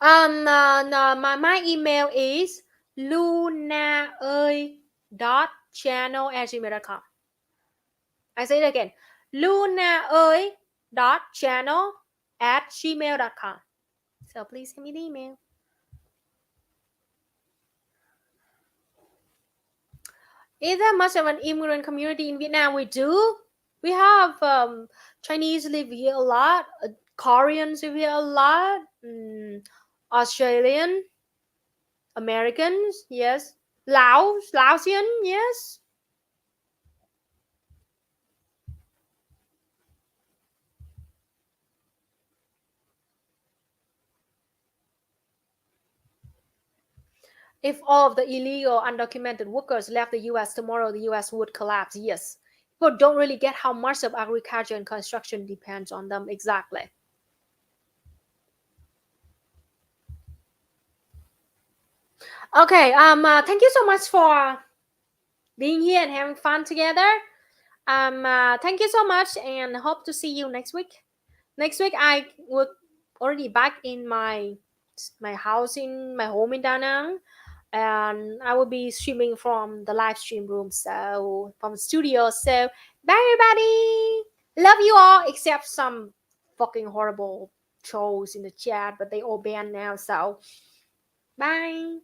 No, my email is lunaơi.channel@gmail.com. I say it again, lunaơi.channel@gmail.com. So please send me the email. Is there much of an immigrant community in Vietnam? We do. We have Chinese live here a lot, Koreans live here a lot, Australian, Americans, yes, Laotian, yes. If all of the illegal undocumented workers left the US tomorrow, the US would collapse. Yes. People don't really get how much of agriculture and construction depends on them exactly. Okay, thank you so much for being here and having fun together. Thank you so much, and hope to see you next week. Next week I will already back in my house, in my home in Da Nang, and I will be streaming from the live stream room, so from the studio. So bye everybody, love you all except some fucking horrible trolls in the chat, but they all banned now, so bye.